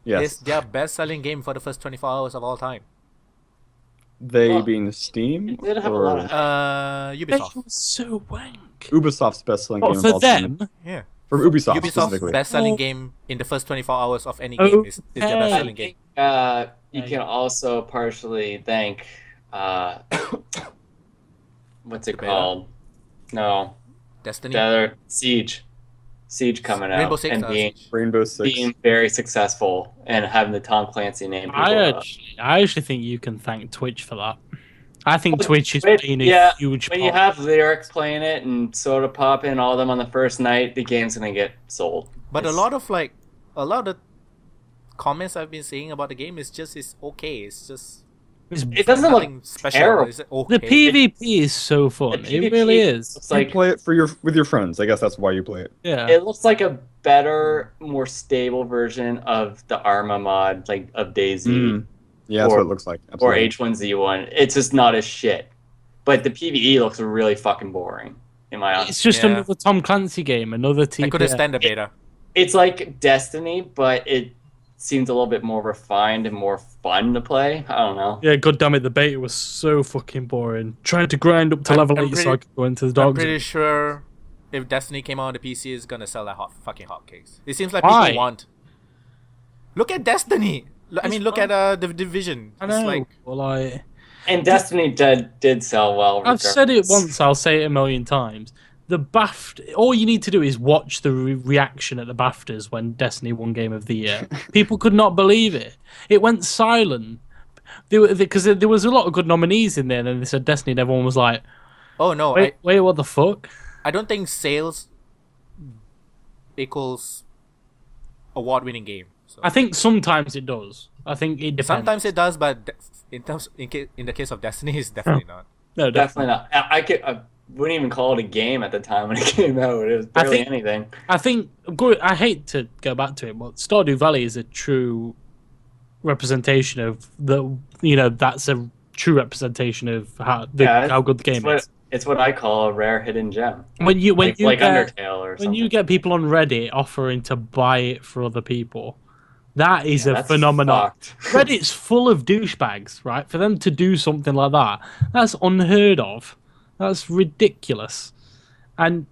Yes, it's their best-selling game for the first 24 hours of all time. they Well, being Steam it did have a or lot of- They Ubisoft. were so wank. Ubisoft's best-selling game What, of for all time. them? Yeah. For Ubisoft Ubisoft's specifically. best-selling Oh. game in the first 24 hours of any game is their Okay. best-selling game. You can also partially thank what's it Beta? called? No, Destiny. the other Siege coming out Rainbow Six. and being, Rainbow Six. being very successful and having the Tom Clancy name. I actually think you can thank Twitch for that. I think Well, Twitch is Twitch- playing a yeah, huge when part. you have Lyric playing it and Soda Pop and all of them on the first night, the game's gonna get sold. But It's- a lot of comments I've been seeing about the game is just it's okay. It's just it doesn't look nothing special. terrible. It's okay. The PvP is so fun. The It PvP really is. It's You like play it with your friends. I guess that's why you play it. Yeah. it looks like a better, more stable version of the Arma mod, like of DayZ. Yeah, that's Or- what it looks like. Or Absolutely. H1Z1. It's just not as shit. But the PvE looks really fucking boring, in my honest. It's just Yeah. another Tom Clancy game, another TPS. I couldn't stand the beta. It's like Destiny, but it seems a little bit more refined and more fun to play. I don't know. Yeah, god damn it, the beta was so fucking boring. Trying to grind up to I'm- level I'm 8 so pretty- I could go into the I'm dogs. pretty sure if Destiny came out on the PC, it's gonna sell like fucking hotcakes. It seems like Why? people want. Look at Destiny. I mean, look at the Division. I It's know. like Well, And Destiny did sell well. I've said it regardless. once, I'll say it a million times. The BAFTA, all you need to do is watch the reaction at the BAFTAs when Destiny won Game of the Year. People could not believe it. It went silent. Because there was a lot of good nominees in there, and then they said Destiny, and everyone was like, oh no, wait, what the fuck? I don't think sales equals award-winning game. So. I think sometimes it does. I think it depends. Sometimes it does, but in the case of Destiny, it's definitely not. No, Definitely not. I wouldn't even call it a game at the time when it came out. It was barely anything. I think I hate to go back to it, but Stardew Valley is a true representation of the. That's a true representation of how good the game is. It's what I call a rare hidden gem. When you Like get, Undertale or when something. you get people on Reddit offering to buy it for other people, that is a That's phenomenon. fucked. Reddit's full of douchebags, right? For them to do something like that, that's unheard of. That's ridiculous. And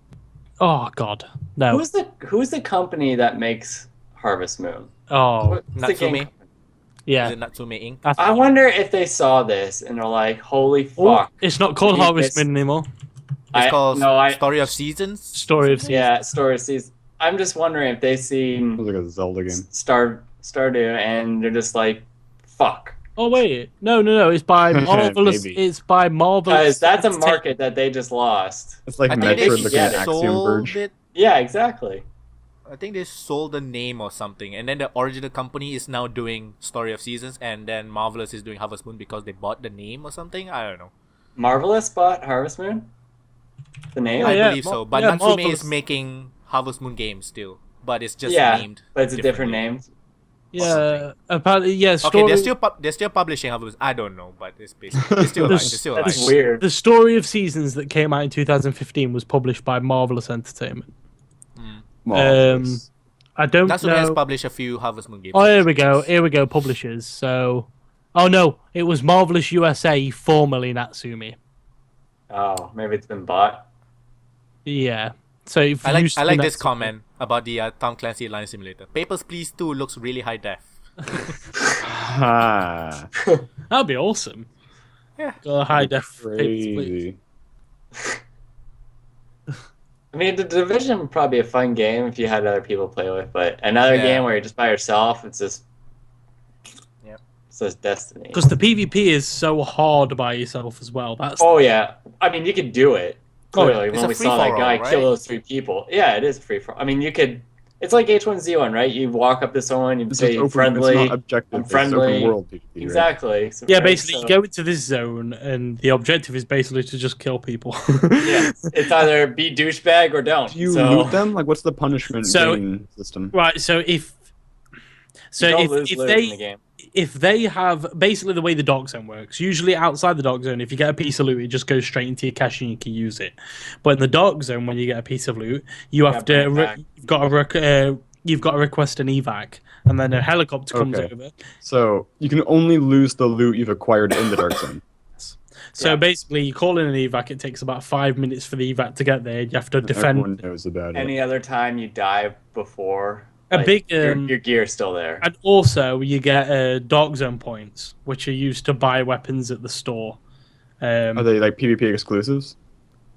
oh god, no. Who's the company that makes Harvest Moon? Oh What's the game Natsume? company? yeah. Is it Natsume Inc? I wonder if they saw this and they're like, "Holy Oh, fuck!" it's not called It- Harvest it's- Moon anymore. It's called no, Story of Seasons. Story of Seasons. Yeah, Story Season. I'm just wondering if they It seen was like a Zelda game. Stardew and they're just like, "Fuck," Oh wait, no. It's by Marvelous. Maybe. It's by Marvelous. because that's a market that they just lost. It's like I think they Metroid looking at Axiom sold Verge. it. Yeah, exactly. I think they sold the name or something, and then the original company is now doing Story of Seasons, and then Marvelous is doing Harvest Moon because they bought the name or something. I don't know. Marvelous bought Harvest Moon. The name. Oh, I yeah, believe so. But yeah, Natsume Marvelous. is making Harvest Moon games still, but it's just Yeah, named. but it's a different differently. name. Yeah, apparently, yeah. Okay, Story, they're still publishing Harvest. I don't know, but it's basically it's still alive. It's still alive. That's weird. The Story of Seasons that came out in 2015 was published by Marvelous Entertainment. Marvelous. I don't Natsume know. has published a few Harvest Moon games. Oh, here we go. Here we go. Publishers. So, oh no, it was Marvelous USA, formerly Natsume. Oh, maybe it's been bought. Yeah. So if I like used to this Natsume- comment about the Tom Clancy Line Simulator. Papers, Please 2 looks really high def. Ah, That'd be awesome. Yeah. Got a high def. Papers, Please. crazy. I mean, the Division would probably be a fun game if you had other people to play with, but another game where you're just by yourself, it's just... Yep. It's just Destiny. Because the PvP is so hard by yourself as well. That's Oh, yeah. I mean, you could do it. Oh, Clearly, it's when a we saw that free-for-all, guy right? kill those 3 people. Yeah, it is free for. I mean, you could. It's like H1Z1, right? You walk up to someone, you It's say just open, friendly. It's not objective. I'm It's friendly. open world PvP, right? Exactly. So yeah. right, Basically, so- you go into this zone, and the objective is basically to just kill people. Yeah, it's either be douchebag or don't. Do you so, loot them? Like, what's the punishment So- gain system? Right. So if you don't lose loot in the game. if they have basically the way the dark zone works, usually outside the dark zone, if you get a piece of loot, it just goes straight into your cache and you can use it. But in the dark zone, when you get a piece of loot, you have bring to it back. you've got to request an evac, and then a helicopter comes Okay. over. So you can only lose the loot you've acquired in the dark zone. So Yeah. basically, you call in an evac. It takes about 5 minutes for the evac to get there. You have to defend. Everyone knows about it. Any other time you die before, A big, your gear's still there. And also, you get dark zone points, which are used to buy weapons at the store. Are they like PvP exclusives?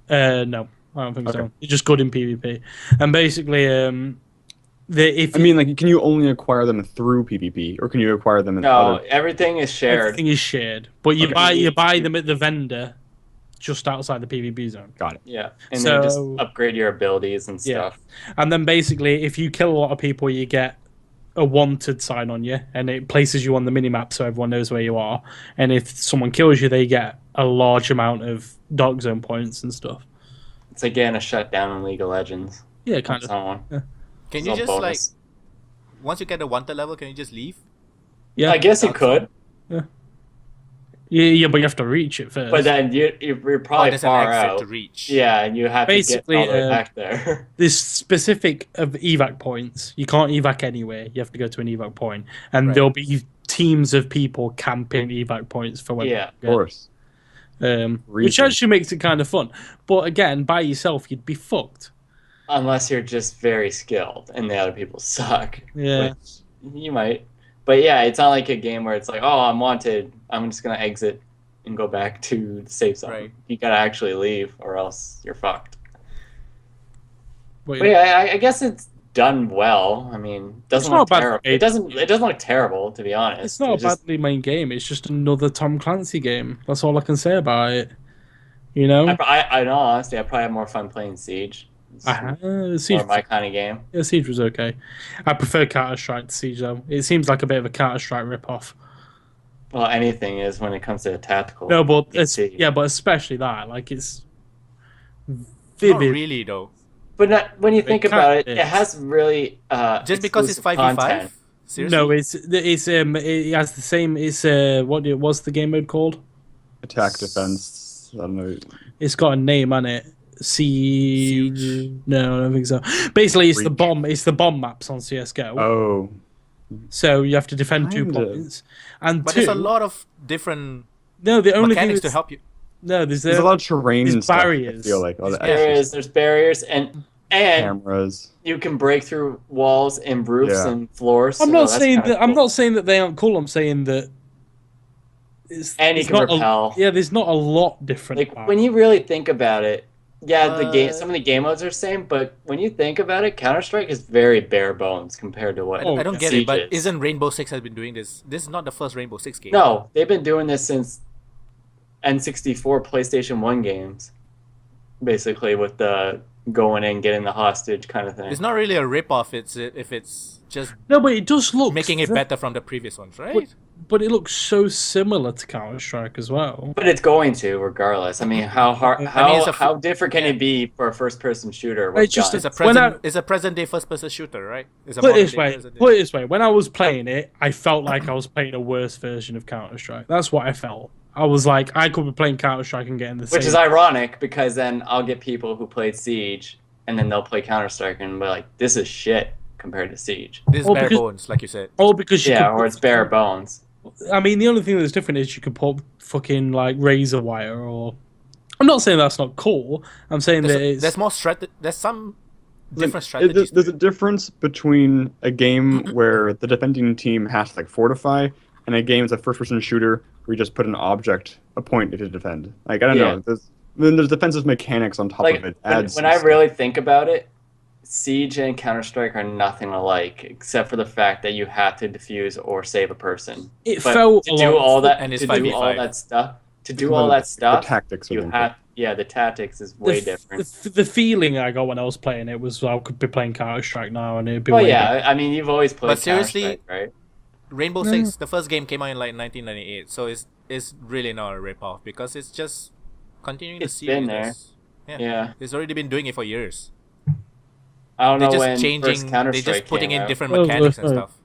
No, I don't think Okay. so. You're just good in PvP. And basically, if I mean, like, can you only acquire them through PvP, or can you acquire them in No, other? everything is shared. everything is shared, but you Okay. buy them at the vendor, just outside the PvP zone. Got it. Yeah, and then just So- upgrade your abilities and Yeah. stuff. And then basically, if you kill a lot of people, you get a wanted sign on you, and it places you on the minimap so everyone knows where you are. And if someone kills you, they get a large amount of dark zone points and stuff. It's like getting a shutdown in League of Legends. Yeah, kind of. Someone. Can It's you all just like bonus. once you get the wanted level, can you just leave? Yeah, I guess you That's could, yeah, but you have to reach it first. but then you're probably there's an far exit out. to reach. Yeah, and you have Basically, to get all the way uh, back there. There's specific of evac points. You can't evac anywhere. You have to go to an evac point, and Right. there'll be teams of people camping evac points for when. Yeah. Of course. Which Reason. actually makes it kind of fun. But again, by yourself, you'd be fucked. Unless you're just very skilled and the other people suck. Yeah. Which you might. But yeah, it's not like a game where it's like, oh, I'm wanted. I'm just going to exit and go back to the safe zone. Right. You got to actually leave or else you're fucked. But But yeah, I guess it's done well. I mean, It's doesn't not look a bad terrible. game. It doesn't look terrible, to be honest. it's not a just, badly made game. It's just another Tom Clancy game. That's all I can say about it. You know? I know, honestly, I probably have more fun playing Siege. It's Siege, more my kind of game. yeah, Siege was okay. I prefer Counter-Strike to Siege, though. It seems like a bit of a Counter-Strike rip-off. Well, anything is when it comes to tactical. No, but PC. yeah, but especially that. Like, it's Not vivid. really though. But not, when you think It about it, kinda it has really Just because it's exclusive 5v5? content. Seriously? No, it has the same. It's what's the game mode called? Attack, defense. I don't know. It's got a name on it. Siege. No, I don't think so. Basically, it's the Reach. bomb. It's the bomb maps on CS:GO. Oh, So you have to defend 2 Kinda. points, and But 2. there's a lot of different No, the only thing mechanics is to help you. no. there's a lot of terrain there's and stuff. barriers. I feel like all the There's barriers and cameras. you can break through walls and roofs Yeah. and floors. I'm so not that's saying kinda that. I'm cool. not saying that they aren't cool. I'm saying that. And you it's can not repel. yeah, there's not a lot different. Like about when you really think about it, yeah, the game. Uh, Some of the game modes are the same, but when you think about it, Counter Strike is very bare bones compared to what. Oh, I don't get Siege it, but is. isn't Rainbow Six has been doing this? This is not the first Rainbow Six game. No, they've been doing this since N64 PlayStation 1 games, basically with the going in, getting the hostage kind of thing. It's not really a rip-off. If it's just no, but it does look making it better from the previous ones, right? but it looks so similar to Counter-Strike as well. But it's going to, regardless. I mean, how hard, how different can yeah. it be for a first-person shooter? It's just guns? It's a present-day first-person shooter, right? It's a Put it modern-day this way. When I was playing it, I felt like I was playing a worse version of Counter-Strike. That's what I felt. I was like, I could be playing Counter-Strike and getting the same. Which is ironic, because then I'll get people who played Siege, and then they'll play Counter-Strike and be like, this is shit compared to Siege. This is bare bones, like you said. Oh, because or it's bare bones. I mean, the only thing that's different is you can put fucking like razor wire, or I'm not saying that's not cool. I'm saying there's more there's some different strategies. There's a difference between a game where the defending team has to like fortify, and a game that's a first-person shooter where you just put an object, a point to defend. Like I don't know. There's defensive mechanics on top of it. When I really think about it, Siege and Counter-Strike are nothing alike, except for the fact that you have to defuse or save a person. It felt to do all that, and to do all that stuff. The tactics you have, the tactics is way different. The feeling I got when I was playing it was I could be playing Counter-Strike now, and it'd be. I mean, you've always played. But seriously, Counter-Strike, right? Rainbow Six, the first game came out in like 1998, so it's really not a rip-off because it's just continuing the series. Been there. Yeah. It's already been doing it for years. I don't know They're when just changing. They're just putting in different mechanics and stuff.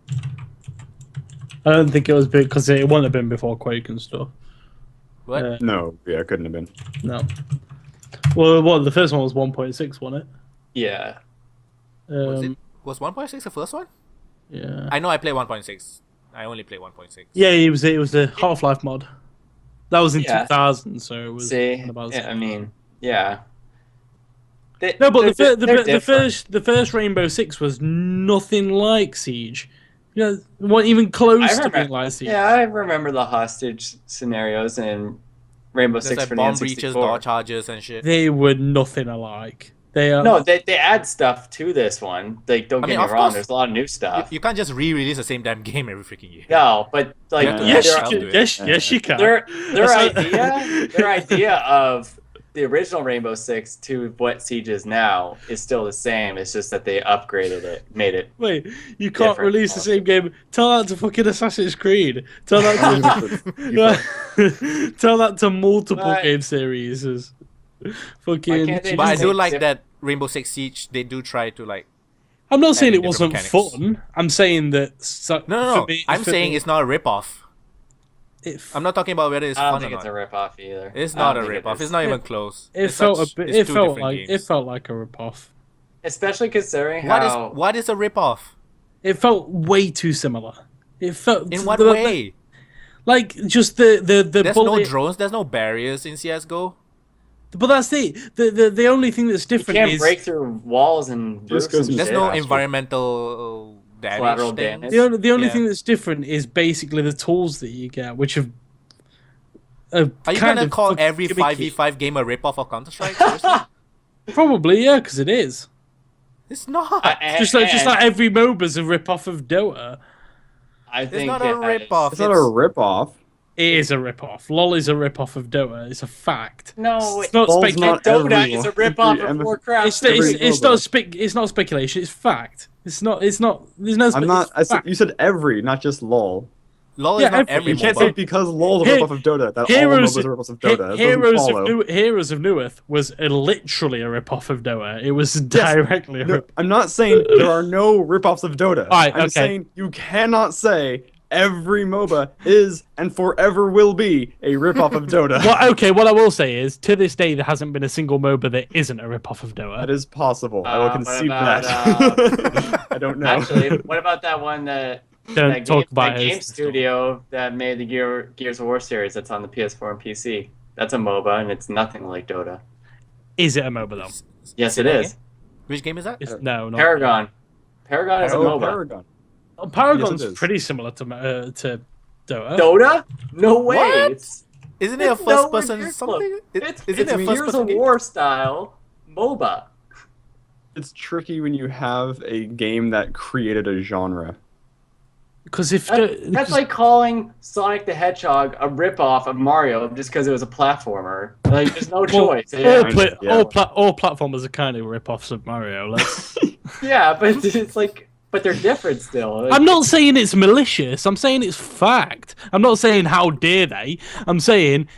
I don't think it was big because it wouldn't have been before Quake and stuff. What? No, it couldn't have been. No. Well, the first one was 1.6, wasn't it? Yeah. Was 1.6 the first one? Yeah. I know I play 1.6. I only play 1.6. Yeah, it was the Half-Life mod. That was in 2000, so it was. No, but the first Rainbow Six was nothing like Siege. Yeah, wasn't even close to being like Siege. Yeah, I remember the hostage scenarios in Rainbow Six like for bomb the N64. breaches, door charges, and shit. They were nothing alike. They add stuff to this one. Like, don't get me wrong, there's a lot of new stuff. You can't just re-release the same damn game every freaking year. No, but like, yes, you can. Their idea of the original Rainbow Six to what Siege is now is still the same. It's just that they upgraded it, made it. Wait, you can't release the same game. Tell that to fucking Assassin's Creed. Tell that to tell that to multiple game series. Fucking. But I do like that Rainbow Six Siege. They do try to like. I'm not saying it wasn't fun. I'm saying that. No. I'm saying it's not a rip-off. I'm not talking about whether it's fun or not. I don't think it's a rip-off either. It's not a rip-off. It's not even close. It felt like a rip-off. Especially considering what is a rip-off? It felt way too similar. It felt in what way? Like just the There's no drones. There's no barriers in CS:GO. But that's the only thing that's different. You can't break through walls and roofs. There's no environmental collateral damage. The only thing that's different is basically the tools that you get, which have. Are you gonna call every 5v5 game a rip-off of Counter-Strike? Probably, yeah, because it is. It's not. Just like every MOBA's a rip-off of Dota. I think it's not a rip-off. It's not a rip-off. It is a rip-off. LOL is a rip-off of Dota. It's a fact. No, it's not speculation. Dota is a rip-off of Warcraft. It's not speculation. It's fact. It's not. There's no. You said every, not just LOL. LOL is not every. You can't say because LOL is a rip-off of Dota that all MOBAs are rip-offs of Dota. Heroes of Newerth was literally a rip-off of Dota. It was directly a rip. I'm not saying there are no rip-offs of Dota. I'm saying you cannot say every MOBA is and forever will be a rip-off of Dota. What I will say is, to this day, there hasn't been a single MOBA that isn't a rip-off of Dota. That is possible. I will concede that. I don't know. Actually, what about that one that game studio that made the Gears of War series that's on the PS4 and PC? That's a MOBA, and it's nothing like Dota. Is it a MOBA, though? Yes, it is. Which game is that? No, not Paragon. Paragon is a MOBA. Paragon. Paragon's pretty similar to Dota. Dota? No way. What? Isn't it a first-person something? It's a Gears of War style MOBA. It's tricky when you have a game that created a genre. Because that's like calling Sonic the Hedgehog a ripoff of Mario just because it was a platformer. Like, there's no choice. All platformers are kind of rip-offs of Mario. Yeah, but it's like But they're different still. I'm not saying it's malicious. I'm saying it's fact. I'm not saying how dare they. I'm saying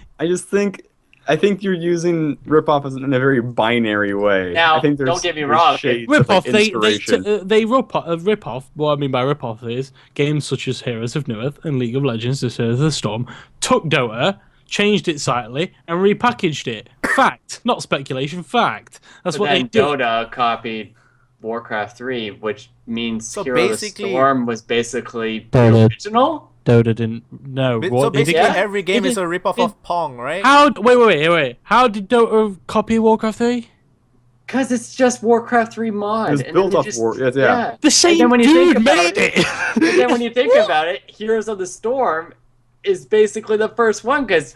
I think you're using ripoff in a very binary way. Now, I think there's, don't get me there's wrong, shades rip of, like, off. They inspiration. rip off. What I mean by rip off is games such as Heroes of Newerth and League of Legends: Descent of the Storm took Dota, changed it slightly, and repackaged it. Fact, not speculation. Fact. That's But what they then did. Dota copied Warcraft 3, which means So Hero of the basically- Storm was basically the Dota. original? Dota didn't. No. So What, basically, Yeah. every game They is a did- ripoff they- of Pong, right? How? Wait. How did Dota copy Warcraft 3? Because it's just Warcraft 3 mod. It was and then built they off just- War. Yeah. The same then when you think dude about made it. And then when you think about it, Heroes of the Storm is basically the first one because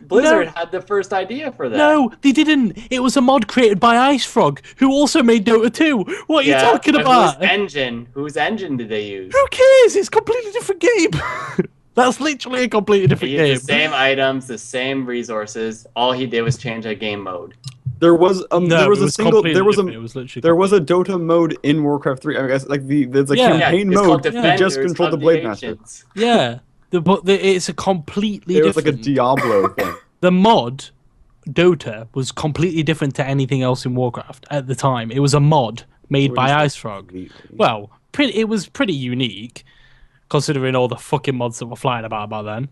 Blizzard had the first idea for that. No, they didn't. It was a mod created by Ice Frog, who also made Dota 2. What are you talking but about? Whose engine did they use? Who cares? It's a completely different game. That's literally a completely They different used game. the same items, the same resources. All he did was change a game mode. There was No, there was it a was single completely there was different. It a was literally there was a Dota mode in Warcraft 3. I guess like there's a Yeah. campaign it's called mode that just Defenders controlled the of Blade Master. Ancients. Yeah, it's a completely It was like a different. Diablo thing. The mod Dota was completely different to anything else in Warcraft at the time. It was a mod made by Ice Frog. Well, it was pretty unique, considering all the fucking mods that were flying about then.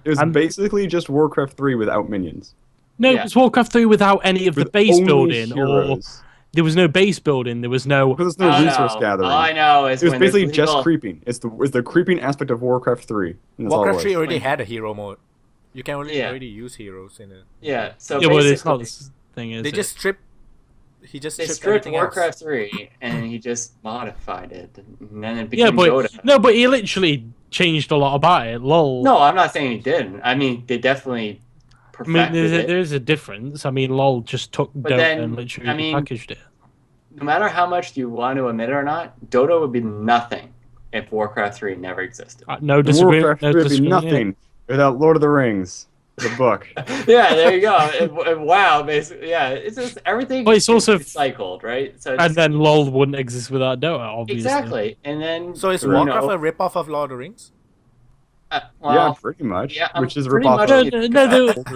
It was And- basically just Warcraft 3 without minions. No, Yeah. it was Warcraft 3 without any of the With base only building, or heroes. there was no base building. There was no. Because there's no I resource know. gathering. All I know is It was when there's basically just legal- creeping. It's the creeping aspect of Warcraft 3. And that's all it Warcraft was. 3 already had a hero mode. You can Yeah. already use heroes in it. Yeah, so Yeah, but it's basically, not the thing. Is They it? just stripped. He just they stripped stripped everything Warcraft else. 3 and he just modified it, and then it became Yeah, but Dota. no, but he literally changed a lot about it. Lol. No, I'm not saying he didn't. I mean, they definitely I mean, perfected it. there's a difference. I mean, LOL just took But Dota then, and literally I mean, packaged it. No matter how much you want to admit it or not, Dota would be nothing if Warcraft 3 never existed. No disagreement. Warcraft No 3 would be disagreement. nothing without Lord of the Rings, the book. Yeah, there you go. And WoW, basically, yeah, it's just everything. Well, it's also- recycled, right? So And then LOL wouldn't exist without Dota, obviously. exactly, and then So is you Warcraft know, a ripoff of Lord of the Rings? Yeah, well, pretty much. yeah, which is pretty ripoff much. of No,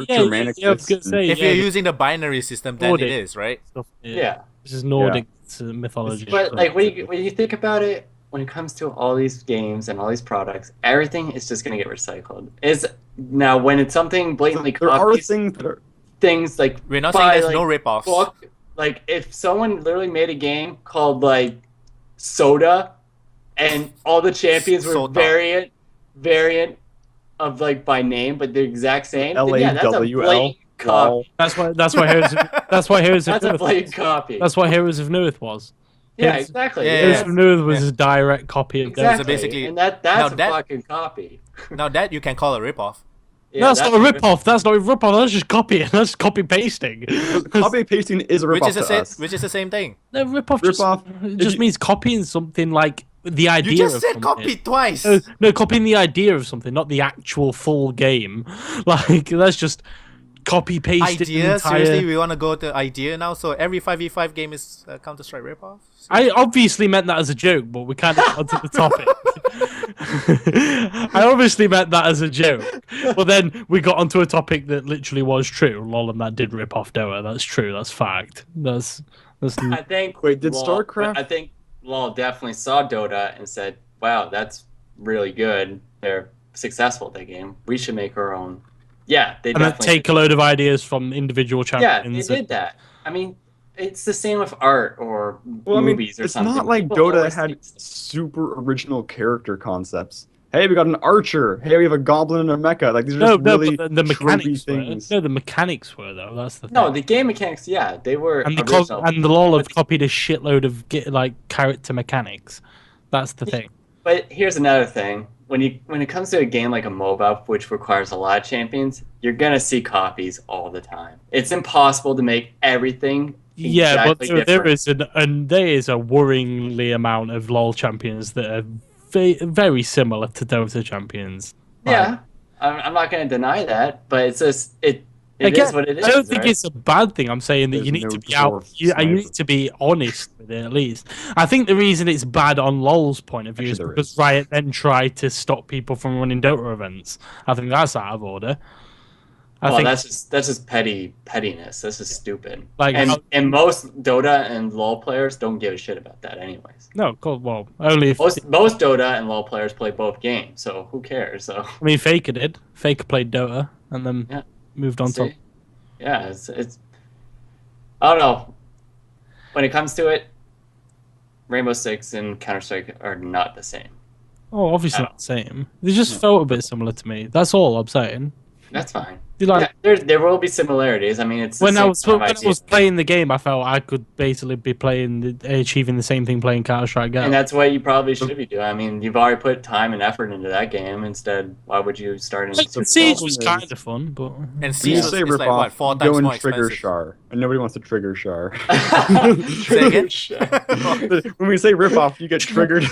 yeah, Germanic yeah, I was gonna myths. say, If yeah, you're using the binary system, then Nordic. it is, right? stuff, yeah. This is Nordic mythology. But like when you think about it, when it comes to all these games and all these products, everything is just gonna get recycled. Is now when it's something blatantly There are copies, things that are. things like We're not by, saying there's like, no ripoffs. book, like if someone literally made a game called like Soda, and all the champions were Soda. variant of like by name, but the exact same. Then yeah, that's a LAWL. blatant copy. That's why Heroes of, that's why Heroes of That's a Newerth blatant was. copy. That's what Heroes of Newerth was. Yeah, Heroes- exactly. Yeah, Heroes yeah. of Newerth was a direct copy of Dota. Exactly. So basically- and that's now a that- fucking copy. Now that you can call a ripoff. Yeah, that's not a rip-off. That's not a rip-off. That's just copying. That's just copy-pasting. Copy pasting is a Which ripoff is the to same. us. Which is the same thing. No, rip-off just, Rip-off. it just means copying something like the idea You just of said something. copy twice. No, copying the idea of something, not the actual full game. Like, that's just copy-pasted the Idea? entire... Seriously, we want to go to idea now. So every 5v5 game is Counter-Strike ripoff. I obviously meant that as a joke, but we can't get onto the topic. I obviously meant that as a joke, but then we got onto a topic that literally was true. Lol, and that did rip off Dota. That's true. That's fact. That's I think. Wait, did LOL, StarCraft- I think LOL definitely saw Dota and said, "Wow, that's really good. They're successful at that game. We should make our own." Yeah, they and then definitely take a load of ideas from individual Yeah, champions. they did that. I mean, it's the same with art or Well, I mean, movies or it's something. not like People Dota always had take stuff. super original character concepts. Hey, we got an archer. Hey, we have a goblin and a mecha. Like these are No, just no, really but the mechanics tropey were. things. No, the mechanics were though. That's the thing. No, the game mechanics. Yeah, they were and the original. and the LOL have copied a shitload of like character mechanics. That's the thing. But here's another thing: when it comes to a game like a MOBA, which requires a lot of champions, you're gonna see copies all the time. It's impossible to make everything. Yeah, but exactly there different. there is a worryingly amount of LOL champions that are very similar to Dota champions. Like, Yeah, I'm not gonna deny that, but it's just It is what it is. I don't think right? it's a bad thing. I'm saying that There's you need no to be out. dwarf You sniper. need to be honest with it at least. I think the reason it's bad on LoL's point of view is Actually, there because is. Riot then tried to stop people from running Dota events. I think that's out of order. I Well, think that's just pettiness. That's just stupid. Like, and most Dota and LoL players don't give a shit about that, anyways. no, cool. Well, only if Most Dota and LoL players play both games, so who cares? So I mean, Faker did. Faker played Dota and then moved on to. Yeah, it's I don't know. When it comes to it, Rainbow Six and Counter-Strike are not the same. Oh, obviously not the same. They just felt a bit similar to me. That's all I'm saying. That's fine. Like, there will be similarities. I mean, it's when I was playing the game, I felt I could basically be achieving the same thing playing Counter-Strike Go. And that's what you probably should be doing. I mean, you've already put time and effort into that game. Instead, why would you start in? Siege was kind of fun, but And Siege is rip like off, what, 4 go times and more trigger expensive. Shar, and nobody wants to trigger Shar. Say again? When we say rip off, you get triggered.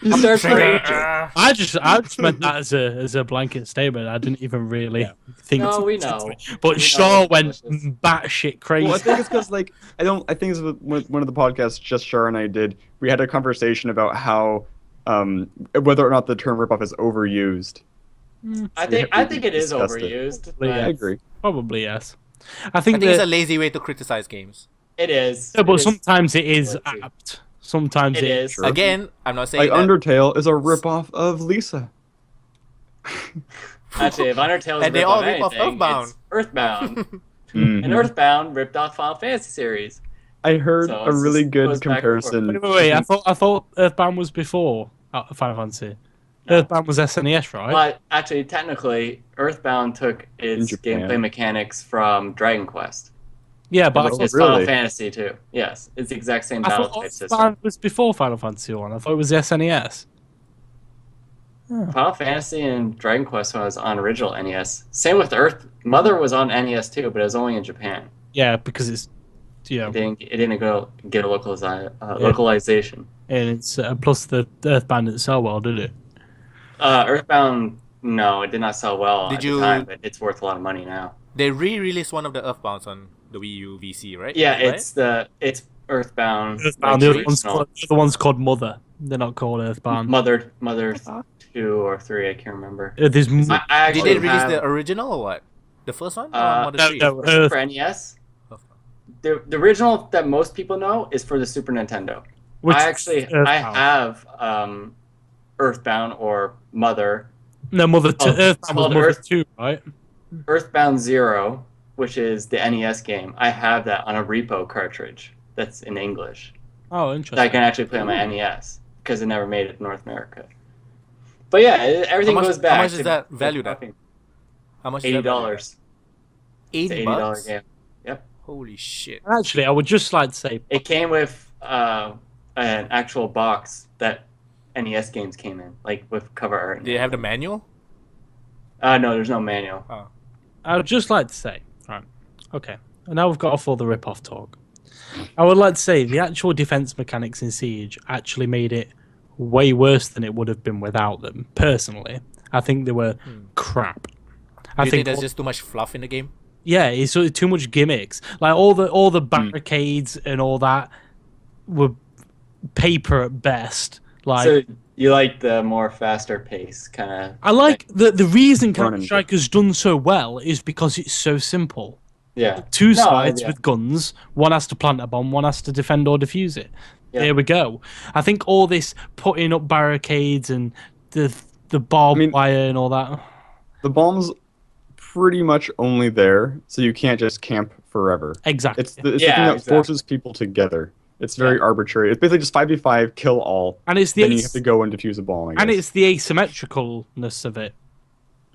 You start I just meant that as a blanket statement. I didn't even really think. No, we know. But We Shar know. went batshit crazy. Well, I think it's because I think it's one of the podcasts just Shar and I did. We had a conversation about how whether or not the term ripoff is overused. I think it is discussed it. overused. Yeah. I agree. Probably yes. I think it's a lazy way to criticize games. It is. Yeah, but It is. sometimes it is Let's see. apt. Sometimes It it is. Sure. Again, I'm not saying Like that. Undertale is a ripoff of Lisa. Actually, if Undertale is And they ripped all off rip off anything, Earthbound. it's Earthbound. Mhm. And Earthbound ripped off Final Fantasy series. I heard So a it's really just good goes back and forth. comparison. Wait. I thought Earthbound was before Final Fantasy. No. Earthbound was SNES, right? But actually, technically, Earthbound took its Japan. gameplay mechanics from Dragon Quest. Yeah, but Oh, It's really? Final Fantasy too. Yes, it's the exact same I battle thought type system. Earthbound was before Final Fantasy 1. I thought it was the SNES. Final Fantasy and Dragon Quest was on original NES. Same with Earth. Mother was on NES too, but it was only in Japan. Yeah, because it's It didn't go get a localization. and it's plus the Earthbound didn't sell well, did it? Earthbound, no, it did not sell well Did at you- the time, but it's worth a lot of money now. They re-released one of the Earthbounds on the Wii U VC, right? Yeah, Right? it's Earthbound. Earthbound. like The other one's called Mother. They're not called Earthbound. Mother 2 or 3, I can't remember. There's I Did actually they release have, the original or what? The first one? Or Mother no, 3? no. Earth. for NES. Earthbound. The original that most people know is for the Super Nintendo. Which I Earthbound. have Earthbound or Mother. No, Mother 2. Oh, Earthbound was called Mother Earth- 2, right? Earthbound Zero, which is the NES game. I have that on a repo cartridge that's in English Oh, that I interesting. can actually play on my NES because it never made it to North America. But yeah, everything How much- goes back. how much is to- that valued at? How much is that? $80. It's an $80? game. Holy shit. Actually, I would just like to say, It came with an actual box that NES games came in, like with cover art. Do they have the manual? No, there's no manual. I would just like to say, right, okay, and now we've got off all the rip-off talk. I would like to say the actual defense mechanics in Siege actually made it way worse than it would have been without them. Personally, I think they were crap. Do you think there's just too much fluff in the game? Yeah, it's sort of too much gimmicks. Like all the barricades and all that were paper at best. Like So you like the more faster pace kind of? I like the reason Run and Counter-Strike has done so well is because it's so simple. Yeah. Two No, sides yeah. with guns. One has to plant a bomb. One has to defend or defuse it. Yeah. There we go. I think all this putting up barricades and the barbed wire and all that. The bomb's pretty much only there, so you can't just camp forever. Exactly. It's the Yeah, thing that exactly. forces people together. It's very arbitrary. It's basically just 5v5, kill all. And it's the Then you have to go and defuse a bomb. I guess. and it's the asymmetricalness of it.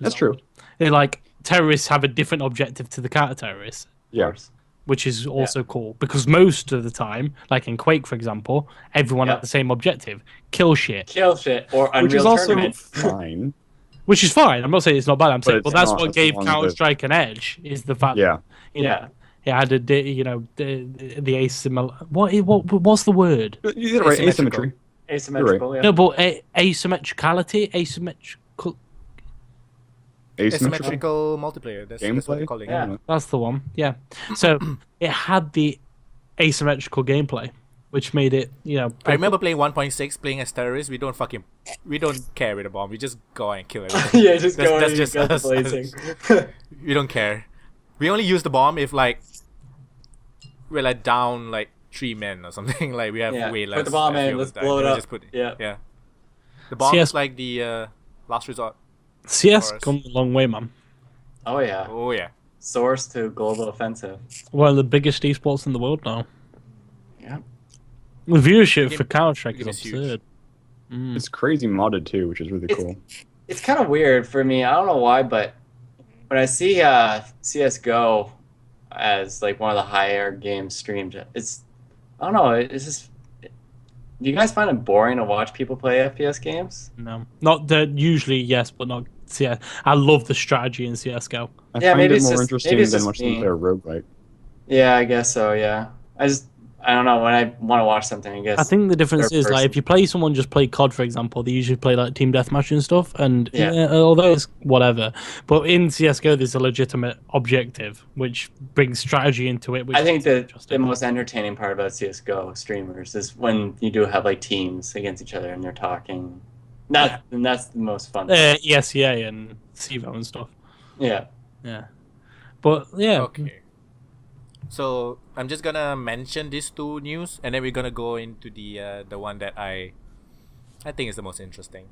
That's true. They're like terrorists have a different objective to the counter-terrorists, Yeah. which is also cool because most of the time, like in Quake, for example, everyone Yeah. had the same objective: kill shit, Kill shit or Unreal Which is also Tournament. fine. which is fine. I'm not saying it's not bad. I'm saying, it's but that's not what as gave long as Counter-Strike an edge is the fact, Yeah. you know, Yeah. it had the asymmetrical. What's the word? You get it right. Asymmetrical. Asymmetry. Asymmetrical, yeah. No, but asymmetricality, asymmetrical. Asymmetrical multiplayer. That's what gameplay. they're calling it. Yeah. That's the one. Yeah. So it had the asymmetrical gameplay, which made it, I remember playing 1.6, playing as terrorists. We don't care with a bomb. We just go and kill everything. Yeah, just go That's and just guns us. blazing. We don't care. We only use the bomb if we're down 3 men or something. Like we have way less. Put the bomb in. FPL Let's time. blow it Then we up. just put Yeah. The bomb CS is like the last resort. CS For us. come a long way, man. Oh yeah. Oh yeah. Source to global offensive. One of the biggest esports in the world now. Yeah. The viewership Game- for Counter-Strike is game is huge. absurd. It's crazy modded too, which is really cool. It's kind of weird for me. I don't know why, but when I see CS:GO as like one of the higher games streamed, I don't know. It's just. Do you guys find it boring to watch people play FPS games? No, not that usually. Yes, but not CS. I love the strategy in CS:GO. I Yeah, find maybe it it's more just- interesting maybe it's than just watching me. them play a roguelike. Yeah, I guess so. Yeah, I don't know when I want to watch something. I guess I think the difference third is like person. if you play someone just play COD, for example, they usually play like team deathmatch and stuff, and Yeah. although it's whatever, but in CS:GO there's a legitimate objective which brings strategy into it. Which I think makes it the interesting. most entertaining part about CS:GO streamers is when you do have like teams against each other and they're talking. And that's the most fun. ESEA and CVO and stuff. Yeah. Yeah, but yeah, Okay. So I'm just gonna mention these two news, and then we're gonna go into the one that I think is the most interesting.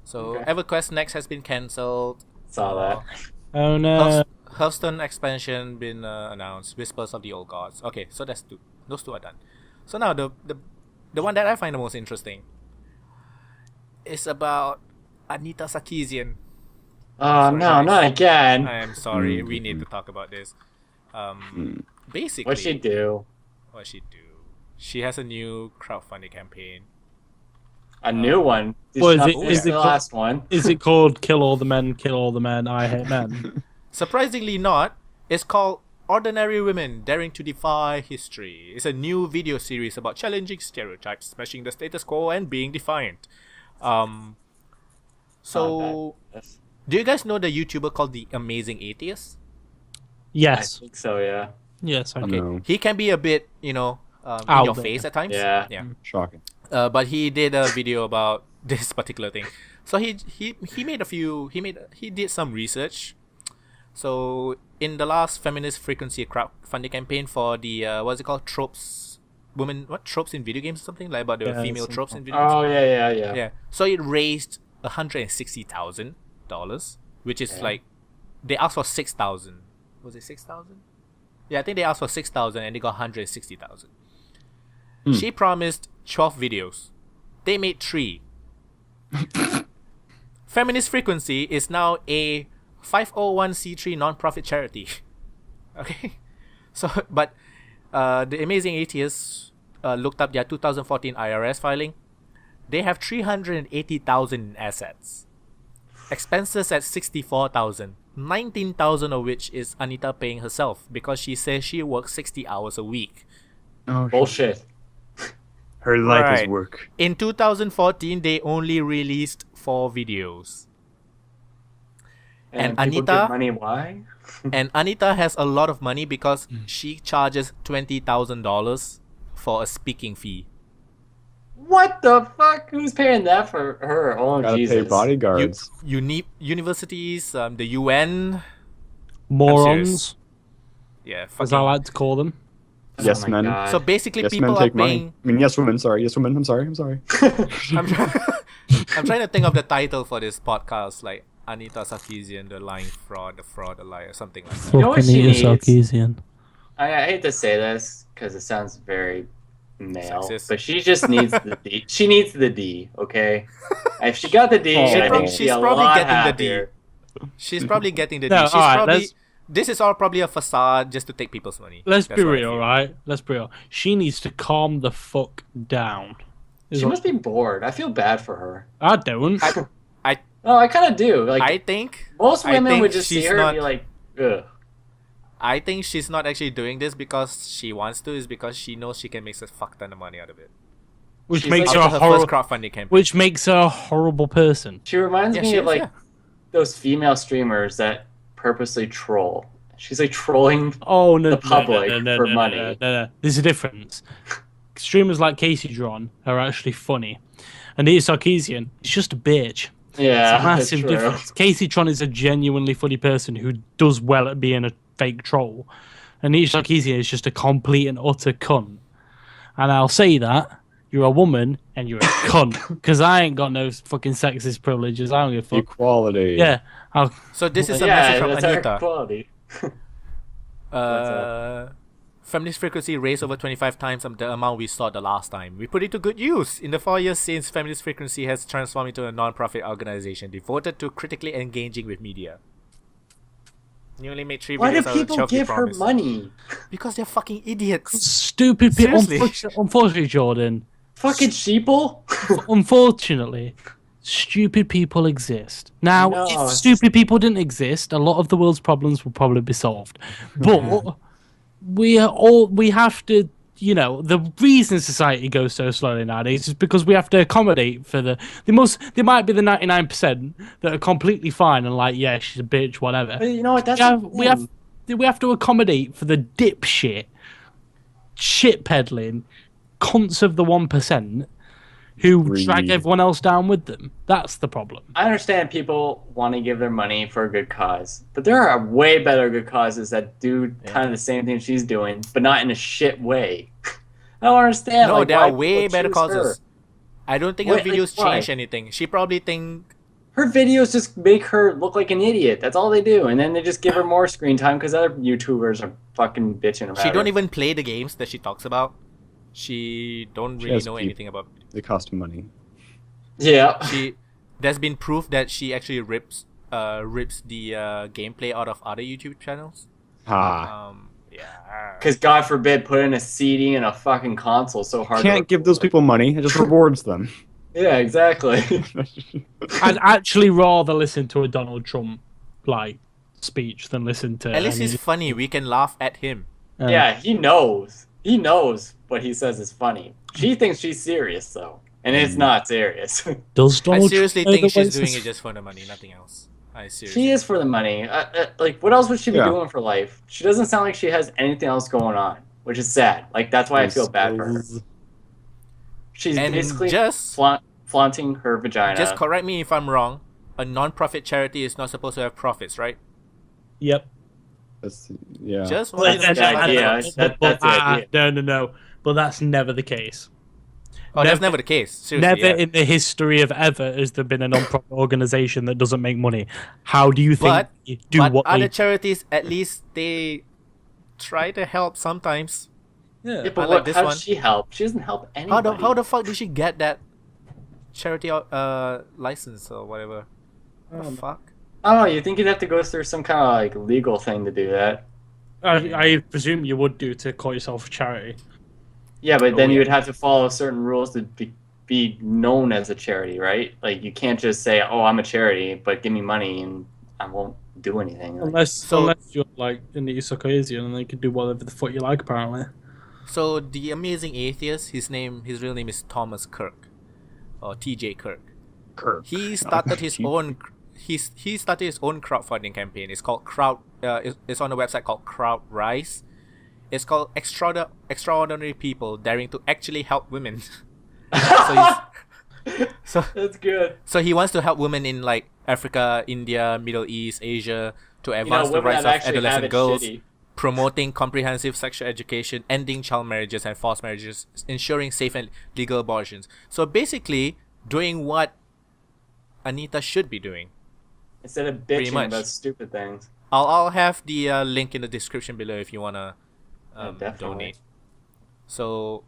So Okay. EverQuest Next has been cancelled. Saw that. oh no, Hearthstone expansion been announced. Whispers of the Old Gods. Okay, so that's two. Those two are done. So now the one that I find the most interesting is about Anita Sarkeesian. Oh Sorry, no, guys. not again. I am sorry. We need to talk about this. Basically, What'd she do? what she do? She has a new crowdfunding campaign. A new one. Did Well, she not is finish it the called- last one? is it called Kill All the Men, Kill All the Men, I Hate Men? Surprisingly not. It's called Ordinary Women Daring to Defy History. It's a new video series about challenging stereotypes, smashing the status quo, and being defiant. So, Yes. do you guys know the YouTuber called The Amazing Atheist? I Yes, think so. Yeah. yes, okay. No, He can be a bit, in Out your there. face at times. Yeah. Yeah. shocking. But he did a video about this particular thing. So he did some research. So in the last Feminist Frequency crowdfunding campaign for the what's it called, tropes in video games or something, like about the Yeah, female something tropes in video games. Oh yeah. Yeah. So it raised $160,000, which is Yeah. like they asked for 6,000. Was it 6,000? Yeah, I think they asked for 6,000 and they got 160,000. She promised 12 videos. They made 3. Feminist Frequency is now a 501c3 non-profit charity. Okay, so but the Amazing Atheists looked up their 2014 IRS filing. They have 380,000 in assets. Expenses at 64,000. 19,000 of which is Anita paying herself because she says she works 60 hours a week. Oh, Bullshit. her life Right. is work. In 2014, they only released 4 videos. And people Anita- give money. Why? And Anita has a lot of money because she charges $20,000 for a speaking fee. What the fuck? Who's paying that for her? Oh Gotta Jesus. pay bodyguards. Universities, the UN. Morons, Yeah, as I fucking. like to call them. Yes, Oh my men. God. So basically, Yes, people men are take money. paying. I mean, yes, women. Sorry, yes, women. I'm sorry. I'm trying to think of the title for this podcast, like Anita Sarkeesian, the lying fraud, the liar, something like that. You know what she needs? Sarkeesian. I hate to say this because it sounds very male, Sexist. but she just needs the D. She needs the D. Okay. If she got the D, She's I prob- think she's she'd be a probably lot getting the D. happier. She's probably getting the D. No, She's alright, probably. let's- This is all probably a facade just to take people's money. Let's That's be what I real, feel. right? Let's be real. She needs to calm the fuck down. Is She what- must be bored. I feel bad for her. I don't. No, I kind of do. Like I think most I women think would just see she's her not- and be like, ugh. I think she's not actually doing this because she wants to. Is because she knows she can make a fuck ton of money out of it. Which She's makes like- her After a her first horrible. crowdfunding campaign. Which makes her a horrible person. She reminds Yeah, me she of is, like yeah. those female streamers that purposely troll. She's like trolling Oh no, the public for no, money. No. There's a difference. Streamers like Casey Dron are actually funny. Anita Sarkeesian is just a bitch. Yeah, It's a massive that's true. difference. Casey Tron is a genuinely funny person who does well at being a fake troll. Anita Sarkeesian is just a complete and utter cunt. And I'll say that. You're a woman and you're a cunt. Because I ain't got no fucking sexist privileges. I don't give a fuck. Equality. Yeah. So this is a Yeah, message from that's our Anita. quality. Feminist Frequency raised over 25 times the amount we saw the last time. We put it to good use. In the 4 years since, Feminist Frequency has transformed into a non-profit organization devoted to critically engaging with media. You only made 3 Why do videos out of people 12 you give her promised. money? Because they're fucking idiots. Stupid people. Seriously. Unfortunately, Jordan. Fucking sheeple? Unfortunately, stupid people exist. Now, No, if it's stupid people didn't exist, a lot of the world's problems would probably be solved. But we have to, the reason society goes so slowly nowadays is because we have to accommodate for there might be the 99% that are completely fine and like, yeah, she's a bitch, whatever. But you know what? That's We have to accommodate for the dipshit, shit peddling, cunts of the 1% who drag Greed. everyone else down with them. That's the problem. I understand people want to give their money for a good cause, but there are way better good causes that do kind of the same thing she's doing, but not in a shit way. I don't understand. No, like, there why are way people better choose causes. her. I don't think her Wait, like, videos why? change anything. She probably think Her videos just make her look like an idiot. That's all they do, and then they just give her more screen time because other YouTubers are fucking bitching about she don't her. even play the games that she talks about. She don't really has know peop- anything about. They cost money. Yeah. There's been proof that she actually rips the gameplay out of other YouTube channels. Ha. Yeah. Because God forbid, put in a CD and a fucking console so hard. to Can't give those people money. It just rewards them. Yeah, exactly. I'd actually rather listen to a Donald Trump speech than listen to. At least he's funny. We can laugh at him. Yeah, he knows. He knows what he says is funny. She thinks she's serious though, and it's not serious. Does I Donald seriously Trump know think the she's ways doing it just for the money, nothing else. I seriously. She is for the money. Like, what else would she be Yeah. doing for life? She doesn't sound like she has anything else going on, which is sad. Like, that's why I feel bad for her. She's And basically just flaunting her vagina. Just correct me if I'm wrong. A non-profit charity is not supposed to have profits, right? Yep. Yeah. Just But wanted to That's the mention idea. that. That's the idea. No. But that's never the case. Oh, that's never the case. Seriously, Never yeah. in the history of ever has there been a non-profit organization that doesn't make money. How do you think But they do but what other they charities, at least they try to help sometimes. Yeah, I but like this how one. does she help? She doesn't help anybody. How the fuck did she get that charity license or whatever? The fuck? I don't know. You think you'd have to go through some kind of like legal thing to do that? I presume you would do to call yourself a charity. Yeah, but then yeah. you would have to follow certain rules to be known as a charity, right? Like you can't just say, "Oh, I'm a charity," but give me money and I won't do anything. Like, Unless you're like Anita Sarkeesian and they can do whatever the fuck you like, apparently. So the amazing atheist, his real name is Thomas Kirk, or T.J. Kirk. He started his own. He started his own crowdfunding campaign. It's called it's on a website called CrowdRise. It's called Extraordinary People Daring to Actually Help Women. so that's good. So he wants to help women in like Africa, India, Middle East, Asia to advance the women rights that of actually have adolescent it girls, shitty. promoting comprehensive sexual education, ending child marriages and forced marriages, ensuring safe and legal abortions. So basically, doing what Anita should be doing. Instead of Pretty bitching much. about stupid things. I'll have the link in the description below if you wanna Definitely. donate. So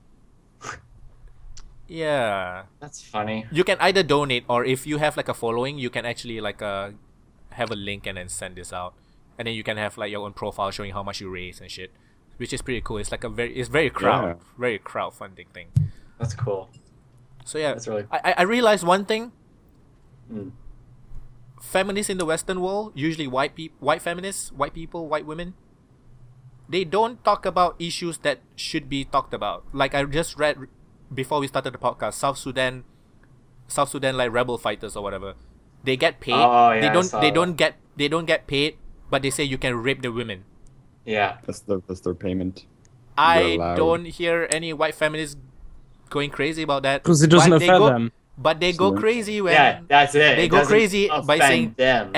yeah, That's funny. you can either donate or if you have like a following, you can actually like have a link and then send this out, and then you can have like your own profile showing how much you raise and shit, which is pretty cool. It's like very crowdfunding thing. That's cool. So yeah, That's really. I realized one thing. Mm. Feminists in the Western world, usually white feminists, white people, white women, they don't talk about issues that should be talked about. Like I just read before we started the podcast, South Sudan like rebel fighters or whatever. They get paid. Oh, yeah, They don't get paid, but they say you can rape the women. Yeah. That's their payment. I allowed. don't hear any white feminists going crazy about that. Because it doesn't But affect them. But they go Sure. crazy when Yeah, that's it. they It go doesn't crazy by offend saying them.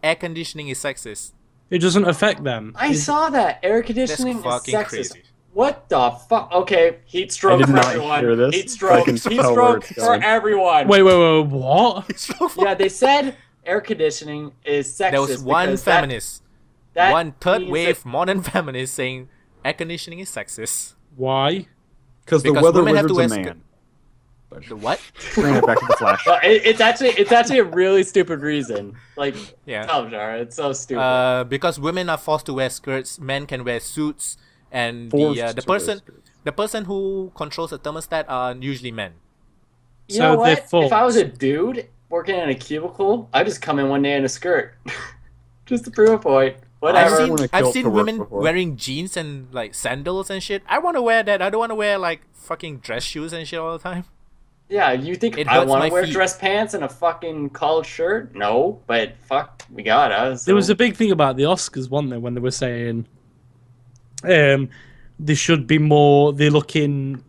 air conditioning is sexist. It doesn't affect them. I saw that air That's conditioning is fucking sexist. crazy. What the fuck? Okay, heat stroke I did for not everyone. hear this, Heat but I stroke. can Heat tell where stroke it's for going. everyone. Wait, what? Yeah, they said air conditioning is sexist. There was one because feminist, that one third means wave that- modern feminist saying air conditioning is sexist. Why? Because the Because weather women have to wizard's a wear man. The what? Bring it back to the Flash. Well, it's actually a really stupid reason. Like, Yeah. tell them, Shar, it's so stupid. Because women are forced to wear skirts, men can wear suits, and Forced the to wear person skirts. the person who controls the thermostat are usually men. You So know they're what? If I was a false. dude working in a cubicle, I'd just come in one day in a skirt, just to prove a point. Whatever. seen- wanna I've kilt seen to work women before. wearing jeans and like sandals and shit. I want to wear that. I don't want to wear like fucking dress shoes and shit all the time. Yeah, you think It I hurts want my to wear feet. dress pants and a fucking collared shirt? No, but fuck, we gotta. So. There was a big thing about the Oscars, wasn't there, when they were saying there should be more. They're looking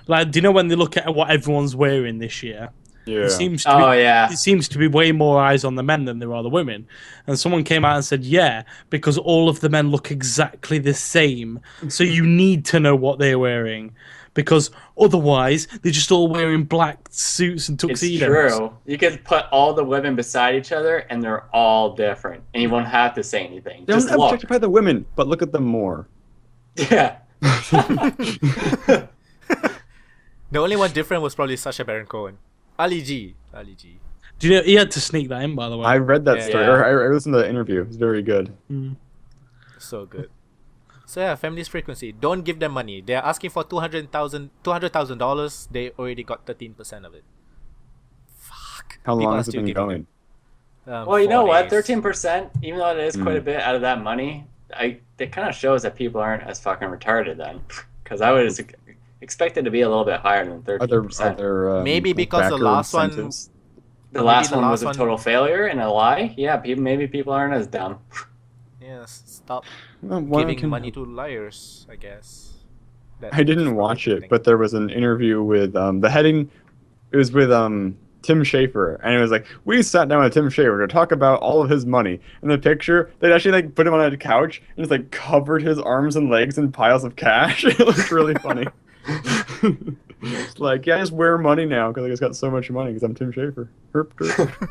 like, do you know when they look at what everyone's wearing this year? Yeah. It seems to Oh be, yeah. it seems to be way more eyes on the men than there are the women. And someone came out and said, yeah, because all of the men look exactly the same. So you need to know what they're wearing. Because otherwise, they're just all wearing black suits and It's tuxedos. true. You could put all the women beside each other, and they're all different, and you won't have to say anything. Don't Just look. objectify the women, but look at them more. Yeah. The only one different was probably Sacha Baron Cohen. Ali G. Do you know, he had to sneak that in, by the way. I read that Yeah. story, or I listened to the interview. It's very good. So good. So yeah, Feminist Frequency. Don't give them money. They're asking for $200,000. They already got 13% of it. Fuck. How People long are has it still been giving going? Well, you 4 know what? days. 13%, even though it is quite a bit out of that money, it kind of shows that people aren't as fucking retarded then. Because I would expect it to be a little bit higher than 13%. Are there Maybe because the backer last one- incentives? The last the one was last a one- total failure and a lie. Yeah, maybe people aren't as dumb. Yes, stop Well, one giving can- money to liars, I guess. I didn't watch it, but there was an interview with the heading. It was with Tim Schafer, and it was like, we sat down with Tim Schafer to talk about all of his money. And the picture, they'd actually like put him on a couch and just like covered his arms and legs in piles of cash. It looked really funny. It's like, yeah, I just wear money now because I just got so much money because I'm Tim Schafer. Herp, herp.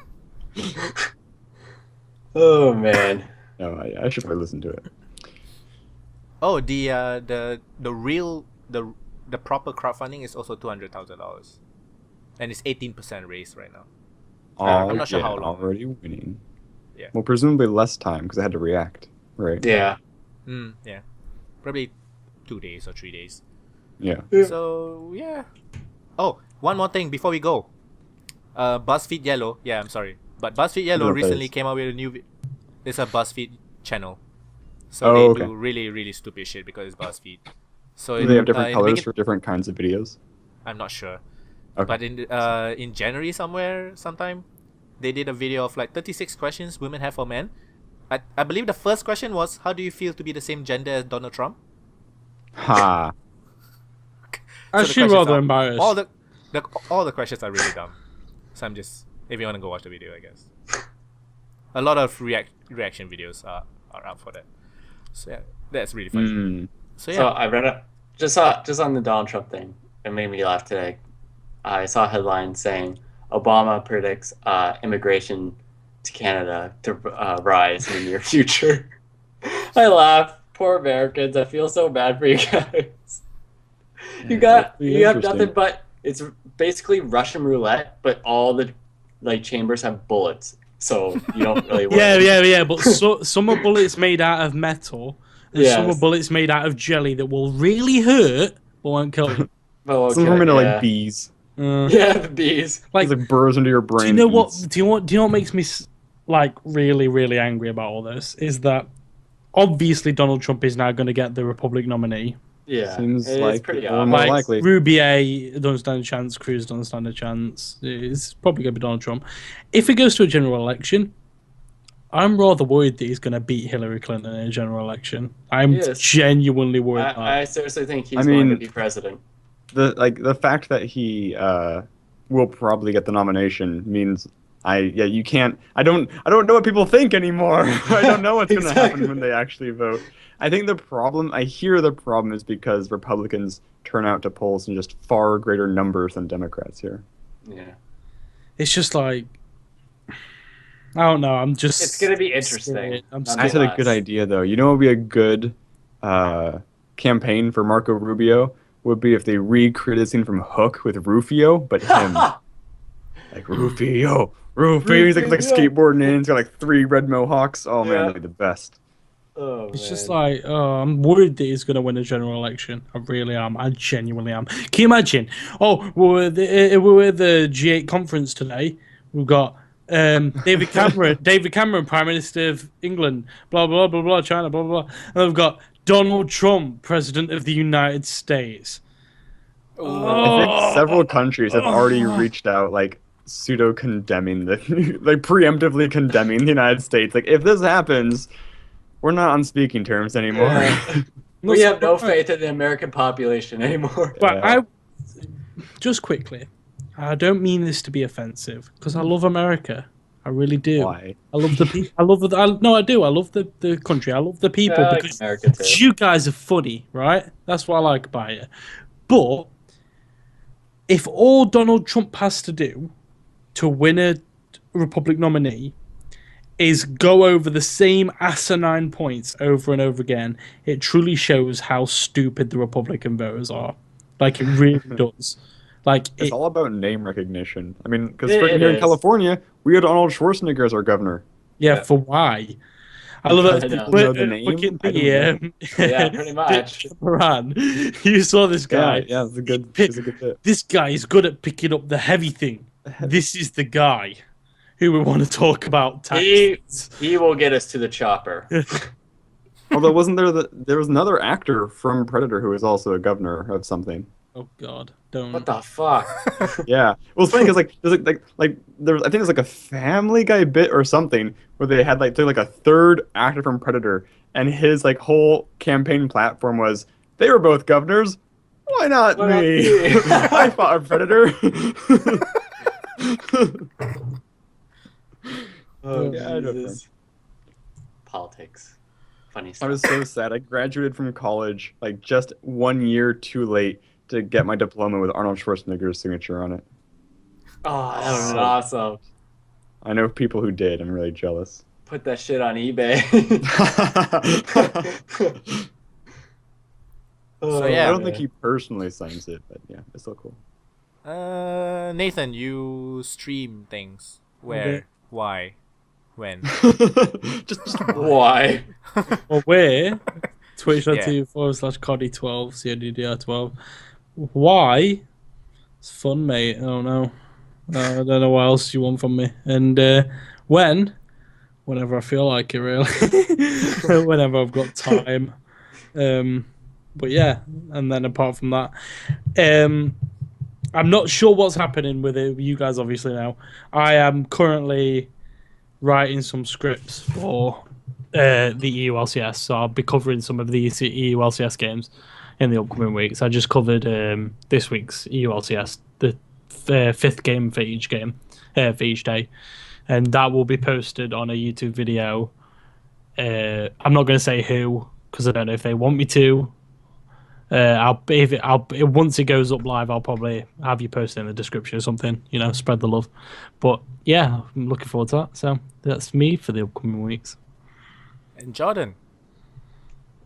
Oh man. No, I should probably listen to it. Oh, the proper crowdfunding is also $200,000, and it's 18% raised right now. I'm not sure yeah, how long. Already winning. Yeah. Well, presumably less time because I had to react, right? Yeah. Yeah, probably 2 days or 3 days. Yeah. So yeah. Oh, one more thing before we go. BuzzFeed Yellow. Yeah, I'm sorry, but BuzzFeed Yellow No recently face. came out with a new. It's a BuzzFeed channel, so Oh, they okay. do really stupid shit because it's BuzzFeed. So Do they have different in the colors begin- for different kinds of videos? I'm not sure, Okay. but in January sometime, they did a video of like 36 questions women have for men. I believe the first question was, how do you feel to be the same gender as Donald Trump? Ha. So the Actually, questions rather are- embarrassed. all the questions are really dumb. So I'm just, if you want to go watch the video, I guess. A lot of reaction videos are up for that. So yeah, that's really fun. Mm. So So yeah, I read it just on the Donald Trump thing. It made me laugh today. I saw a headline saying Obama predicts immigration to Canada to rise in the near future. I laugh. Poor Americans. I feel so bad for you guys. You have interesting. nothing but it's basically Russian roulette, but all the like chambers have bullets, so you don't really. Win. Yeah. But some are bullets made out of metal, and some Yes. are bullets made out of jelly that will really hurt but won't kill you. Oh, Some okay, of them are yeah. like bees. Yeah, the bees. Like, It's like burrows into your brain. do you know what? eats. Do you know what makes me like really angry about all this is that obviously Donald Trump is now going to get the Republican nominee. Yeah, Seems it's like pretty more and more obvious. likely. Rubier doesn't stand a chance. Cruz doesn't stand a chance. It's probably going to be Donald Trump. If it goes to a general election, I'm rather worried that he's going to beat Hillary Clinton in a general election. I'm Yes. genuinely worried. I seriously think he's I going to mean- be president. The fact that he will probably get the nomination means you can't I don't know what people think anymore. I don't know what's gonna happen when they actually vote. I think the problem is because Republicans turn out to polls in just far greater numbers than Democrats here. Yeah, It's just like, I don't know. it's going to be interesting. I'm I said a good idea though. You know what would be a good campaign for Marco Rubio would be if they recreated the scene from Hook with Rufio, but him. Like Rufio. He's like skateboarding in. He's got like 3 red mohawks. Oh man, that'd be the best. Oh, It's man. just like, I'm worried that he's going to win a general election. I really am. I genuinely am. Can you imagine? We're at the G8 conference today. We've got David Cameron, Prime Minister of England, blah, blah, blah, blah, China, blah, blah, blah. And we've got Donald Trump, President of the United States. I think several countries have already reached out, like, pseudo-condemning, like, preemptively condemning the United States. Like, if this happens, we're not on speaking terms anymore. Yeah. We have no faith in the American population anymore. But just quickly, I don't mean this to be offensive, because I love America. I really do. Why? I love the people. I do. I love the country. I love the people I like because America too. you guys are funny, right? That's what I like about it. But if all Donald Trump has to do to win a Republic nominee is go over the same asinine points over and over again, it truly shows how stupid the Republican voters are. Like, it really does. Like, It's all about name recognition. I mean, because It here in is. California, we had Arnold Schwarzenegger as our governor. yeah, for why? I love I that. don't know the name. I don't know. Yeah, pretty much. Moran, you saw this guy. Yeah, it's a good bit. This guy is good at picking up the heavy thing. This is the guy who we want to talk about taxes. He will get us to the chopper. Although, wasn't there was another actor from Predator who was also a governor of something. Oh God, don't. What the fuck? Yeah, well, it's funny because there was, I think it was like a Family Guy bit or something where they had like a third actor from Predator, and his like whole campaign platform was they were both governors. Why not Why not me? me? I fought a Predator. Oh, Yeah, I know, Jesus. Politics. Funny I stuff. was so sad. I graduated from college like just 1 year too late to get my diploma with Arnold Schwarzenegger's signature on it. Oh, that was So- awesome. I know people who did. I'm really jealous. Put that shit on eBay. So, yeah. I don't think he personally signs it, but yeah, it's still cool. Nathan, you stream things. Where? Okay. Why? When? just Why? Well, where? Twitch.tv/Coddy12, CODDR12. Why? It's fun, mate. I don't know. I don't know what else you want from me. And when? Whenever I feel like it, really. Whenever I've got time. But yeah, and then apart from that, I'm not sure what's happening with it. You guys obviously know. I am currently writing some scripts for the EULCS, so I'll be covering some of the EULCS games in the upcoming weeks. I just covered this week's EULCS, the fifth game for each game, for each day, and that will be posted on a YouTube video. I'm not going to say who because I don't know if they want me to. Once it goes up live, I'll probably have you post it in the description or something. You know, spread the love. But yeah, I'm looking forward to that. So that's me for the upcoming weeks. And Jordan,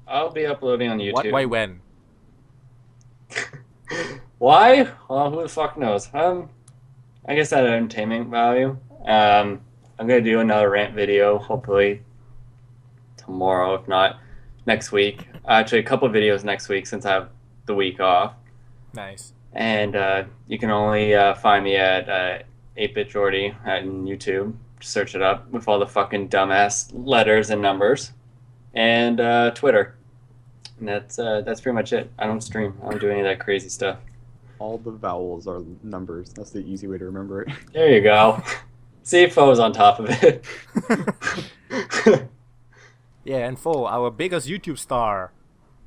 I'll be uploading on YouTube. what? Why? When? Why? Well, who the fuck knows? I guess that entertainment value. I'm gonna do another rant video, hopefully tomorrow, if not next week. Actually, a couple of videos next week since I have the week off. Nice. And you can only find me at 8-Bit Jordy on YouTube. Just search it up with all the fucking dumbass letters and numbers. And Twitter. And that's pretty much it. I don't stream. I don't do any of that crazy stuff. All the vowels are numbers. That's the easy way to remember it. There you go. See, Foe's on top of it. Yeah, and Foe, our biggest YouTube star.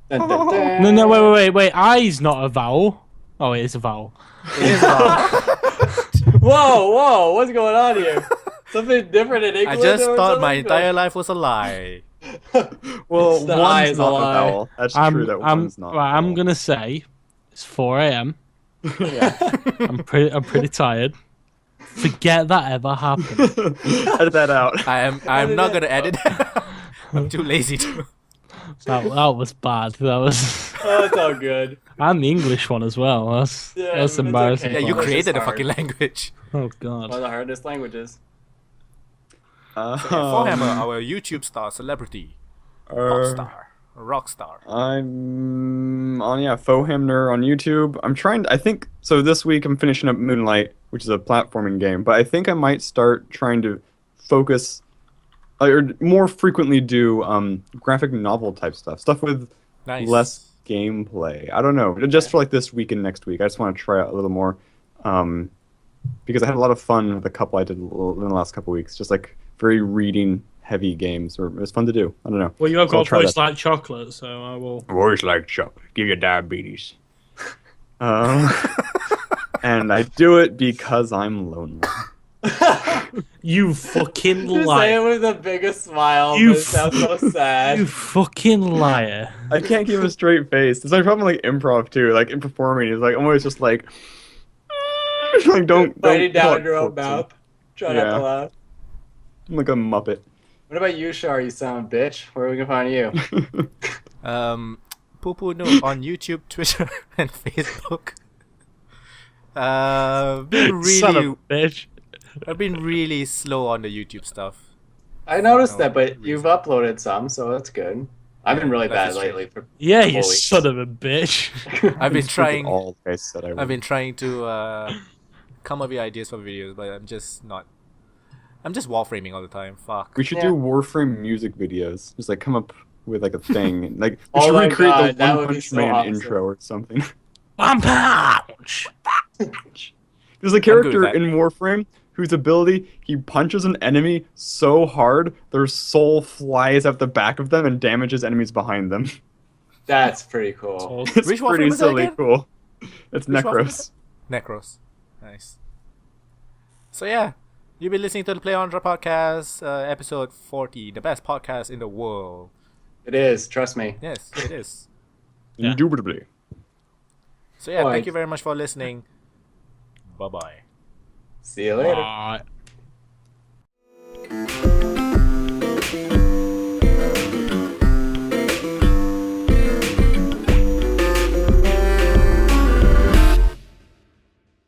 Dun, dun, dun. No, wait. I's not a vowel. Oh, it is a vowel. It is wrong. Whoa, what's going on here? Something different in I England? just or thought my something? entire life was a lie. Well, It's the I one's is a not a lie. vowel. That's true. That one's not. Right, a I'm vowel. gonna say it's 4 a.m. Yeah. I'm pretty tired. Forget that ever happened. Edit that out. I'm not gonna edit. I'm too lazy to. That was bad. That was. Oh, it's all good. And the English one as well. That's It's embarrassing. okay. Yeah, you English is created the hard. fucking language. Oh One god. of the hardest languages. Foehamner, our YouTube star, celebrity, rock star. I'm on Foehamner on YouTube. I think so. This week I'm finishing up Moonlight, which is a platforming game. But I think I might start trying to focus, or more frequently do graphic novel type stuff with Nice. less gameplay. I don't know, just for like this week and next week. I just want to try out a little more, because I had a lot of fun with a couple I did in the last couple weeks. Just like very reading heavy games, or it was fun to do. I don't know. Well, you have So I'll got try voice that. like chocolate, so I will. Voice like chocolate. Give you diabetes. And I do it because I'm lonely. You fucking You say it liar! with the biggest smile, You but it sounds so sad. You fucking liar! I can't keep a straight face. It's my problem with, like improv too. Like in performing, it's like I'm always just like, like don't Biting call down it your own quotes. mouth. Try not Yeah. to laugh. I'm like a muppet. What about you, Shar, you son of a bitch? Where we can find you? Pupunoob on YouTube, Twitter, and Facebook. Son of a bitch. I've been really slow on the YouTube stuff. I noticed No that, but reason. you've uploaded some, so that's good. I've been really That's bad true. lately. For Yeah, couple you weeks. son of a bitch. I've been Just trying. All the guys said I would. I've been trying to come up with ideas for videos, but I'm just not. I'm just wall framing all the time. Fuck. We should Yeah. do Warframe music videos. Just like come up with like a thing. And, like we Oh should my recreate God, the that One would be Punch so Man awesome. intro or something. One punch. There's a with character that. in Warframe whose ability, he punches an enemy so hard their soul flies out the back of them and damages enemies behind them. That's pretty cool. It's Which Warframe pretty is that silly again? cool. It's Which Warframe is Necros. Necros. Nice. So yeah, you've been listening to the playonultra podcast, episode 40, the best podcast in the world. It is, trust me. Yes, it is. Yeah. Indubitably. So yeah, Alright. thank you very much for listening. Bye bye. See you later. Bye.